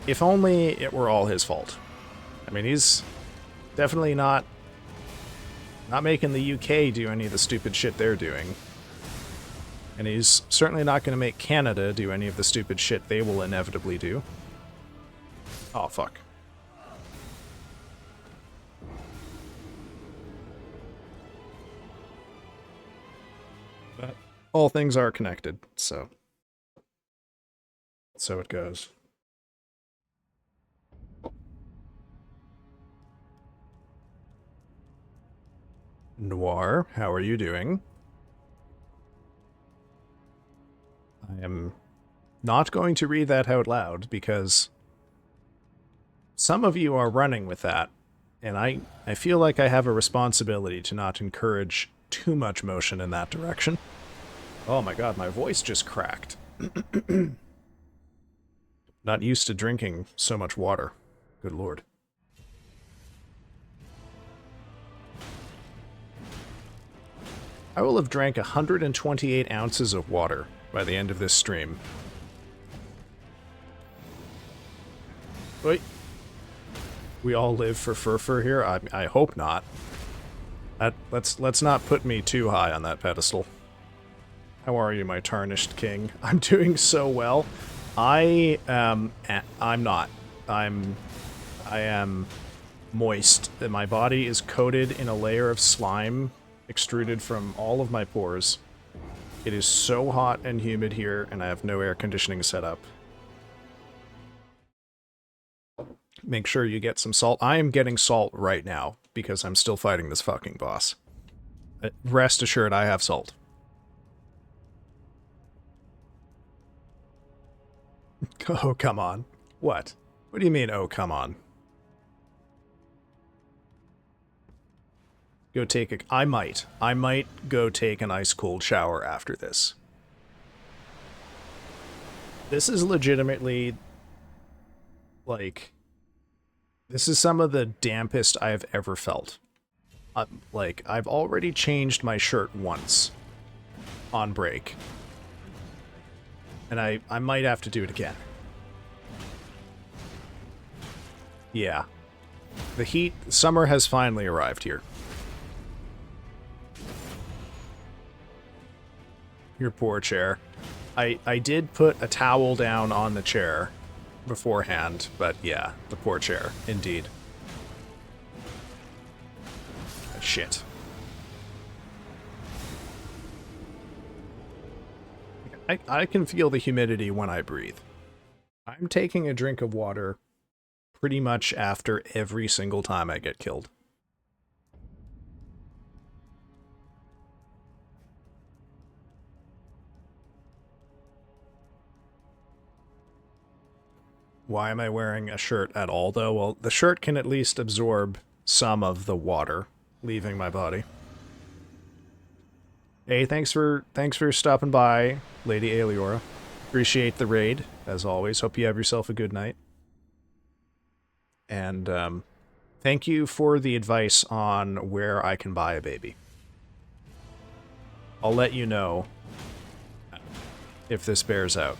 if only it were all his fault. I mean, he's definitely not making the UK do any of the stupid shit they're doing. And he's certainly not going to make Canada do any of the stupid shit they will inevitably do. Oh, fuck. But all things are connected, so it goes. Noir, how are you doing? I am not going to read that out loud because some of you are running with that, and I feel like I have a responsibility to not encourage too much motion in that direction. Oh my god, my voice just cracked. Not used to drinking so much water. Good lord. I will have drank 128 ounces of water by the end of this stream. Wait. We all live for fur here? I hope not. Let's not put me too high on that pedestal. How are you, my tarnished king? I'm doing so well. I'm not. I am moist. My body is coated in a layer of slime extruded from all of my pores. It is so hot and humid here, and I have no air conditioning set up. Make sure you get some salt. I am getting salt right now, because I'm still fighting this fucking boss. Rest assured, I have salt. Oh, come on. What? What do you mean, oh, come on? Go take a... I might go take an ice-cold shower after this. This is legitimately... like... this is some of the dampest I've ever felt. Like, I've already changed my shirt once. On break. And I might have to do it again. Yeah. The heat... summer has finally arrived here. Your poor chair. I did put a towel down on the chair beforehand, but yeah, the poor chair, indeed. Shit. I can feel the humidity when I breathe. I'm taking a drink of water pretty much after every single time I get killed. Why am I wearing a shirt at all, though? Well, the shirt can at least absorb some of the water leaving my body. Hey, thanks for stopping by, Lady Aeliora. Appreciate the raid, as always. Hope you have yourself a good night. And, thank you for the advice on where I can buy a baby. I'll let you know if this bears out.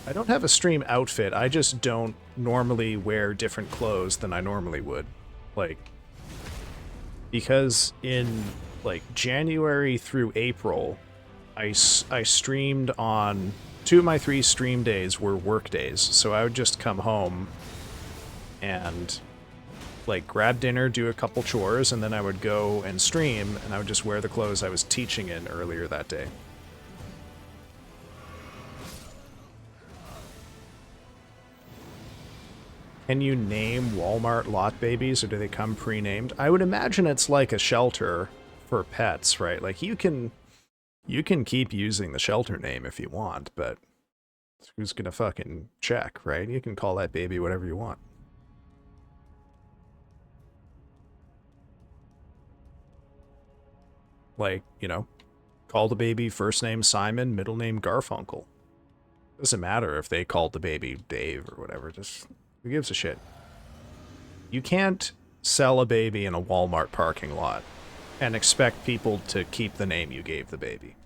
I don't have a stream outfit, I just don't normally wear different clothes than I normally would. Like, because in, like, January through April, I streamed on 2 of my 3 stream days were work days, so I would just come home and like grab dinner, do a couple chores, and then I would go and stream, and I would just wear the clothes I was teaching in earlier that day. Can you name Walmart lot babies, or do they come pre-named? I would imagine it's like a shelter for pets, right? Like you can keep using the shelter name if you want, but who's gonna fucking check, right? You can call that baby whatever you want. Like, you know, call the baby first name Simon, middle name Garfunkel. Doesn't matter if they called the baby Dave or whatever, just who gives a shit? You can't sell a baby in a Walmart parking lot and expect people to keep the name you gave the baby.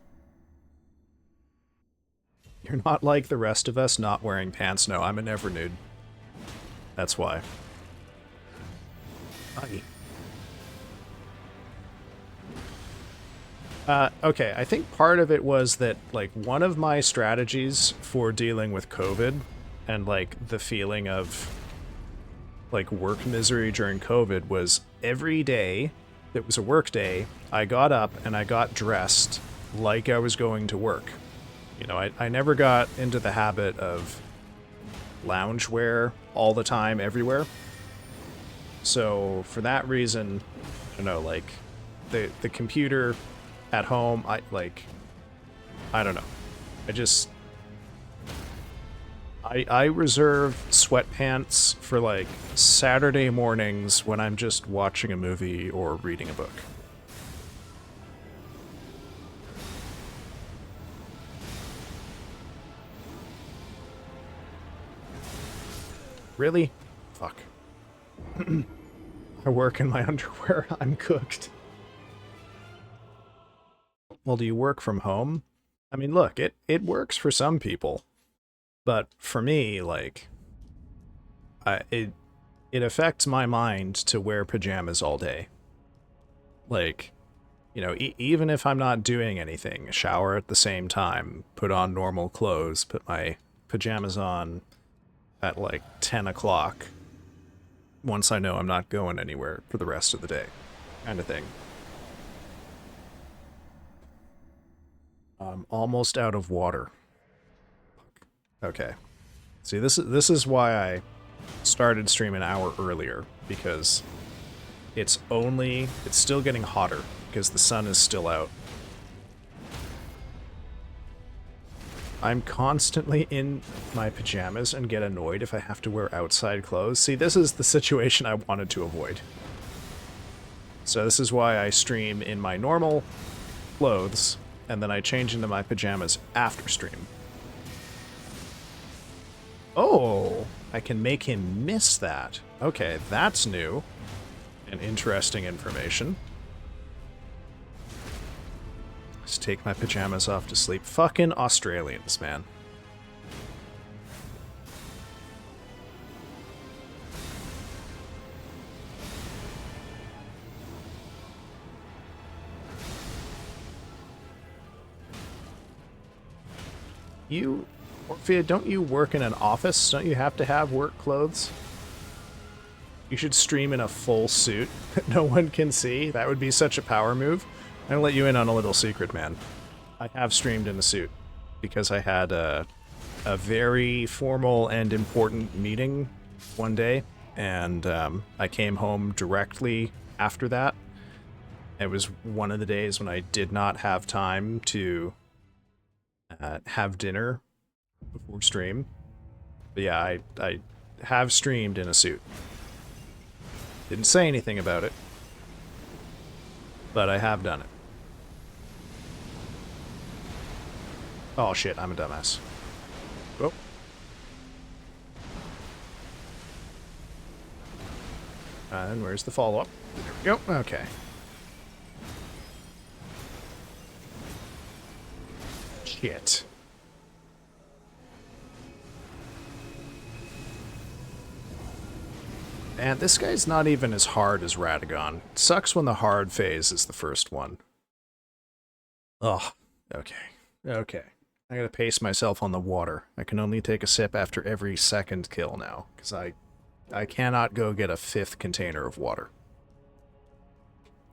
You're not like the rest of us not wearing pants. No, I'm a never nude. That's why. Okay, I think part of it was that, like, one of my strategies for dealing with COVID and, like, the feeling of, like, work misery during COVID was every day that was a work day, I got up and I got dressed like I was going to work. You know, I never got into the habit of loungewear all the time, everywhere. So, for that reason, I don't know, like, the computer at home, I don't know. I reserve sweatpants for, like, Saturday mornings when I'm just watching a movie or reading a book. Really? Fuck. I work in my underwear. I'm cooked. Well, do you work from home? I mean, look, it works for some people. But for me, like, it affects my mind to wear pajamas all day. Like, you know, even if I'm not doing anything, shower at the same time, put on normal clothes, put my pajamas on at like 10 o'clock once I know I'm not going anywhere for the rest of the day, kind of thing. I'm almost out of water. Okay. See, this is why I started streaming an hour earlier, because it's still getting hotter because the sun is still out. I'm constantly in my pajamas and get annoyed if I have to wear outside clothes. See, this is the situation I wanted to avoid. So this is why I stream in my normal clothes, and then I change into my pajamas after stream. Oh, I can make him miss that. Okay, that's new and interesting information. Let's take my pajamas off to sleep. Fucking Australians, man. You, Orphea, don't you work in an office? Don't you have to have work clothes? You should stream in a full suit that no one can see. That would be such a power move. I'll let you in on a little secret, man. I have streamed in a suit because I had a very formal and important meeting one day, and I came home directly after that. It was one of the days when I did not have time to have dinner before stream. But yeah, I have streamed in a suit. Didn't say anything about it, but I have done it. Oh shit, I'm a dumbass. Oh. And where's the follow-up? There we go, okay. Shit. And this guy's not even as hard as Radagon. It sucks when the hard phase is the first one. Oh, okay. Okay. I gotta pace myself on the water. I can only take a sip after every second kill now, because I cannot go get a 5th container of water.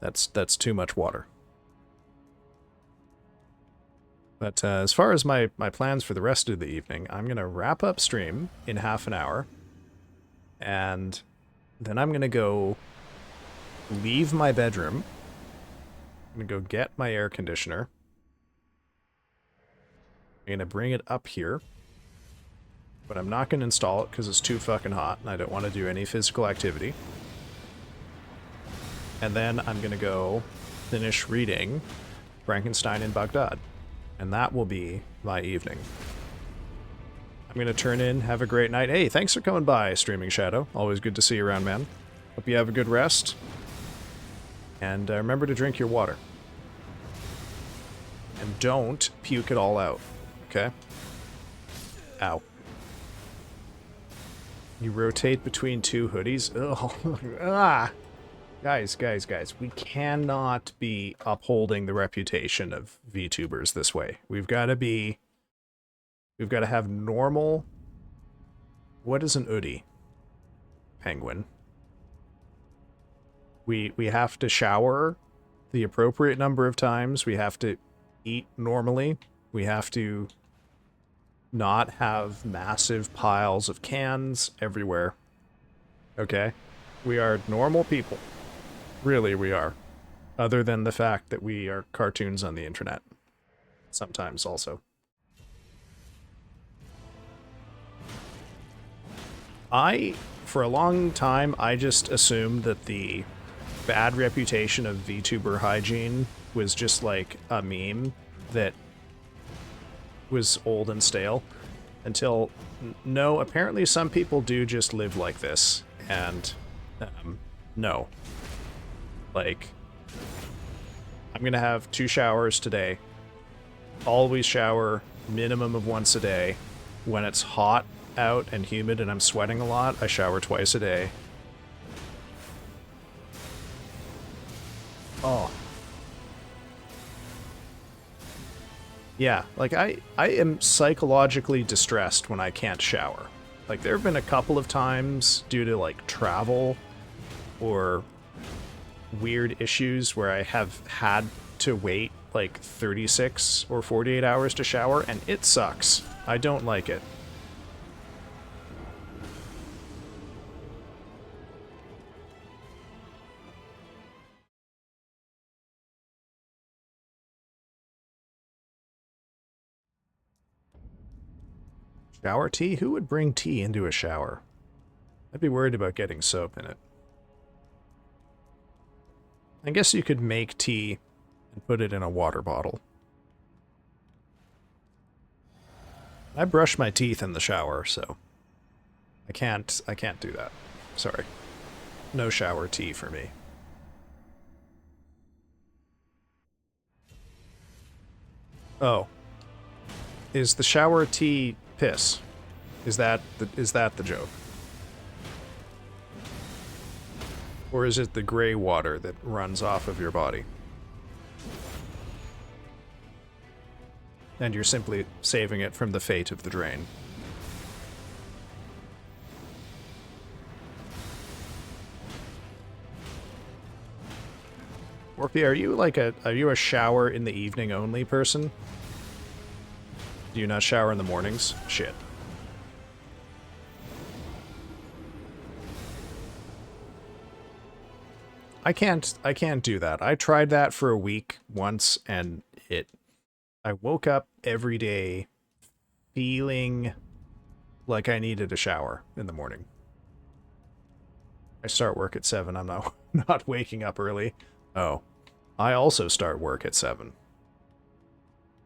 That's too much water. But as far as my plans for the rest of the evening, I'm going to wrap up stream in half an hour, and then I'm going to go leave my bedroom. I'm going to go get my air conditioner. I'm going to bring it up here, but I'm not going to install it because it's too fucking hot, and I don't want to do any physical activity. And then I'm going to go finish reading Frankenstein in Baghdad. And that will be my evening. I'm going to turn in, have a great night. Hey, thanks for coming by, Streaming Shadow. Always good to see you around, man. Hope you have a good rest. And remember to drink your water. And don't puke it all out, okay? Ow. You rotate between 2 hoodies? Ugh. Ah! Guys, we cannot be upholding the reputation of VTubers this way. We've got to have normal... What is an hoodie? Penguin. We have to shower the appropriate number of times. We have to eat normally. We have to not have massive piles of cans everywhere. Okay? We are normal people. Really, we are. Other than the fact that we are cartoons on the internet. Sometimes also. For a long time, I just assumed that the bad reputation of VTuber hygiene was just like a meme that was old and stale. Until, no, apparently some people do just live like this. And, no. Like, I'm gonna have 2 showers today. Always shower minimum of once a day. When it's hot out and humid and I'm sweating a lot, I shower twice a day. Oh. Yeah, like I am psychologically distressed when I can't shower. Like, there have been a couple of times due to, like, travel or weird issues where I have had to wait like 36 or 48 hours to shower, and it sucks. I don't like it. Shower tea? Who would bring tea into a shower? I'd be worried about getting soap in it. I guess you could make tea and put it in a water bottle. I brush my teeth in the shower, so I can't do that. Sorry. No shower tea for me. Oh. Is the shower tea piss? Is that the joke? Or is it the gray water that runs off of your body? And you're simply saving it from the fate of the drain. Orphe, are you a shower in the evening only person? Do you not shower in the mornings? Shit. I can't do that. I tried that for a week once, and I woke up every day feeling like I needed a shower in the morning. I start work at 7. I'm not waking up early. Oh. I also start work at 7.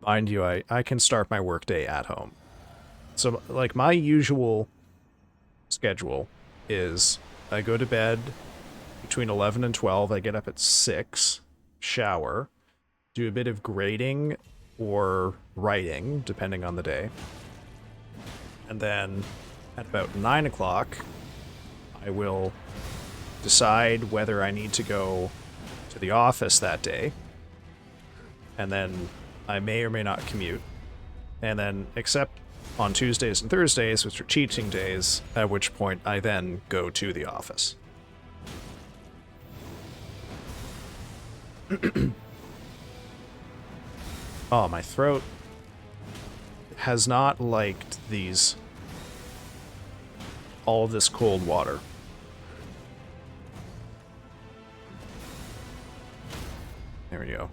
Mind you, I can start my workday at home. So, like, my usual schedule is I go to bed between 11 and 12. I get up at 6, shower, do a bit of grading or writing, depending on the day. And then at about 9 o'clock, I will decide whether I need to go to the office that day. And then I may or may not commute. And then, except on Tuesdays and Thursdays, which are cheating days, at which point I then go to the office. Oh, my throat has not liked all of this cold water. There we go.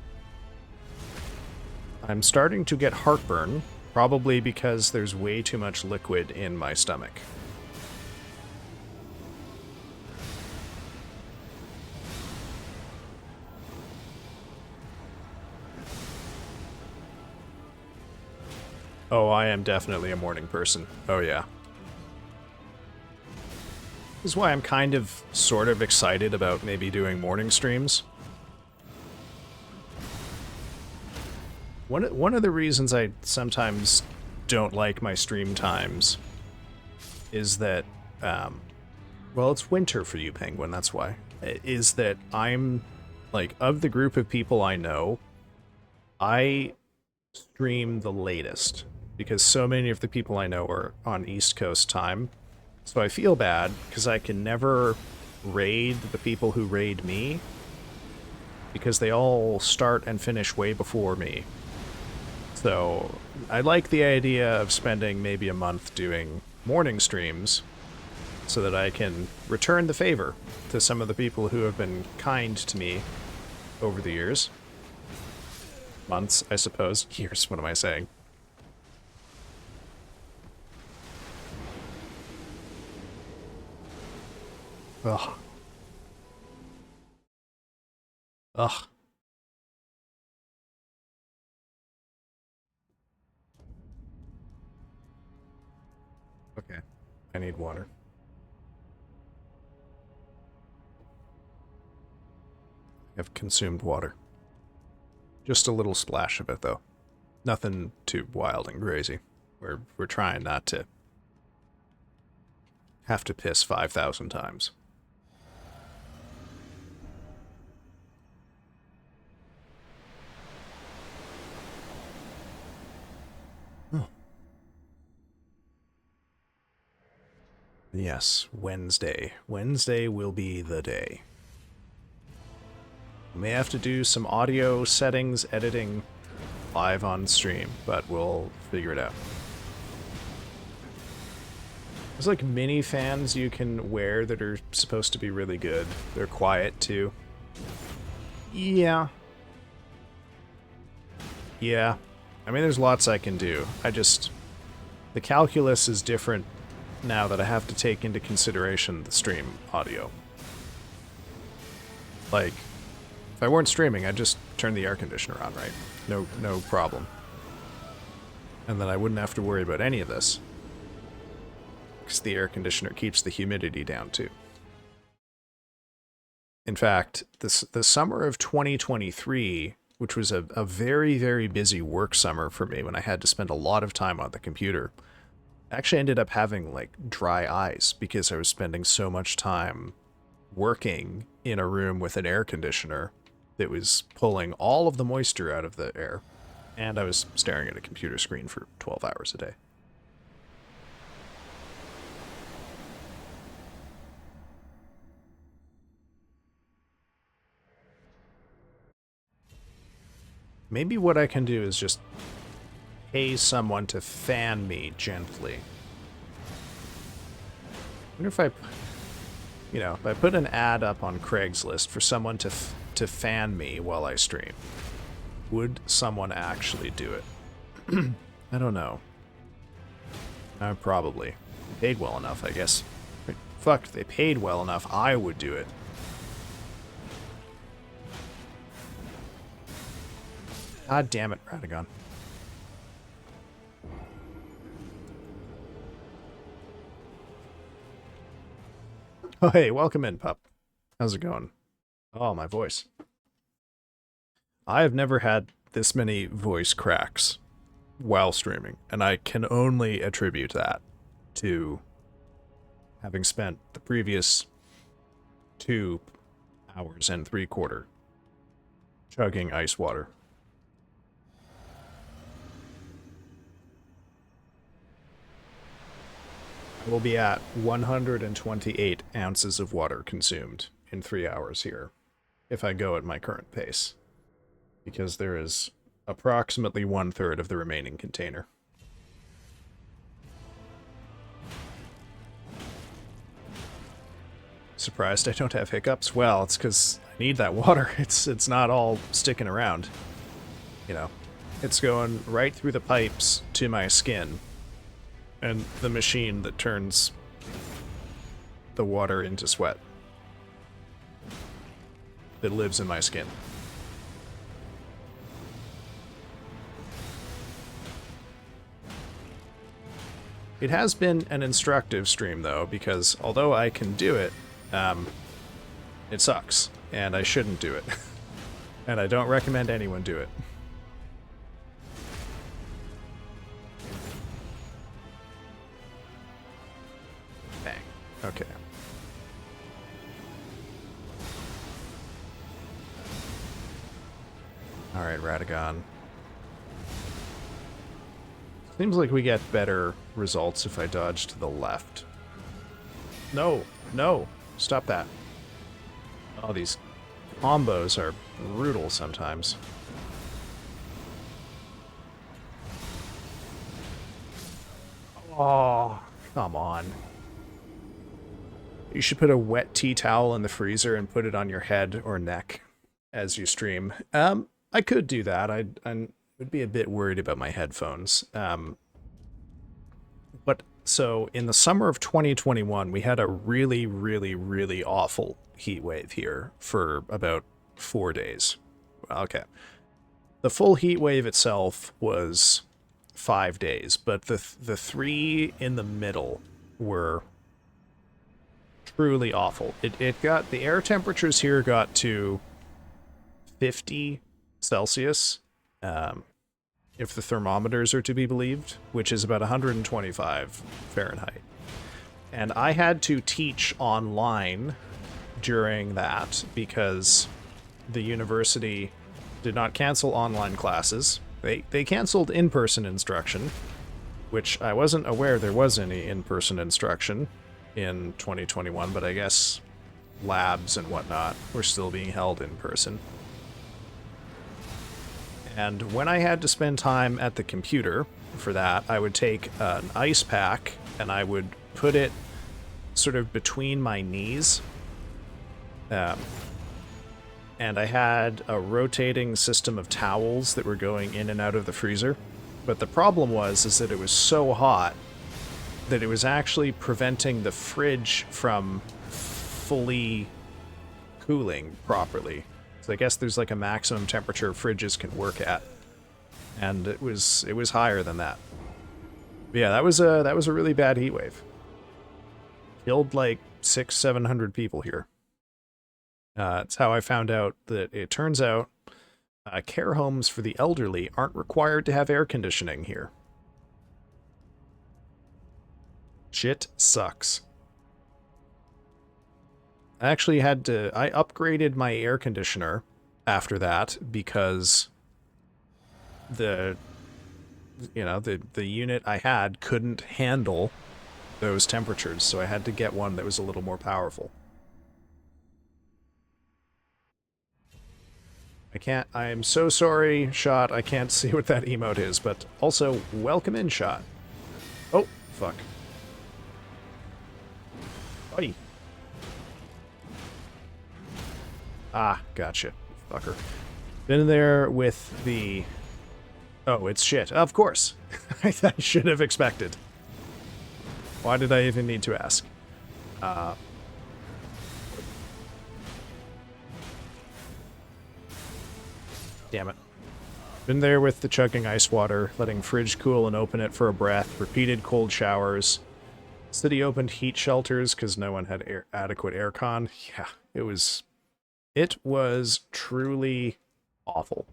I'm starting to get heartburn, probably because there's way too much liquid in my stomach. Oh, I am definitely a morning person. Oh, yeah. This is why I'm kind of, sort of excited about maybe doing morning streams. One of the reasons I sometimes don't like my stream times is that, well, it's winter for you, Penguin, that's why. Is that I'm, like, of the group of people I know, I stream the latest. Because so many of the people I know are on East Coast time. So I feel bad, because I can never raid the people who raid me, because they all start and finish way before me. So I like the idea of spending maybe a month doing morning streams, so that I can return the favor to some of the people who have been kind to me over the years. Months, I suppose. Years, what am I saying? Ugh. Ugh. Okay. I need water. I've consumed water. Just a little splash of it, though. Nothing too wild and crazy. We're trying not to have to piss 5,000 times. Oh. Yes, Wednesday. Wednesday will be the day. We may have to do some audio settings, editing live on stream, but we'll figure it out. There's like mini fans you can wear that are supposed to be really good. They're quiet too. Yeah. Yeah. I mean, there's lots I can do. The calculus is different now that I have to take into consideration the stream audio. Like, if I weren't streaming, I'd just turn the air conditioner on, right? No problem. And then I wouldn't have to worry about any of this. Because the air conditioner keeps the humidity down, too. In fact, the summer of 2023, which was a very, very busy work summer for me when I had to spend a lot of time on the computer, I actually ended up having, like, dry eyes because I was spending so much time working in a room with an air conditioner that was pulling all of the moisture out of the air, and I was staring at a computer screen for 12 hours a day. Maybe what I can do is just pay someone to fan me gently. I wonder if if I put an ad up on Craigslist for someone to fan me while I stream, would someone actually do it? I don't know. Probably. They paid well enough, I guess. Fuck, if they paid well enough, I would do it. God damn it, Radagon. Oh, hey, welcome in, pup. How's it going? Oh, my voice. I have never had this many voice cracks while streaming, and I can only attribute that to having spent the previous 2 hours and 3/4 chugging ice water. We'll be at 128 ounces of water consumed in 3 hours here, if I go at my current pace, because there is approximately 1/3 of the remaining container. Surprised I don't have hiccups? Well, it's because I need that water. It's not all sticking around. You know, it's going right through the pipes to my skin, and the machine that turns the water into sweat that lives in my skin. It has been an instructive stream, though, because although I can do it, it sucks, and I shouldn't do it. And I don't recommend anyone do it. Bang. Okay. Alright, Radagon. Seems like we get better results if I dodge to the left. No! No! Stop that. Oh, these combos are brutal sometimes. Oh, come on. You should put a wet tea towel in the freezer and put it on your head or neck as you stream. I could do that. I would be a bit worried about my headphones. But so in the summer of 2021, we had a really, really, really awful heat wave here for about 4 days. Okay. The full heat wave itself was 5 days, but the 3 in the middle were truly awful. It got, the air temperatures here got to 50 Celsius, if the thermometers are to be believed, which is about 125 Fahrenheit. And I had to teach online during that because the university did not cancel online classes. They canceled in-person instruction, which I wasn't aware there was any in-person instruction in 2021, but I guess labs and whatnot were still being held in person. And when I had to spend time at the computer for that, I would take an ice pack and I would put it sort of between my knees. And I had a rotating system of towels that were going in and out of the freezer. But the problem was is that it was so hot that it was actually preventing the fridge from fully cooling properly. So I guess there's like a maximum temperature fridges can work at, and it was higher than that. But yeah, that was a really bad heat wave. Killed like 600-700 people here. It's how I found out that it turns out care homes for the elderly aren't required to have air conditioning here. Shit sucks. I actually had to... I upgraded my air conditioner after that because the unit I had couldn't handle those temperatures, so I had to get one that was a little more powerful. I am so sorry, Shot, I can't see what that emote is, but also, welcome in, Shot. Oh, fuck. Oi. Ah, gotcha, fucker. Been there with the... Oh, it's shit. Of course. I should have expected. Why did I even need to ask? Damn it. Been there with the chugging ice water, letting fridge cool and open it for a breath, repeated cold showers. City opened heat shelters because no one had adequate aircon. Yeah, it was truly awful.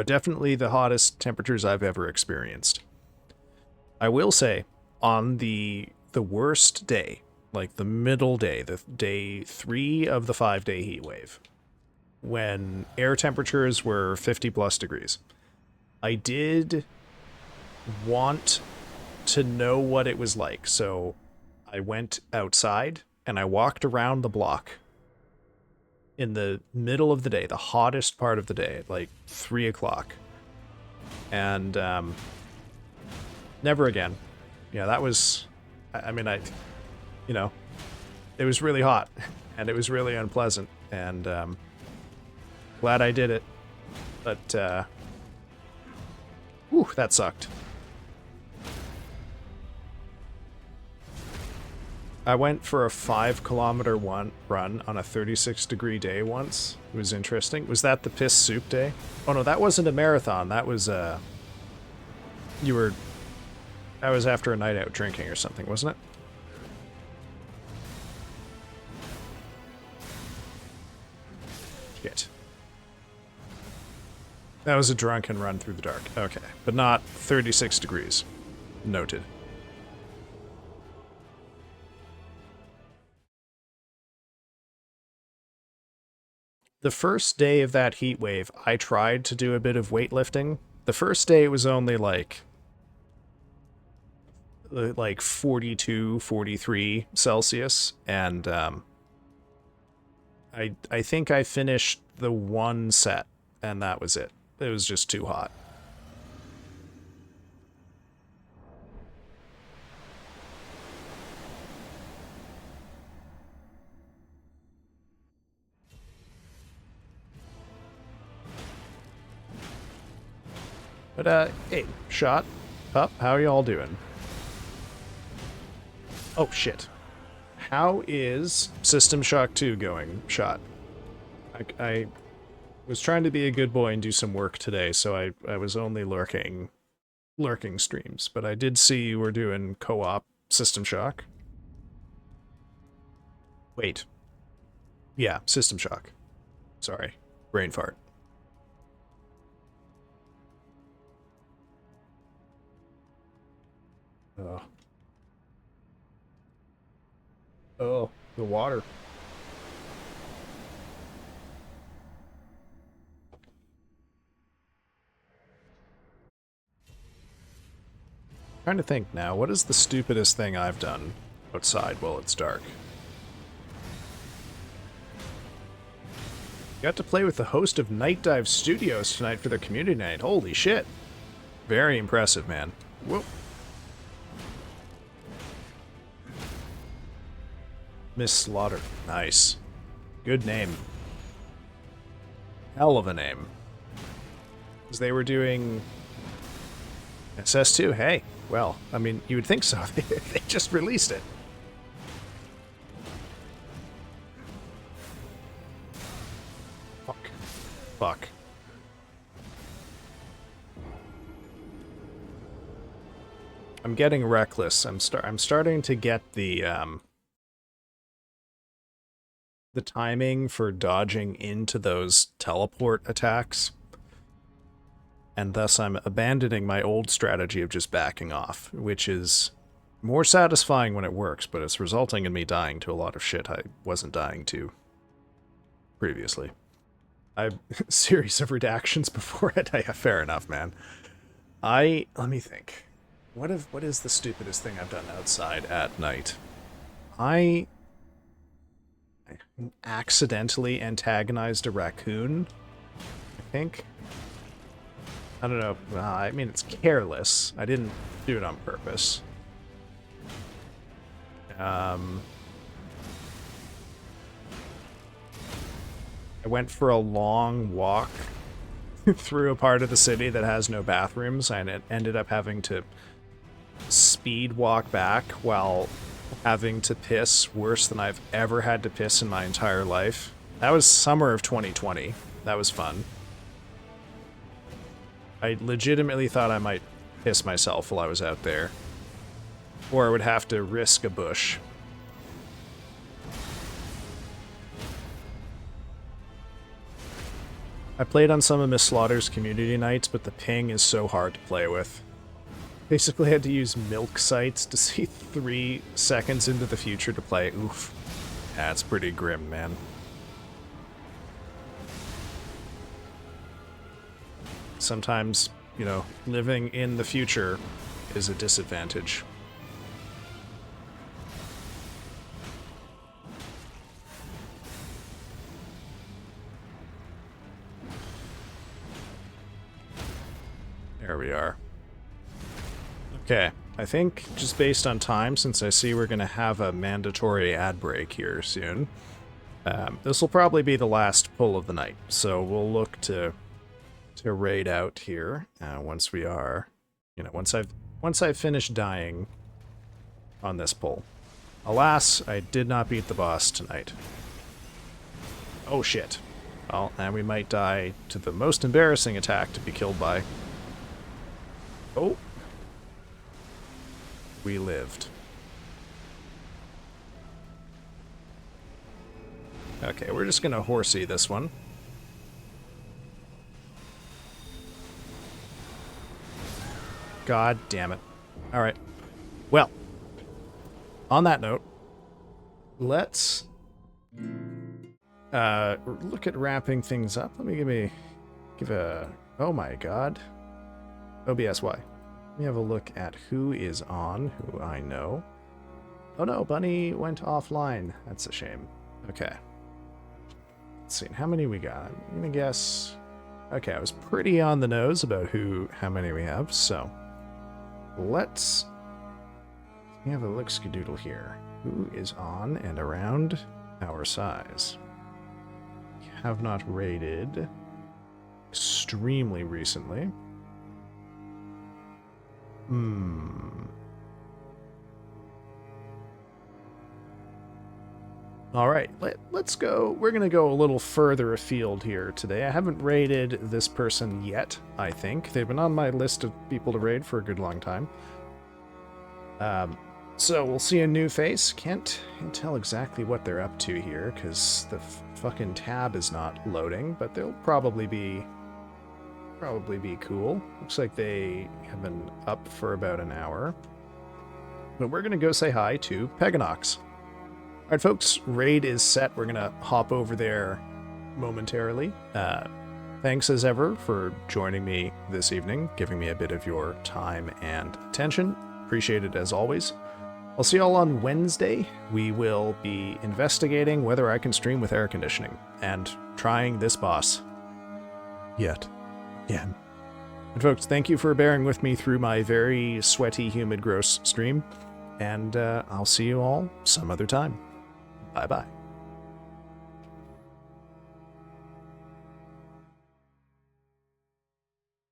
Definitely the hottest temperatures I've ever experienced. I will say, on the worst day, like the middle day, the day 3 of the 5-day heat wave, when air temperatures were 50 plus degrees, I did want to know what it was like. So I went outside and I walked around the block in the middle of the day, the hottest part of the day, at like 3 o'clock. And never again. Yeah, that was, I mean, you know, it was really hot and it was really unpleasant. And glad I did it. But, whew, that sucked. I went for a 5-kilometer run on a 36-degree day once. It was interesting. Was that the piss soup day? Oh no, that wasn't a marathon. That was that was after a night out drinking or something, wasn't it? Shit. That was a drunken run through the dark. Okay, but not 36 degrees. Noted. The first day of that heat wave, I tried to do a bit of weightlifting. The first day it was only like 42, 43 Celsius, and I think I finished the one set, and that was it. It was just too hot. But, hey, Shot, Pup, how are y'all doing? Oh, shit. How is System Shock 2 going, Shot? I was trying to be a good boy and do some work today, so I was only lurking streams, but I did see you were doing co-op System Shock. Wait. Yeah, System Shock. Sorry. Brain fart. Oh. Oh, the water. Trying to think now, what is the stupidest thing I've done outside while it's dark? Got to play with the host of Night Dive Studios tonight for their community night. Holy shit. Very impressive, man. Whoop. Miss Slaughter. Nice. Good name. Hell of a name. Because they were doing SS2. Hey, well, I mean, you would think so. They just released it. Fuck. I'm getting reckless. I'm starting to get the timing for dodging into those teleport attacks. And thus I'm abandoning my old strategy of just backing off, which is more satisfying when it works, but it's resulting in me dying to a lot of shit I wasn't dying to previously. I have a series of redactions before it. Yeah, fair enough, man. Let me think. What is the stupidest thing I've done outside at night? I accidentally antagonized a raccoon, I think. I don't know. I mean, it's careless. I didn't do it on purpose. I went for a long walk through a part of the city that has no bathrooms, and it ended up having to speed walk back while having to piss worse than I've ever had to piss in my entire life. That was summer of 2020. That was fun. I legitimately thought I might piss myself while I was out there. Or I would have to risk a bush. I played on some of Miss Slaughter's community nights, but the ping is so hard to play with. Basically had to use milk sites to see 3 seconds into the future to play. Oof. That's pretty grim, man. Sometimes, you know, living in the future is a disadvantage. There we are. Okay, I think just based on time, since I see we're going to have a mandatory ad break here soon, this will probably be the last pull of the night. So we'll look to raid out here once we are, once I've finished dying on this pull. Alas, I did not beat the boss tonight. Oh shit. Well, and we might die to the most embarrassing attack to be killed by. Oh. We lived. Okay, we're just gonna horsey this one. God damn it. Alright. Well, on that note, let's look at wrapping things up. Let me give a... Oh my god. OBSY. Let me have a look at who is on, who I know. Oh no, Bunny went offline. That's a shame. Okay. Let's see, how many we got? I'm gonna guess... Okay, I was pretty on the nose about how many we have, so... Let's have a look-skadoodle here. Who is on and around our size? We have not raided extremely recently. Alright, let's go. We're going to go a little further afield here today. I haven't raided this person yet, I think. They've been on my list of people to raid for a good long time. So we'll see a new face. Can't tell exactly what they're up to here, because the fucking tab is not loading, but they'll probably be cool. Looks like they have been up for about an hour. But we're going to go say hi to Peganox. Alright folks, raid is set. We're going to hop over there momentarily. Thanks as ever for joining me this evening, giving me a bit of your time and attention. Appreciate it as always. I'll see y'all on Wednesday. We will be investigating whether I can stream with air conditioning and trying this boss yet again. And folks, thank you for bearing with me through my very sweaty, humid, gross stream, and I'll see you all some other time. Bye-bye.